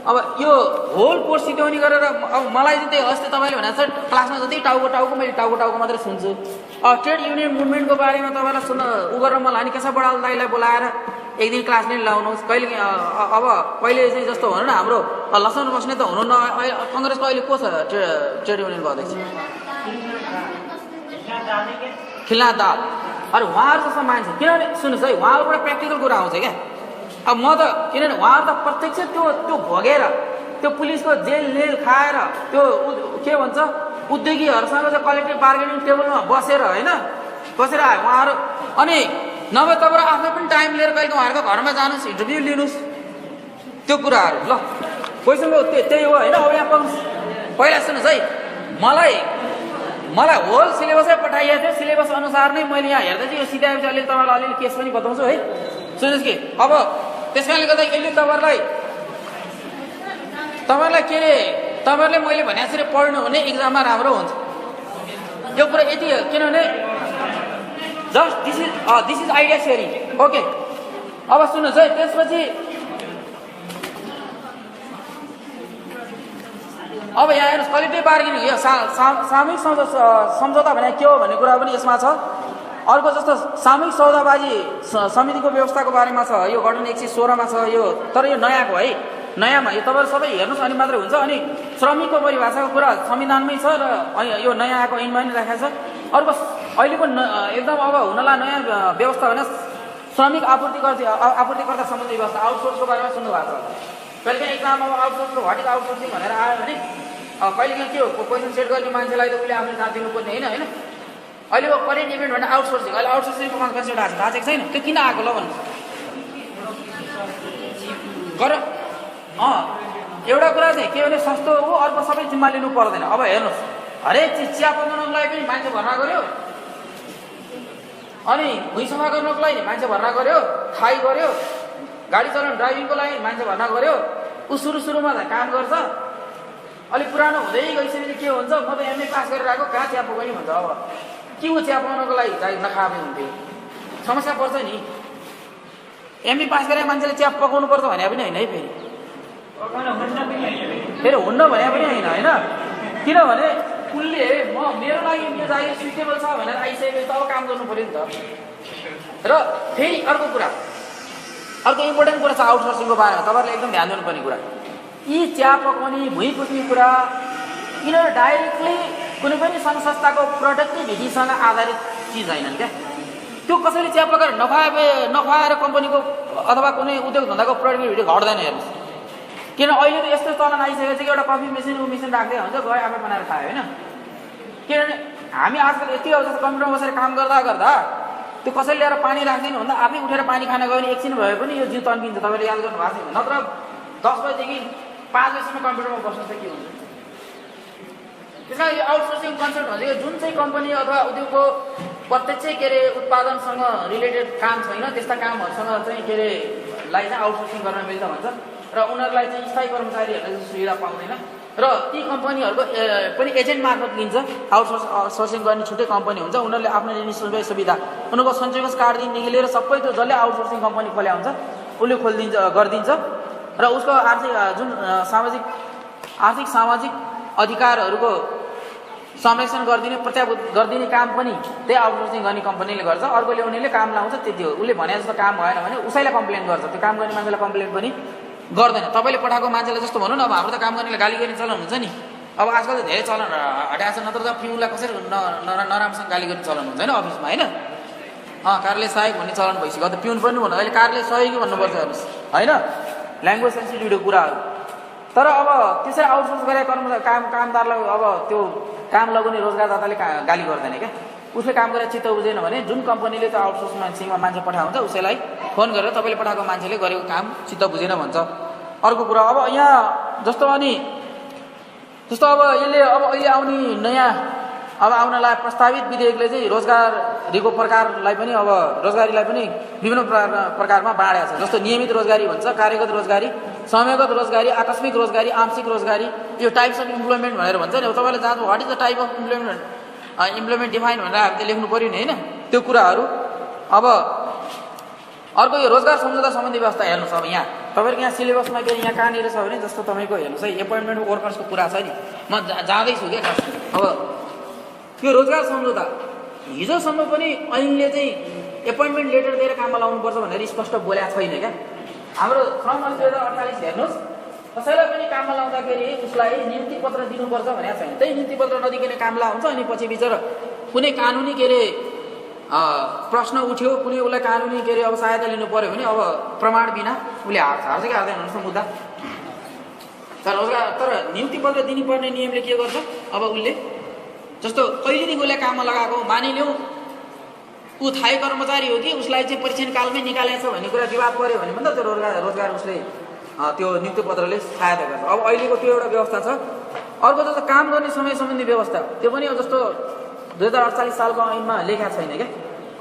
अब यो होल कोर्स सिध्याउने गरेर अब मलाई चाहिँ त्यही अस्ति तपाईँले भनेको छ क्लासमा जति टाउको मैले टाउको मात्रै सुन्छु। अब ट्रेड युनियन मुभमेन्टको बारेमा तपाईँलाई उ गरेर मलाई नि केशव बडाल दाइलाई बोलाएर एक दिन क्लास नै लाउनुहोस्। कहिले अब पहिले चाहिँ जस्तो भनौँ न हाम्रो लक्ष्मण बस्नेत त हुनुहुन्न, कङ्ग्रेसको अहिले को छ ट्रेड युनियनको अध्यक्ष? खिलनाथ दाहाल। अरे उहाँहरू जस्तो मान्छे, किनभने सुन्नुहोस् है, उहाँहरूबाट प्र्याक्टिकल कुरा आउँछ क्या। अब म त किनभने उहाँहरू त प्रत्यक्ष त्यो भोगेर त्यो पुलिसको जेल खाएर त्यो के भन्छ उद्योगीहरूसँग चाहिँ कलेक्टिभ बार्गेनिङ टेबलमा बसेर होइन बसेर आयो उहाँहरू। अनि नभए तपाईँ आफै पनि टाइम लिएर कहिले उहाँहरूको घरमा जानुहोस्, इन्टरभ्यू लिनुहोस्, त्यो कुराहरू। ल क्वेसनको त्यही हो होइन। अब यहाँ पाउनुहोस्, पहिला सुन्नुहोस् है, मलाई मलाई होल सिलेबसै पठाइएको थियो, सिलेबस अनुसार नै मैले यहाँ हेर्दा चाहिँ यो सिधाएपछि अलिअलि तपाईँलाई अलिअलि केस पनि बताउँछु है। सुन्नुहोस् कि अब त्यस कारणले गर्दा यसले तपाईँहरूलाई के अरे तपाईँहरूले मैले भने जसरी पढ्नु भने इक्जाममा राम्रो हुन्छ। यो कुरा यति हो, किनभने just this is idea sharing. Okay, अब सुन्नुहोस् है। त्यसपछि अब यहाँ हेर्नुहोस् कलेक्टिभ बार्गेनिङ, यो सामूहिक सम्झौता भने के हो भन्ने कुरा पनि यसमा छ। अर्को जस्तो सामूहिक सौदाबाजी समितिको व्यवस्थाको बारेमा छ, यो गठन 116 मा छ यो। तर यो नयाँको है, नयाँमा यो तपाईँहरू सबै हेर्नुहोस् अनि मात्रै हुन्छ। अनि श्रमिकको परिभाषाको कुरा संविधानमै छ र यो नयाँ आएको ऐनमा पनि राखेको छ। अर्को अहिलेको एकदम अब हुनला नयाँ व्यवस्था भने श्रमिक आपूर्तिकर्ता सम्बन्धी व्यवस्था, आउटसोर्सको बारेमा सुन्नु भएको छ। कहिलेकाहीँ एक्जाममा आउटसोर्सको वाट इज आउटसोर्सिङ भनेर आयो भने कहिलेकाहीँ के हो, क्वेसन सेट गर्ने मान्छेलाई त उसले आफूले साथ दिनुपर्ने होइन। अहिले अब करेन्ट इभेन्ट भनेर आउटसोर्सिङ, अहिले आउटसोर्सिङको कन्सेप्ट आएको छ, थाहा छैन त्यो किन आएको ल भन्नु गर। एउटा कुरा चाहिँ के भने सस्तो हो, अर्को सबै जिम्मा लिनु पर्दैन। अब हेर्नुहोस् हरेक चिज चिया पकाउनको लागि पनि मान्छे भर्ना गर्यो, अनि भुइँ सफा गर्नको लागि मान्छे भर्ना गर्यो, खाइ गर्यो, गाडी चलाउनु ड्राइभिङको लागि मान्छे भर्ना गर्यो। ऊ सुरुमा त काम गर्छ, अलिक पुरानो हुँदै गइसकेपछि के हुन्छ, म त एमए पास गरेर आएको, कहाँ चिया पकाउने भन्छ। अब के हो चिया पकाउनको लागि चाहिँ नखाने हुन्थ्यो, समस्या पर्छ नि। एमए पास गरेर मान्छेले चिया पकाउनु पर्छ भने पनि होइन है, फेरि हुन्न भने पनि होइन। किनभने उसले मेरो लागि यो जागिर सुइटेबल छ भनेर आइसकेपछि त अब काम गर्नु पऱ्यो नि त। र फेरि अर्को इम्पोर्टेन्ट कुरा छ आउटसोर्सिङको बारेमा, तपाईँहरूले एकदम ध्यान दिनुपर्ने कुरा, यी चिया पकाउने भुइँ पुज्ने कुरा यिनीहरू डाइरेक्टली कुनै पनि सङ्घ संस्थाको प्रोडक्टिभिटीसँग आधारित चिज होइनन् क्या। त्यो कसैले चिया पकाएर नखुवाएर कम्पनीको अथवा कुनै उद्योग धन्दाको प्रोडक्टिभिटी घट्दैन। हेर्नुहोस् किन अहिले त यस्तो चलन आइसकेको छ कि एउटा कफी मेसिन राख्दै हुन्छ, गयो आफै बनाएर खायो होइन। किनभने हामी आजकल यति हो जस्तो कम्प्युटरमा बसेर काम गर्दा त्यो कसैले ल्याएर पानी राख्दैन भन्दा आफै उठेर पानी खान गयो भने एकछिन भए पनि यो जिउ तन्किन्छ। तपाईँले याद गर्नु भएको छैन, नत्र 10 बजेदेखि 5 बजीसम्म कम्प्युटरमा बस्नु चाहिँ के हुन्छ। त्यस कारण यो आउटसोर्सिङ कन्सेप्ट भनेको जुन चाहिँ कम्पनी अथवा उद्योगको प्रत्यक्ष के अरे उत्पादनसँग रिलेटेड काम छैन त्यस्ता कामहरूसँग चाहिँ के अरे लाई चाहिँ आउटसोर्सिङ गर्न मिल्छ भन्छ। र उनीहरूलाई चाहिँ स्थायी कर्मचारीहरूले सुविधा पाउँदैन र ती कम्पनीहरूको पनि एजेन्ट मार्फत लिन्छ। आउटसोर्सिङ गर्ने छुट्टै कम्पनी हुन्छ, उनीहरूले आफ्नो निःशुल्क सुविधा उनीहरूको सञ्चयकोष कार्डदेखि लिएर सबै त्यो जसले आउटसोर्सिङ कम्पनी खोल्या हुन्छ उसले गरिदिन्छ र उसको जुन सामाजिक अधिकारहरूको संरक्षण गरिदिने प्रत्याभूत गरिदिने काम पनि त्यही आउटसोर्सिङ गर्ने कम्पनीले गर्छ। अर्को ल्याउनेले काम लाउँछ, त्यति हो। उसले भने जस्तो काम भएन भने उसैलाई कम्प्लेन गर्छ, त्यो काम गर्ने मान्छेलाई कम्प्लेन पनि गर्दैन। तपाईँले पठाएको मान्छेलाई जस्तो भनौँ न, अब हाम्रो त काम गर्नेलाई गाली गर्ने चलन हुन्छ नि। अब आजकल त धेरै चलन हटाएको छ, नत्र त पिउलाई कसरी नराम्रोसँग गाली गर्ने चलन हुन्छ होइन अफिसमा होइन। कार्यालय सहायक भन्ने चलन भइसक्यो, त पिउन पनि भन्नु, अहिले कार्यालय सहयोगी भन्नुपर्छ हेर्नुहोस् होइन, ल्याङ्ग्वेज सेन्सिटिभ कुराहरू। तर अब त्यसरी आउटसोर्स गरेर कामदारलाई अब त्यो काम लगाउने रोजगारदाताले गाली गर्दैन क्या। उसले काम गरेर चित्त बुझेन भने जुन कम्पनीले त्यो आउटसोर्स मान्छेमा मान्छे पठाउँछ उसैलाई फोन गरेर तपाईँले पठाएको मान्छेले गरेको काम चित्त बुझेन भन्छ। अर्को कुरा अब यहाँ जस्तो अब यसले अब अहिले आउने नयाँ अब आउनलाई प्रस्तावित विधेयकले चाहिँ रोजगारीको प्रकारलाई पनि अब रोजगारीलाई पनि विभिन्न प्रकारमा बाँडेको छ। जस्तो नियमित रोजगारी भन्छ, कार्यगत रोजगारी, समयगत रोजगारी, आकस्मिक रोजगारी, आंशिक रोजगारी, यो टाइप्स अफ इम्प्लोइमेन्ट भनेर भन्छ नि। अब तपाईँले जाँच what is the type of employment define भनेर हामीले लेख्नु पऱ्यो नि होइन, त्यो कुराहरू। अब अर्को यो रोजगार सम्झौता सम्बन्धी व्यवस्था हेर्नुहोस्। अब यहाँ तपाईँको यहाँ सिलेबसमा के यहाँ कहाँनिर छ भने जस्तो तपाईँको हेर्नुहोस् है, एपोइन्टमेन्ट वर्कर्सको कुरा छ नि, म जाँदैछु क्या खास। अब त्यो रोजगार सम्झौता हिजोसम्म पनि ऐनले चाहिँ एपोइन्टमेन्ट लेटर दिएर काममा लाउनुपर्छ भनेर स्पष्ट बोलेको छैन क्या। हाम्रो श्रम ऐन 2048 हेर्नुहोस्, कसैलाई पनि काममा लाउँदाखेरि उसलाई नियुक्ति पत्र दिनुपर्छ भनेको छैन। त्यही नियुक्ति पत्र नदिकन काम हुन्छ, अनि पछि बिचरा कुनै कानुनी के अरे प्रश्न उठ्यो, कुनै उसलाई कानुनी के अरे अब सहायता लिनु पर्यो भने अब प्रमाण बिना उसले हार्छ कि हार्दैन भन्नुहोस् न मुद्दा। तर नियुक्ति पत्र दिनुपर्ने नियमले के गर्छ, अब उसले जस्तो कहिलेदेखि उसलाई काममा लगाएको मानिलिउँ ऊ थाहै कर्मचारी हो कि उसलाई चाहिँ परीक्षण कालमै निकालेको छ भन्ने कुरा विवाद पऱ्यो भने त त्यो रोजगार उसले त्यो नियुक्ति पत्रले सहायता गर्छ। अब अहिलेको त्यो एउटा व्यवस्था छ। अर्को जस्तो काम गर्ने समय सम्बन्धी व्यवस्था, त्यो पनि जस्तो 2048 सालको ऐनमा लेखा छैन क्या।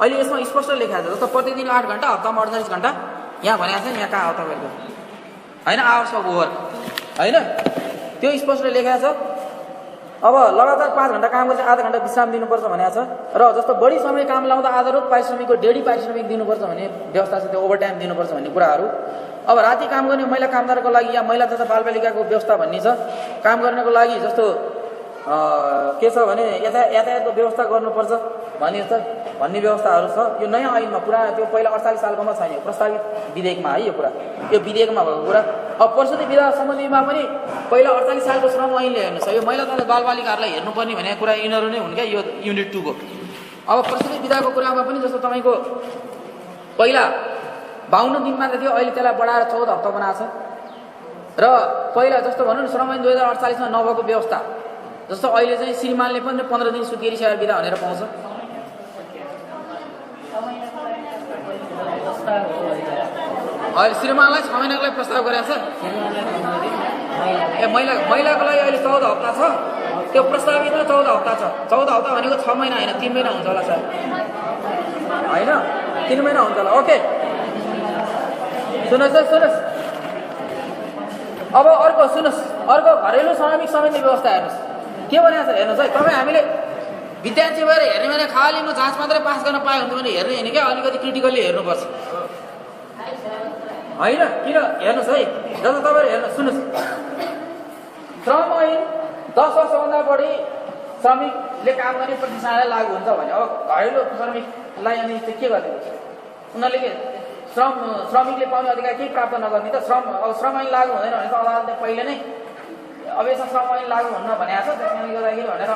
अहिले यसमा स्पष्ट लेखा छ, जस्तो प्रतिदिन 8 घण्टा, हप्तामा 48 घण्टा यहाँ भनेको छ नि, यहाँ कहाँ हो तपाईँको होइन, आवर्स अफ वर्क होइन, त्यो स्पष्ट लेखा छ। अब लगातार 5 घण्टा काम गरेर आधा घण्टा विश्राम दिनुपर्छ भनेको छ, र जस्तो बढी समय काम लाउँदा आधारभूत पारिश्रमिकको डेढी पारिश्रमिक दिनुपर्छ भन्ने व्यवस्था छ, त्यो ओभर टाइम दिनुपर्छ भन्ने कुराहरू। अब राति काम गर्ने महिला कामदारको लागि या महिला तथा बालबालिकाको व्यवस्था भन्ने छ, काम गर्नको लागि जस्तो के छ भने यातायातको व्यवस्था गर्नुपर्छ भन्ने व्यवस्थाहरू छ। यो नयाँ ऐनमा, पुरानो त्यो पहिला 48 सालकोमा छैन, यो प्रस्तावित विधेयकमा है, यो कुरा यो विधेयकमा भएको कुरा। अब प्रसुति विवाह सम्बन्धीमा पनि पहिला 48 सालको श्रम ऐनले हेर्नुहोस्, यो महिला तथा बालबालिकाहरूलाई हेर्नुपर्ने भनेको कुरा यिनीहरू नै हुन् क्या, यो युनिट 2 को। अब प्रसुति विवाहको कुरामा पनि जस्तो तपाईँको पहिला 52 दिन मात्र थियो, अहिले त्यसलाई बढाएर 14 हप्ता बनाएको छ। र पहिला जस्तो भनौँ न श्रम ऐन 2048 मा नभएको व्यवस्था, जस्तो अहिले चाहिँ श्रीमानले पनि 15 दिन सुत्केरी सेवा बिदा भनेर पाउँछ। अहिले श्रीमानलाई 6 महिनाको लागि प्रस्ताव गरेको छ। महिलाको लागि अहिले 14 हप्ता छ, त्यो प्रस्तावितमा 14 हप्ता छ। 14 हप्ता भनेको 6 महिना होइन, 3 महिना हुन्छ होला सर, होइन 3 महिना हुन्छ होला। ओके, सुन्नुहोस्। अब अर्को सुन्नुहोस्, अर्को घरेलु श्रमिक समिति व्यवस्था हेर्नुहोस् के भनेको छ हेर्नुहोस् है। तपाईँ हामीले विद्यार्थी भएर हेर्ने भने खालि म जाँच मात्रै पास गर्न पाएँ हुन्थ्यो भने हेर्ने होइन क्या, अलिकति क्रिटिकल्ली हेर्नुपर्छ होइन। किन हेर्नुहोस् है, जस्तो तपाईँहरू हेर्नुहोस्, सुन्नुहोस्, श्रम ऐन 10 वर्षभन्दा बढी श्रमिकले काम गर्ने प्रतिष्ठानलाई लागू हुन्छ भने अब घरेलु श्रमिकलाई अनि के गरिदिन्छ उनीहरूले? के श्रमिकले पाउने अधिकार केही प्राप्त नगर्ने त अब श्रम ऐन लागू हुँदैन भने त अदालतले पहिले नै अब यसमा श्रम ऐन लागू हुन्न भनेको छ, त्यस कारणले गर्दाखेरि भनेर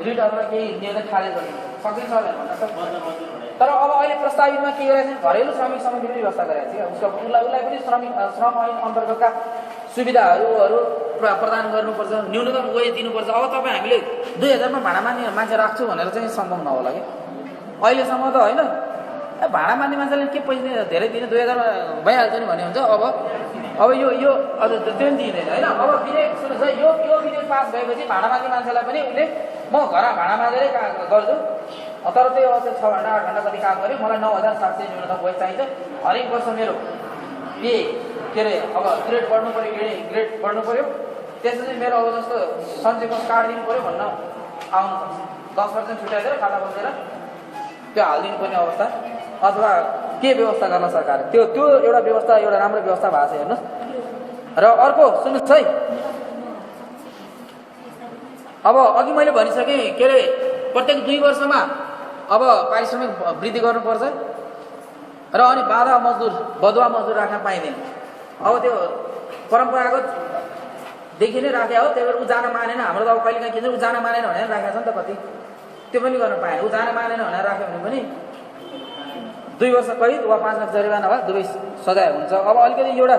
रिट अथवा केही निवेदन खारेज गर्ने सकिन्छ भन्दा त। तर अब अहिले प्रस्तावितमा के गरेको छ, घरेलु श्रमिक समिति पनि व्यवस्था गरेको छ। उसलाई पनि श्रम ऐन अन्तर्गतका सुविधाहरू प्रदान गर्नुपर्छ, न्यूनतम वेज दिनुपर्छ। अब तपाईँ हामीले 2000 मा भाडा मान्ने मान्छे राख्छु भनेर चाहिँ सम्भव नहोला कि अहिलेसम्म त होइन। भाडा मान्ने मान्छेले के पैसा धेरै दिने, 2000 मा भइहाल्छ नि भन्ने हुन्छ। अब यो अझ त्यो पनि दिँदैन होइन। अब विधेयक सुन्नुहोस् है, यो विधेयक पास भएपछि भाडा मान्ने मान्छेलाई पनि उसले म घर भाडा मागेरै गर्छु, तर त्यो 6 घण्टा 8 घण्टा कति काम गऱ्यो, मलाई 9700 न्यूनतम वेज चाहिन्छ, हरेक वर्ष मेरो पे के अरे अब ग्रेड बढ्नु पऱ्यो, त्यसपछि मेरो अब जस्तो सञ्चयको कार्ड दिनु पऱ्यो भन्न आउनु सक्छ। 10% छुट्याइदिएर खाता बसेर त्यो हालिदिनु पर्ने अवस्था, अथवा के व्यवस्था गर्न सरकारले, त्यो एउटा व्यवस्था, एउटा राम्रो व्यवस्था भएको छ हेर्नुहोस्। र अर्को सुन्नुहोस् है, अब अघि मैले भनिसकेँ के अरे प्रत्येक 2 वर्षमा अब पारिश्रमिक वृद्धि गर्नुपर्छ, र अनि बदुवा मजदुर राख्न पाइँदैन। अब त्यो परम्परागतदेखि नै राखे हो, त्यही भएर ऊ जान मानेन। हाम्रो त अब कहिले काहीँ के ऊ जान मानेन भनेर राखेको छ नि त, कति त्यो पनि गर्न पाएन। ऊ जान मानेन भनेर राख्यो भने पनि 2 वर्ष कैद वा 5 लाख जरिवाना वा दुवै सजाय हुन्छ। अब अलिकति एउटा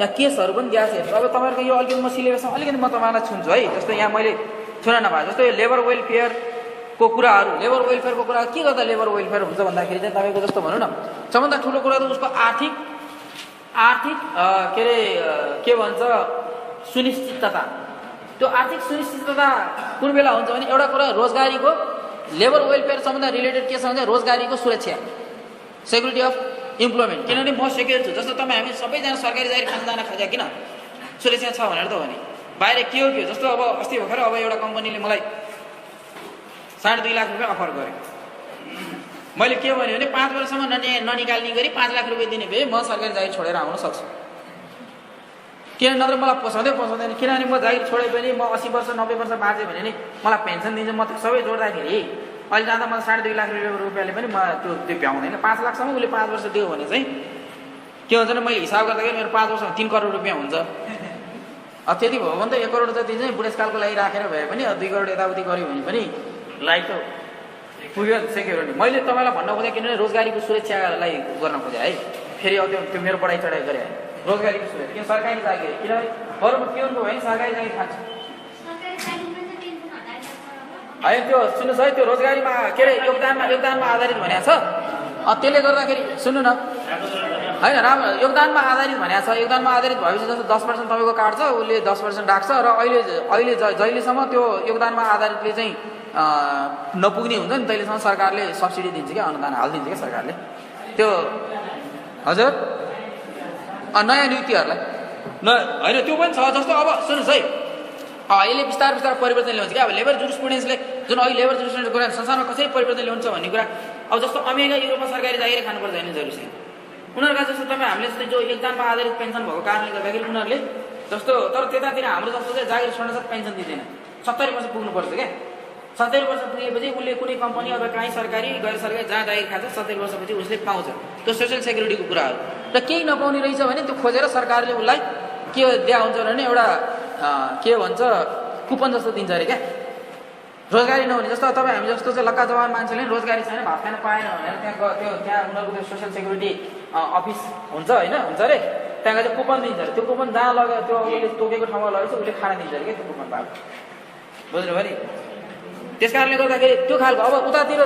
यहाँ केसहरू पनि दिएको छ। अब तपाईँहरूको यो अलिकति म सिलेबसमा अलिकति म तपाईँलाई छुन्छु है। जस्तो यहाँ मैले छुन नपाएँ, जस्तो यो लेबर वेलफेयरको कुराहरू, लेबर वेलफेयरको कुरा के गर्दा लेबर वेलफेयर हुन्छ भन्दाखेरि चाहिँ तपाईँको जस्तो भनौँ न, सबभन्दा ठुलो कुरा त उसको आर्थिक के अरे के भन्छ सुनिश्चितता। त्यो आर्थिक सुनिश्चितता कुन बेला हुन्छ भने एउटा कुरा रोजगारीको, लेबर वेलफेयरसँग रिलेटेड के छ भने रोजगारीको सुरक्षा, सेक्युरिटी अफ इम्प्लोइमेन्ट। किनभने म सेक्युर छु, जस्तो तपाईँ हामी सबैजना सरकारी जागिर खान जान खोज्या किन सुरक्षा छ भनेर त हो नि। बाहिर के हो जस्तो अब अस्ति भर्खर अब एउटा कम्पनीले मलाई 2.5 लाख रुपियाँ अफर गर्यो। मैले के भने 5 वर्षसम्म ननिकाल्ने गरी 5 लाख रुपियाँ दिने भए म सरकारी जागिर छोडेर आउन सक्छु। किन नत्र मलाई पोसाउँदैन, किनभने म जागिर छोडे पनि म 80 वर्ष 90 वर्ष बाँचेँ भने नि मलाई पेन्सन दिन्छ। म त सबै जोड्दाखेरि अहिले जाँदा मलाई 2.5 लाख रुपियाँले पनि म त्यो भ्याउँदैन। 5 लाखसम्म उसले 5 वर्ष दियो भने चाहिँ के हुन्छ भने मैले हिसाब गर्दाखेरि मेरो 5 वर्षमा 3 करोड रुपियाँ हुन्छ। त्यति भयो भने त 1 करोड जति चाहिँ बुढेसकालको लागि राखेर भए पनि 2 करोड यताउति गऱ्यो भने पनि लाइक त पुग्यो सेक्युरिटी। मैले तपाईँलाई भन्न खोजेँ किनभने रोजगारीको सुरक्षालाई गर्न खोजेँ है। फेरि अब त्यो मेरो बढाइ चढाइ गरेँ है, रोजगारीको सुरक्षा। किन सरकारी जागिर, किनभने बरु म पिउनको भयो भने सरकारी जागिर खान्छु है। त्यो सुन्नुहोस् है, त्यो रोजगारीमा के अरे योगदानमा आधारित भनेको छ। त्यसले गर्दाखेरि सुन्नु न, होइन राम्रो योगदानमा आधारित भनेको छ। योगदानमा आधारित भएपछि जस्तो 10% तपाईँको काट्छ, उसले 10% राख्छ र अहिले जहिलेसम्म त्यो योगदानमा आधारितले चाहिँ नपुग्ने हुन्छ नि तहिलेसम्म सरकारले सब्सिडी दिन्छ क्या, अनुदान हालिदिन्छ क्या सरकारले त्यो। हजुर नयाँ नीतिहरूलाई होइन त्यो पनि छ। जस्तो अब सुन्नुहोस् है, यसले बिस्तार बिस्तार परिवर्तन ल्याउँछ क्या। अब लेबर जुरिस्प्रुडेन्सले जुन अहिले लेबर जुरिस्प्रुडेन्सको कुरा संसारमा कसरी परिवर्तन ल्याउँछ भन्ने कुरा, अब जस्तो अमेरिका युरोपमा सरकारी जागिर खानुपर्छ होइन जरुरी छैन। उनीहरूका जस्तो तपाईँ हामीले जस्तो जो योगदानमा आधारित पेन्सन भएको कारणले गर्दाखेरि उनीहरूले जस्तो, तर त्यतातिर हाम्रो जस्तो चाहिँ जागिर छोड्न साथ पेन्सन दिँदैन। 70 वर्ष पुग्नुपर्छ क्या। 70 वर्ष पुगेपछि उसले कुनै कम्पनी अब काहीँ सरकारी गैर सरकारी जहाँ जागिर खान्छ 70 वर्षपछि उसले पाउँछ। त्यो सोसियल सेक्युरिटीको कुराहरू र केही नपाउने रहेछ भने त्यो खोजेर सरकारले उसलाई के दिया हुन्छ भने एउटा के भन्छ कुपन जस्तो दिन्छ अरे क्या। रोजगारी नहुने जस्तो तपाईँ हामी जस्तो चाहिँ लक्का जवान मान्छेले रोजगारी छैन, भात खान पाएन भनेर त्यहाँ उनीहरूको त्यो सोसियल सेक्युरिटी अफिस हुन्छ होइन, हुन्छ अरे, त्यहाँ चाहिँ कुपन दिन्छ अरे। त्यो कुपन जहाँ लग्यो त्यो उसले तोकेको ठाउँमा लगेपछि उसले खाना दिन्छ अरे क्या त्यो कुपन पाएको। बुझ्नुभयो नि? त्यस कारणले गर्दाखेरि त्यो खालको अब उतातिर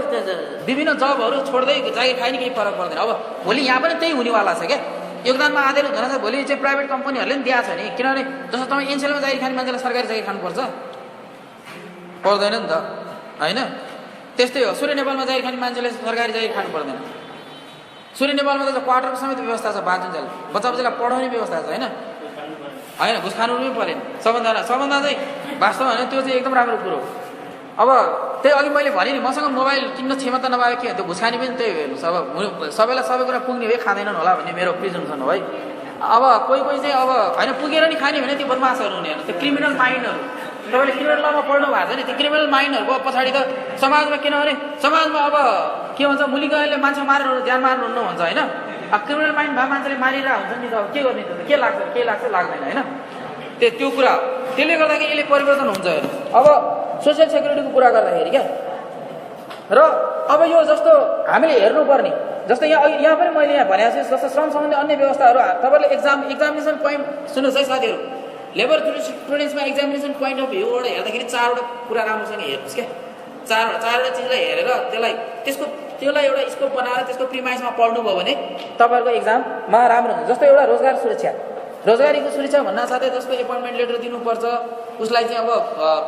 विभिन्न जबहरू छोड्दै जागिर खाइ नि केही फरक पर्दैन। अब भोलि यहाँ पनि त्यही हुनेवाला छ क्या। योगदानमा आधारित हुन त भोलि चाहिँ प्राइभेट कम्पनीहरूले पनि दिएको छ नि, किनभने जस्तो तपाईँ एनसेलमा जागिर खाने मान्छेलाई सरकारी जागिर खानुपर्छ पर्दैन नि त होइन। त्यस्तै हो, सूर्य नेपालमा जागिर खाने मान्छेले सरकारी जागिर खानु पर्दैन। सूर्य नेपालमा त क्वार्टरको समेत व्यवस्था छ, बाँचुन्जेल बच्चा बच्चालाई पढाउने व्यवस्था छ होइन, होइन घुस खानु पनि परेन। सबभन्दा चाहिँ वास्तवमा होइन त्यो चाहिँ एकदम राम्रो कुरो हो। अब त्यही अघि मैले भने नि मसँग मोबाइल किन्न क्षमता नभए के त्यो घुस खाने पनि त्यही हेर्नुहोस्। अब सबैलाई सबै कुरा पुग्ने भए खाँदैनन् होला भन्ने मेरो प्रिजम्सन हो है। अब कोही चाहिँ अब होइन पुगेर नि खाने भने त्यो बदमासहरू हुने हेर्नु, त्यो क्रिमिनल माइन्डहरू। तपाईँले क्रिमिनल लमा पढ्नु भएको छ नि, त्यो क्रिमिनल माइन्डहरूको पछाडि त समाजमा किनभने समाजमा अब के भन्छ मुलीगैले मान्छे मारेर ज्यान मार्नुहुन्न भन्छ होइन। अब क्रिमिनल माइन्ड भए मान्छेले मारिरहेको हुन्छ नि त, अब के गर्ने त, के लाग्छ लाग्दैन होइन। त्यो कुरा त्यसले गर्दाखेरि यसले परिवर्तन हुन्छ हेर्नु। अब सोसियल सेक्युरिटीको कुरा गर्दाखेरि क्या, र अब यो जस्तो हामीले हेर्नुपर्ने जस्तो यहाँ पनि मैले यहाँ भनेको छु जस्तो श्रम सम्बन्धी अन्य व्यवस्थाहरू तपाईँले एक्जामिनेसन पोइन्ट सुन्नुहोस् है साथीहरू, लेबर जुरिस्प्रुडेन्समा एक्जामिनेसन पोइन्ट अफ भ्यूबाट हेर्दाखेरि 4वटा कुरा राम्रोसँग हेर्नुहोस् क्या। चारवटा चिजलाई हेरेर त्यसलाई एउटा स्कोप बनाएर त्यसको प्रिमाइसमा पढ्नुभयो भने तपाईँहरूको एक्जाममा राम्रो हुन्छ। जस्तो एउटा रोजगारीको सुरक्षा भन्न साथै जसको एपोइन्टमेन्ट लेटर दिनुपर्छ उसलाई चाहिँ अब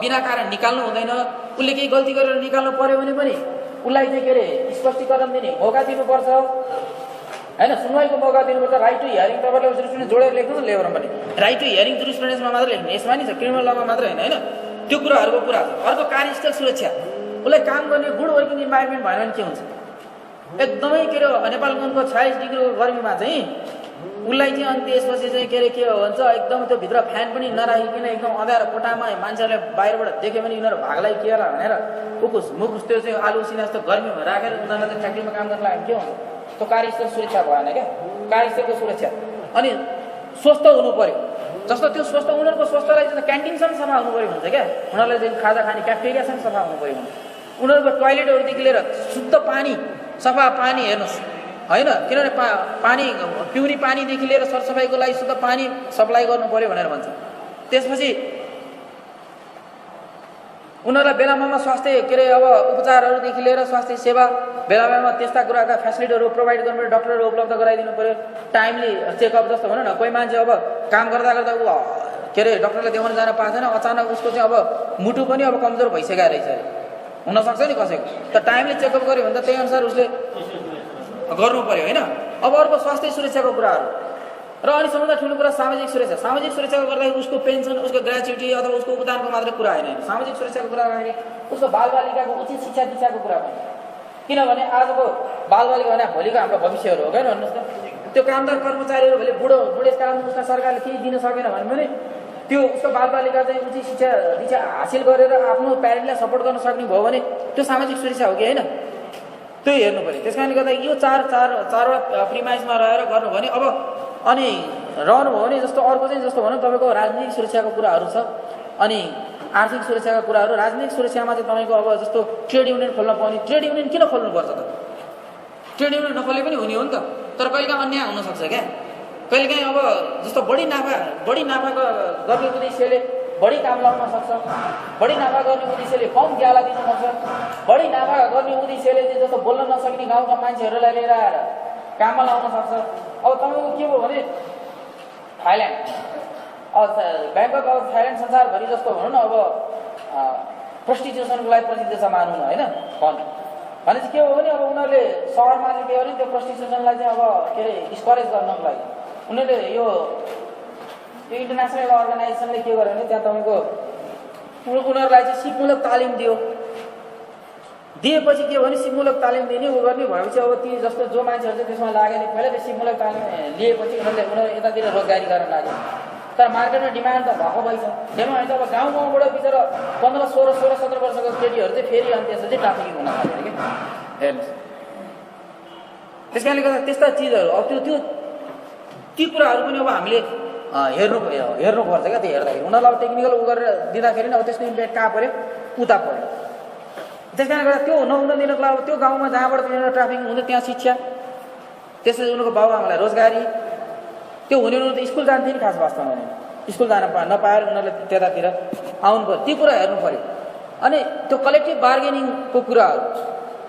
बिना कारण निकाल्नु हुँदैन। उसले केही गल्ती गरेर निकाल्नु पर्यो भने पनि उसलाई चाहिँ के अरे स्पष्टीकरण दिने मौका दिनुपर्छ होइन, सुनवाईको मौका दिनुपर्छ। राइट टु हियरिङ तपाईँले जुरिस्प्रुडेन्स जोडेर लेख्नु न लेबरमा पनि, राइट टु हियरिङ जुरिस्प्रुडेन्समा मात्र लेख्नु, यसमा नि छ क्रिमिनल लमा मात्र होइन त्यो कुराहरूको कुरा। अर्को कार्यस्थल सुरक्षा, उसलाई काम गर्ने गुड वर्किङ इन्भाइरोमेन्ट भएन भने के हुन्छ, एकदमै के अरे नेपालगञ्जको 46 डिग्रीको गर्मीमा चाहिँ उसलाई चाहिँ अनि त्यसपछि चाहिँ के भन्छ एकदम त्यो भित्र फ्यान पनि नराखिकन एकदम अँध्यारो कोठामा मान्छेहरूले बाहिरबाट देख्यो भने यिनीहरू भागलाई के भनेर मुखुस त्यो चाहिँ आलु सिना जस्तो गर्मीमा राखेर उनीहरूलाई चाहिँ फ्याक्ट्रीमा काम गर्न लाग्यो के हुन्छ, त्यो कार्यस्थल सुरक्षा भएन क्या। कार्यस्थलको सुरक्षा अनि स्वस्थ हुनु पर्यो, जस्तो त्यो स्वस्थ उनीहरूको स्वस्थलाई चाहिँ क्यान्टिनसम्म सफा हुनु पर्यो भन्छ क्या। उनीहरूलाई चाहिँ खाजा खाने क्याफेटेरियासम्म सफा हुनु पर्यो भन्छ। उनीहरूको टोयलेटहरूदेखि लिएर शुद्ध पानी सफा पानी हेर्नुहोस् होइन, किनभने पानी पिउने पानीदेखि लिएर सरसफाइको लागि शुद्ध पानी सप्लाई गर्नु पर्यो भनेर भन्छ। त्यसपछि उनीहरूलाई बेलामा स्वास्थ्य के अरे अब उपचारहरूदेखि लिएर स्वास्थ्य सेवा बेलामा त्यस्ता कुराका फेसिलिटीहरू प्रोभाइड गर्नु पर्यो, डक्टरहरू उपलब्ध गराइदिनु पर्यो, टाइमली चेकअप। जस्तो भनौँ न कोही मान्छे अब काम गर्दा ऊ के अरे डक्टरलाई देखाउन जान पाएको छैन, अचानक उसको चाहिँ अब मुटु पनि अब कमजोर भइसकेको रहेछ अरे, हुनसक्छ नि कसैको, त टाइमली चेकअप गर्यो भने त त्यही अनुसार उसले गर्नु पर्यो होइन। अब अर्को स्वास्थ्य सुरक्षाको कुराहरू र अनि सबभन्दा ठुलो कुरा सामाजिक सुरक्षा। सामाजिक सुरक्षाको गर्दाखेरि उसको पेन्सन उसको ग्रेच्युटी अथवा उसको उपदानको मात्रै कुरा होइन, सामाजिक सुरक्षाको कुरा गर्दाखेरि उसको बालबालिकाको उचित शिक्षा दीक्षाको कुरा पनि, किनभने आजको बालबालिका भने भोलिको हाम्रो भविष्यहरू हो क्या भन्नुहोस् त। त्यो कामदार कर्मचारीहरू भोलि बुढेसकालमा उसलाई सरकारले केही दिन सकेन भने त्यो उसको बालबालिका चाहिँ उचित शिक्षा दीक्षा हासिल गरेर आफ्नो प्यारेन्टलाई सपोर्ट गर्न सक्ने भयो भने त्यो सामाजिक सुरक्षा हो कि होइन, त्यो हेर्नु पऱ्यो। त्यस कारणले गर्दा यो चारवटा प्रिमाइसमा रहेर गर्नु भने अब अनि रहनु भयो भने जस्तो अर्को चाहिँ जस्तो भनौँ तपाईँको राजनीतिक सुरक्षाको कुराहरू छ अनि आर्थिक सुरक्षाका कुराहरू। राजनीतिक सुरक्षामा चाहिँ तपाईँको अब जस्तो ट्रेड युनियन खोल्न पाउने, ट्रेड युनियन किन खोल्नुपर्छ त, ट्रेड युनियन नखोले पनि हुने हो नि त, तर कहिलेकाहीँ अन्याय हुनसक्छ क्या। कहिलेकाहीँ अब जस्तो बढी नाफा गर्ने उद्देश्यले बढी काम लगाउन सक्छ, बढी नाफा गर्ने उद्देश्यले कम ग्याला दिन सक्छ, बढी नाफा गर्ने उद्देश्यले चाहिँ जस्तो बोल्न नसक्ने गाउँका मान्छेहरूलाई लिएर आएर काममा लाउन सक्छ। अब तपाईँको के भयो भने थाइल्यान्ड ब्याङ्कक अब थाइल्यान्ड संसारभरि जस्तो भनौँ न अब प्रोस्टिट्युसनको लागि प्रसिद्ध छ मानौँ न होइन भनेपछि के हो भने अब उनीहरूले सहरमा चाहिँ के भने त्यो प्रोस्टिट्युसनलाई चाहिँ अब के अरे डिस्करेज गर्नको लागि उनीहरूले यो इन्टरनेसनल एउटा अर्गनाइजेसनले के गर्यो भने त्यहाँ तपाईँको उनीहरूलाई चाहिँ सिपमूलक तालिम दिएपछि के भने सिपमूलक तालिम दिने उ गर्ने भएपछि अब ती जस्तो जो मान्छेहरू चाहिँ त्यसमा लाग्यो नि पहिला त्यो सिपमूलक तालिम लिएपछि उनीहरू यतातिर रोजगारी गर्न लाग्यो तर मार्केटमा डिमान्ड त भएको भइछ त्यही अब गाउँबाट बिचरा 15, 16, 17 वर्षको केटीहरू चाहिँ फेरि अनि त्यसपछि ट्राफिकिङ हुन थाल्यो कि हेर्नुहोस् त्यस कारणले गर्दा त्यस्ता चिजहरू अब ती कुराहरू पनि अब हामीले हेर्नुपर्छ क्या त्यो हेर्दाखेरि उनीहरूलाई अब टेक्निकल उ गरेर दिँदाखेरि अब त्यसको इम्प्याक्ट कहाँ पऱ्यो उता पऱ्यो त्यस कारणले गर्दा त्यो नहुन दिनको लागि अब त्यो गाउँमा जहाँबाट तिनीहरू ट्राफिकिङ हुँदै त्यहाँ शिक्षा त्यसपछि उनीहरूको बाबुआमालाई रोजगारी त्यो हुने त स्कुल जान्थे नि खास वास्तवमा भने स्कुल जान नपाएर उनीहरूले त्यतातिर आउनु पऱ्यो ती कुरा हेर्नु पऱ्यो अनि त्यो कलेक्टिभ बार्गेनिङको कुराहरू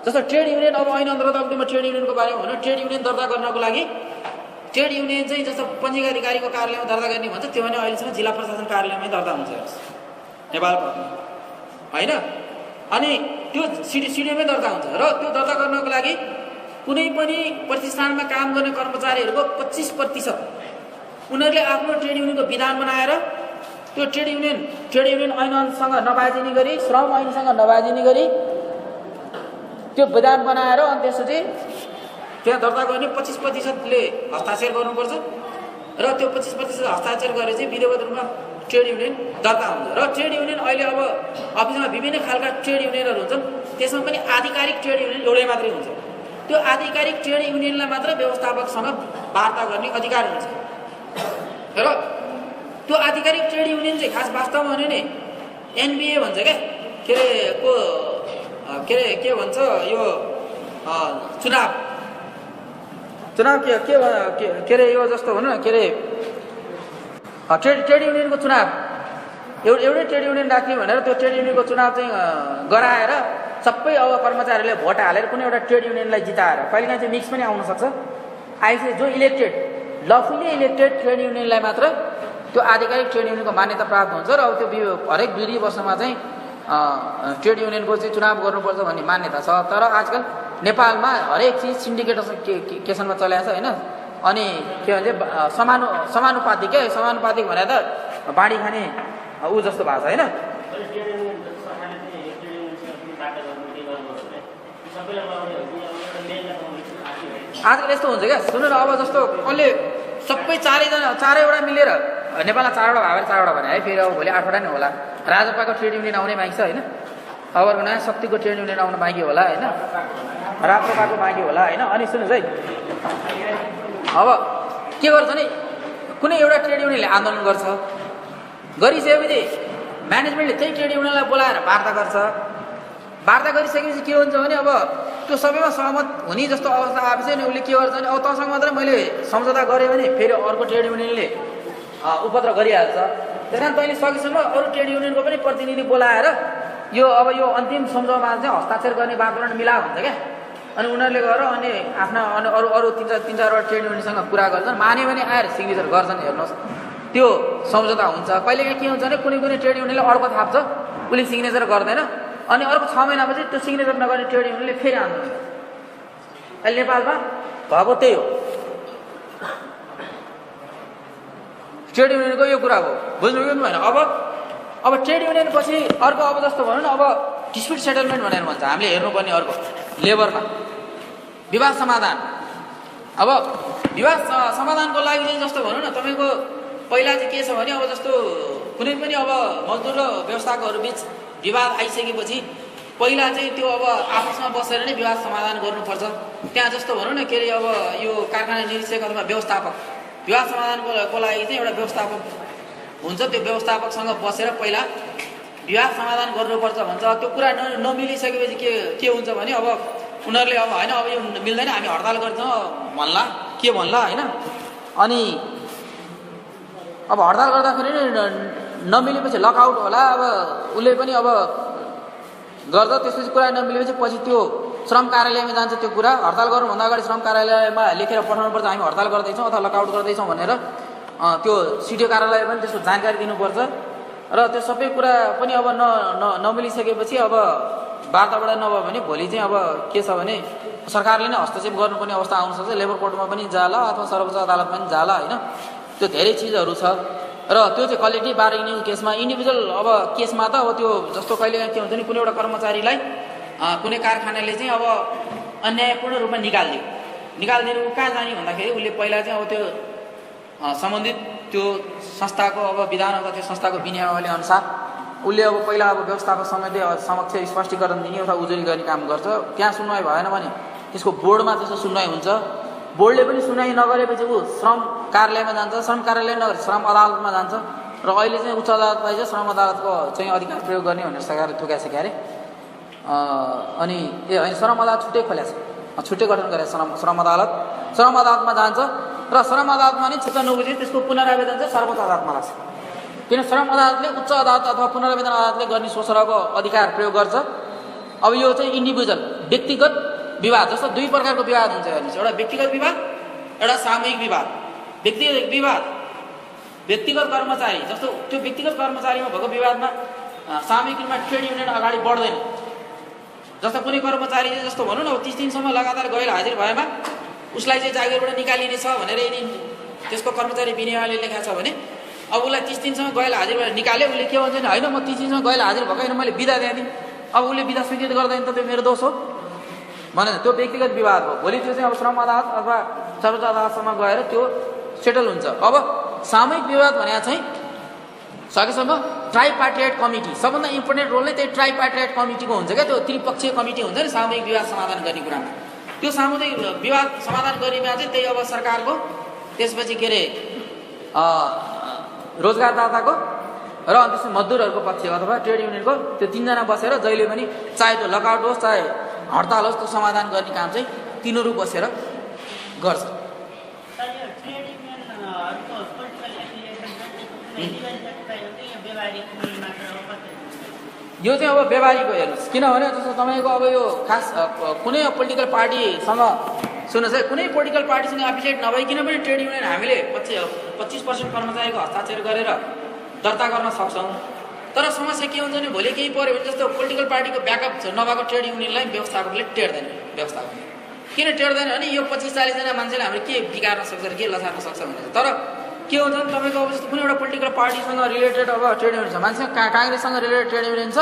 जस्तो ट्रेड युनियन अब ऐन अन्तर्गत ट्रेड युनियनको बारेमा भन्नु ट्रेड युनियन दर्ता गर्नको लागि ट्रेड युनियन चाहिँ जस्तो पञ्जीका अधिकारीको कार्यालयमा दर्ता गर्ने भन्छ त्यो भने अहिलेसम्म जिल्ला प्रशासन कार्यालयमै दर्ता हुन्छ नेपालको होइन अनि त्यो सिडिएमै दर्ता हुन्छ र त्यो दर्ता गर्नको लागि कुनै पनि प्रतिष्ठानमा काम गर्ने कर्मचारीहरूको 25% उनीहरूले आफ्नो ट्रेड युनियनको विधान बनाएर त्यो ट्रेड युनियन ऐनसँग नबाजिने गरी श्रम ऐनसँग नबाजिने गरी त्यो विधान बनाएर अनि त्यसपछि त्यहाँ दर्ता गर्ने 25%ले हस्ताक्षर गर्नुपर्छ र त्यो 25% हस्ताक्षर गरेर चाहिँ विधिवत रूपमा ट्रेड युनियन दर्ता हुन्छ र ट्रेड युनियन अहिले अब अफिसमा विभिन्न खालका ट्रेड युनियनहरू हुन्छन् त्यसमा पनि आधिकारिक ट्रेड युनियन एउटै मात्रै हुन्छ त्यो आधिकारिक ट्रेड युनियनलाई मात्र व्यवस्थापकसँग वार्ता गर्ने अधिकार हुन्छ र त्यो आधिकारिक ट्रेड युनियन चाहिँ खास वास्तवमा भने नि एनबिए भन्छ क्या के भन्छ यो चुनाव के अरे यो जस्तो भनौँ न के अरे ट्रेड युनियनको चुनाव एउटै ट्रेड युनियन राख्ने भनेर त्यो ट्रेड युनियनको चुनाव चाहिँ गराएर सबै अब कर्मचारीहरूले भोट हालेर कुनै एउटा ट्रेड युनियनलाई जिताएर कहिलेकाहीँ चाहिँ मिक्स पनि आउन सक्छ आइसके जो इलेक्टेड लफुली इलेक्टेड ट्रेड युनियनलाई मात्र त्यो आधिकारिक ट्रेड युनियनको मान्यता प्राप्त हुन्छ र अब त्यो हरेक 2 वर्षमा चाहिँ ट्रेड युनियनको चाहिँ चुनाव गर्नुपर्छ भन्ने मान्यता छ तर आजकल नेपालमा हरेक चिज सिन्डिकेटमा चलाएको छ होइन अनि के भन्छ समानुपातिक भने त बाँडी खाने ऊ जस्तो भएको छ होइन आजकल यस्तो हुन्छ क्या सुन्नु न अब जस्तो कसले सबै चारैवटा मिलेर नेपालमा 4वटा भएर 4वटा भने है फेरि अब भोलि 8वटा नै होला राजपाको ट्रेड युनियन आउने बाँकी छ होइन अब अर्को नयाँ शक्तिको ट्रेड युनियन आउन बाँकी होला होइन राप्रपाको बाँकी होला होइन अनि सुन्नुहोस् है अब के गर्छ नि कुनै एउटा ट्रेड युनियनले आन्दोलन गर्छ गरिसकेपछि म्यानेजमेन्टले त्यही ट्रेड युनियनलाई बोलाएर वार्ता गरिसकेपछि के हुन्छ भने अब त्यो सबैमा सहमत हुने जस्तो अवस्था आएपछि नि उसले के गर्छ भने अब तँसँग मात्रै मैले सम्झौता गरेँ भने फेरि अर्को ट्रेड युनियनले उपद्रव गरिहाल्छ त्यस कारण तैँले सकेसम्म अरू ट्रेड युनियनको पनि प्रतिनिधि बोलाएर यो अन्तिम सम्झौतामा चाहिँ हस्ताक्षर गर्ने वातावरण मिला भन्छ क्या अनि उनीहरूले गएर अनि आफ्ना अरू 3-4वटा ट्रेड युनियनसँग कुरा गर्छन् मान्यो भने आएर सिग्नेचर गर्छन् हेर्नुहोस् त्यो सम्झौता हुन्छ कहिलेकाहीँ के हुन्छ भने कुनै ट्रेड युनियनले अर्को थाप्छ उसले सिग्नेचर गर्दैन अनि अर्को 6 महिनापछि त्यो सिग्नेचर नगर्ने ट्रेड युनियनले फेरि आन्दोलन गर्छ अहिले नेपालमा भएको त्यही हो ट्रेड युनियनको यो कुरा हो बुझ्नुभयो कि होइन अब ट्रेड युनियन पछि अर्को अब जस्तो भनौँ न अब डिस्प्युट सेटलमेन्ट भनेर भन्छ हामीले हेर्नुपर्ने अर्को लेबरमा विवाद समाधान अब विवाद समाधानको लागि चाहिँ जस्तो भनौँ न तपाईँको पहिला चाहिँ के छ भने अब जस्तो कुनै पनि अब मजदुर र व्यवस्थापकहरू बिच विवाद आइसकेपछि पहिला चाहिँ त्यो अब आपसमा बसेर नै विवाद समाधान गर्नुपर्छ त्यहाँ जस्तो भनौँ न के अरे अब यो कारखाना निरीक्षक अथवा व्यवस्थापक विवाद समाधानको लागि चाहिँ एउटा व्यवस्थापक हुन्छ त्यो व्यवस्थापकसँग बसेर पहिला विवाद समाधान गर्नुपर्छ भन्छ त्यो कुरा नमिलिसकेपछि के हुन्छ भने अब उनीहरूले अब होइन अब यो मिल्दैन हामी हडताल गर्छौँ भन्ला होइन अनि अब हडताल गर्दाखेरि नमिलेपछि लकआउट होला अब उसले पनि अब गर्दा त्यसपछि कुरा नमिलेपछि पछि त्यो श्रम कार्यालयमा जान्छ त्यो कुरा। हडताल गर्नुभन्दा अगाडि श्रम कार्यालयमा लेखेर पठाउनुपर्छ हामी हडताल गर्दैछौँ अथवा लकआउट गर्दैछौँ भनेर। त्यो सिडिओ कार्यालय पनि त्यसको जानकारी दिनुपर्छ। र त्यो सबै कुरा पनि अब नमिलिसकेपछि अब वार्ताबाट नभयो भने भोलि चाहिँ अब के छ भने सरकारले नै हस्तक्षेप गर्नुपर्ने अवस्था आउन सक्छ। लेबर कोर्टमा पनि जाला अथवा सर्वोच्च अदालतमा पनि जाला होइन। त्यो धेरै चिजहरू छ र त्यो चाहिँ कलेक्टिभ बार्गेनिङ केसमा। इन्डिभिजुअल अब केसमा त अब त्यो जस्तो कहिले के हुन्छ नि कुनै एउटा कर्मचारीलाई कुनै कारखानाले चाहिँ अब अन्यायपूर्ण रूपमा निकालिदिनु कहाँ जाने भन्दाखेरि उसले पहिला चाहिँ अब त्यो सम्बन्धित त्यो संस्थाको अब विधान अथवा त्यो संस्थाको विनियमावली अनुसार उसले अब पहिला अब व्यवस्थापक समिति समक्ष स्पष्टीकरण दिने अथवा उजुरी गर्ने काम गर्छ। त्यहाँ सुनवाई भएन भने त्यसको बोर्डमा त्यसको सुनवाई हुन्छ। बोर्डले पनि सुनवाई नगरेपछि ऊ श्रम कार्यालयमा जान्छ। श्रम कार्यालय नगरे श्रम अदालतमा जान्छ। र अहिले चाहिँ उच्च अदालतलाई चाहिँ श्रम अदालतको चाहिँ अधिकार प्रयोग गर्ने भनेर सरकारले थोकेको छ क्यारे। अनि होइन श्रम अदालत छुट्टै खोलेको छ, छुट्टै गठन गरेको श्रम अदालत। श्रम अदालतमा जान्छ र श्रम अदालतमा नि चित्त नबुझे त्यसको पुनरावेदन चाहिँ सर्वोच्च अदालतमा लाग्छ। किन श्रम अदालतले उच्च अदालत अथवा पुनरावेदन अदालतले गर्ने सोसराको अधिकार प्रयोग गर्छ। अब यो चाहिँ इन्डिभिजुअल व्यक्तिगत विवाद जस्तो दुई प्रकारको विवाद हुन्छ हेर्नुहोस्, एउटा व्यक्तिगत विवाद एउटा सामूहिक विवाद। व्यक्तिगत विवाद व्यक्तिगत कर्मचारी जस्तो त्यो व्यक्तिगत कर्मचारीमा भएको विवादमा सामूहिक रूपमा ट्रेड युनियन अगाडि बढ्दैन। जस्तो कुनै कर्मचारी चाहिँ जस्तो भनौँ न 30 दिनसम्म लगातार गैर हाजिर भएमा उसलाई चाहिँ जागिरबाट निकालिने छ भनेर यदि त्यसको कर्मचारी विनियमावली लेखा छ भने अब उसलाई 30 दिनसम्म गैर हाजिर भएर निकाल्यो। उसले के भन्छ नि होइन म 30 दिनसम्म गैर हाजिर भएको होइन मैले बिदा दिएँ। अब उसले बिदा स्वीकृत गर्दैन त त्यो मेरो दोष हो भने त्यो व्यक्तिगत विवाद हो। भोलि त्यो चाहिँ अब श्रम अदालत अथवा सर्वोच्च अदालतसम्म गएर त्यो सेटल हुन्छ। अब सामूहिक विवाद भने चाहिँ सकेसम्म ट्राइपार्टाइट कमिटी सबभन्दा इम्पोर्टेन्ट रोल नै त्यही ट्राइपार्टाइट कमिटीको हुन्छ क्या। त्यो त्रिपक्षीय कमिटी हुन्छ नि सामूहिक विवाद समाधान गर्ने कुरामा। त्यो सामूहिक विवाद समाधान गर्नेमा चाहिँ त्यही अब सरकारको त्यसपछि के अरे रोजगारदाताको र अनि त्यसपछि मजदुरहरूको पक्ष अथवा ट्रेड युनियनको त्यो तीनजना बसेर जहिले पनि चाहे त्यो लकआउट होस् चाहे हडताल होस् त्यो समाधान गर्ने काम चाहिँ तिनीहरू बसेर गर्छ। यो चाहिँ अब व्यवहारिक हेर्नुहोस् किनभने जस्तो तपाईँको अब यो खास कुनै पोलिटिकल पार्टीसँग सुन्नुहोस् है कुनै पोलिटिकल पार्टीसँग एफिलिएट नभइकन पनि ट्रेड युनियन हामीले 25% कर्मचारीको हस्ताक्षर गरेर दर्ता गर्न सक्छौँ। तर समस्या के हुन्छ भने भोलि केही पऱ्यो भने जस्तो पोलिटिकल पार्टीको ब्याकअप नभएको ट्रेड युनियनलाई व्यवस्थापकले टेर्दैन। व्यवस्थापकले किन टेर्दैन भने यो 25-40 जना मान्छेले हामीले के बिगार्न सक्छ र के लसार्न सक्छ भनेर। तर के हुन्छ भने तपाईँको अब जस्तो कुनै एउटा पोलिटिकल पार्टीसँग रिलेटेड अब ट्रेड युनियन छ मान्छे काङ्ग्रेससँग रिलेटेड ट्रेड युनियन छ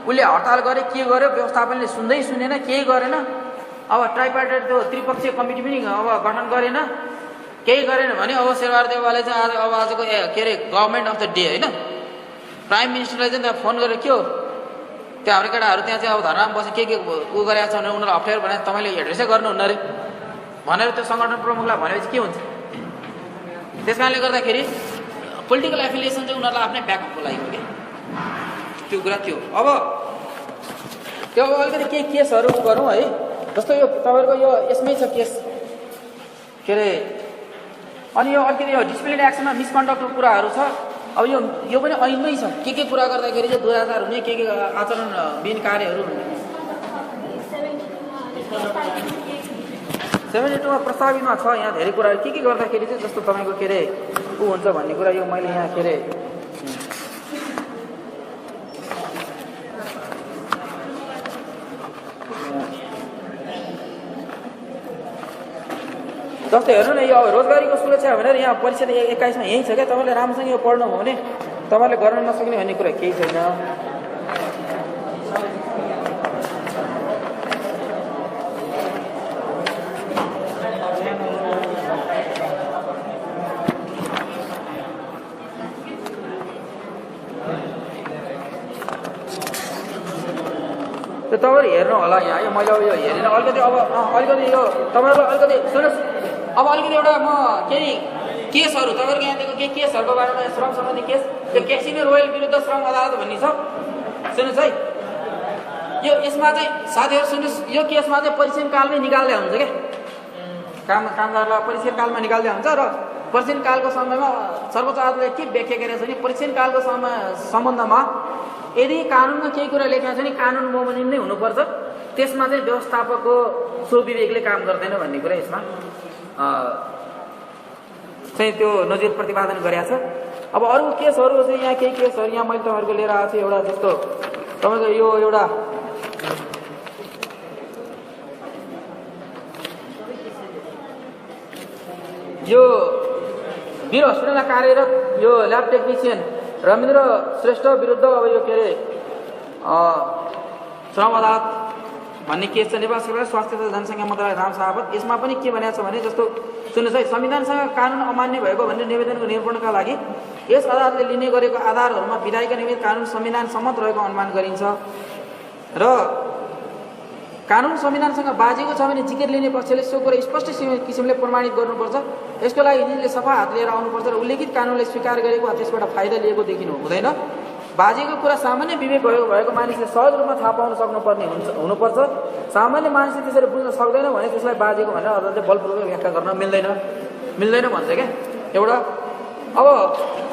उसले हडताल गरे के गर्यो व्यवस्थापनले सुनेन केही गरेन। अब ट्राइपार्टाइट त्यो त्रिपक्षीय कमिटी पनि अब गठन गरेन केही गरेन भने अब शेरबहादुर देउवाले चाहिँ आजको के अरे गभर्मेन्ट अफ द डे होइन प्राइम मिनिस्टरलाई चाहिँ त्यहाँ फोन गरेर के हो त्यहाँ हाम्रो केटाहरू त्यहाँ चाहिँ अब धर्नामा बसे के उ गरेको छ भने उनीहरूलाई अप्ठ्यारो भने तपाईँले एड्रेसै गर्नुहुन्न अरे भनेर त्यो सङ्गठन प्रमुखलाई भनेपछि के हुन्छ। त्यस कारणले गर्दाखेरि पोलिटिकल एफिलिएसन चाहिँ उनीहरूलाई आफ्नै ब्याकअपको लागि हो कि त्यो कुरा त्यो। अब त्यो अलिकति केही केसहरू गरौँ है। जस्तो यो तपाईँहरूको यो यसमै छ केस के अरे अनि यो अलिकति यो डिसिप्लिन एक्सनमा मिसकन्डक्टको कुराहरू छ। अब यो पनि ऐनमै छ के कुरा गर्दाखेरि चाहिँ दुराचार हुने के आचरणविहीन कार्यहरू हुने 72मा प्रस्तावितमा छ। यहाँ धेरै कुराहरू के गर्दाखेरि चाहिँ जस्तो तपाईँको के अरे ऊ हुन्छ भन्ने कुरा यो मैले यहाँ के अरे जस्तो हेर्नु न यो रोजगारीको सुरक्षा भनेर यहाँ परिषद 21मा यही छ क्या। तपाईँले राम्रोसँग यो पढ्नुभयो भने तपाईँले गर्न नसक्ने भन्ने कुरा केही छैन। त्यो तपाईँहरू हेर्नु होला यहाँ यो मैले अब यो हेरेर अलिकति अब अलिकति यो तपाईँहरू अलिकति सुन्नुहोस् अब अलिकति एउटा म केही केसहरू तपाईँहरूको यहाँ दिएको केही केसहरूको बारेमा श्रम सम्बन्धी केस यो क्यासिनो रोयल विरुद्ध श्रम अदालत भन्ने छ सुन्नुहोस् है। यो यसमा चाहिँ साथीहरू सुन्नुहोस् यो केसमा चाहिँ परिक्षणकालमै निकाल्दै हुन्छ क्या कामदारलाई परिक्षणकालमा निकाल्दै हुन्छ र परिक्षणकालको समयमा सर्वोच्च अदालतले के व्याख्या गरेको छ भने परिक्षणकालको सम्बन्धमा यदि कानुनमा केही कुरा लेखेको छ भने कानुन बमोजिम नै हुनुपर्छ त्यसमा चाहिँ व्यवस्थापकको स्वविवेकले काम गर्दैन भन्ने कुरा यसमा चाहिँ त्यो नजिर प्रतिपादन गरेका छ। अब अरू केसहरू चाहिँ यहाँ केही केसहरू यहाँ मैले तपाईँहरूको लिएर आएको छु। एउटा जस्तो तपाईँको यो एउटा यो वीर हस्पिटलमा कार्यरत यो ल्याब टेक्निसियन रविन्द्र श्रेष्ठ विरुद्ध अब यो के अरे श्रम अदालत भन्ने केस छ। नेपाल सरकार स्वास्थ्य तथा जनसङ्ख्या मन्त्रालय राम साहबत यसमा पनि के भनेको छ भने जस्तो सुन्नुहोस् है, संविधानसँग कानुन अमान्य भएको भन्ने निवेदनको निरूपणका लागि यस अदालतले लिने गरेको आधारहरूमा विधायिका निमित्त कानुन संविधान सम्मत रहेको अनुमान गरिन्छ र कानुन संविधानसँग बाजेको छ भने जिकिर लिने पक्षले सो कुरा स्पष्ट किसिमले प्रमाणित गर्नुपर्छ। यसको लागि यिनले सफा हात लिएर आउनुपर्छ र उल्लेखित कानुनले स्वीकार गरेको त्यसबाट फाइदा लिएको देखिनु हुँदैन। बाजेको कुरा सामान्य विवेक भएको मानिसले सहज रूपमा थाहा पाउन सक्नुपर्ने हुनुपर्छ। सामान्य मानिसले त्यसरी बुझ्न सक्दैन भने त्यसलाई बाजेको भनेर अदालतले बलपूर्वक व्याख्या गर्न मिल्दैन भन्छ क्या एउटा। अब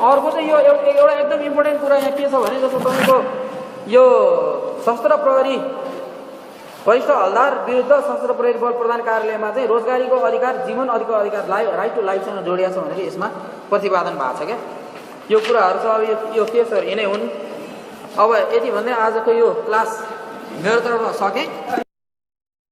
अर्को चाहिँ यो एउटा एकदम इम्पोर्टेन्ट कुरा यहाँ के छ भने जस्तो तपाईँको यो सशस्त्र प्रहरी वरिष्ठ हलदार विरुद्ध सशस्त्र प्रहरी बल प्रधान कार्यालयमा चाहिँ रोजगारीको अधिकार जीवन अधिकार राइट टु लाइफसँग जोडिएको छ भनेर यसमा प्रतिपादन भएको छ क्या। यो कुराहरू छ। अब यो केसहरू यिनै हुन्। अब यति भन्दै आजको यो क्लास मेरो तर्फमा सकेँ।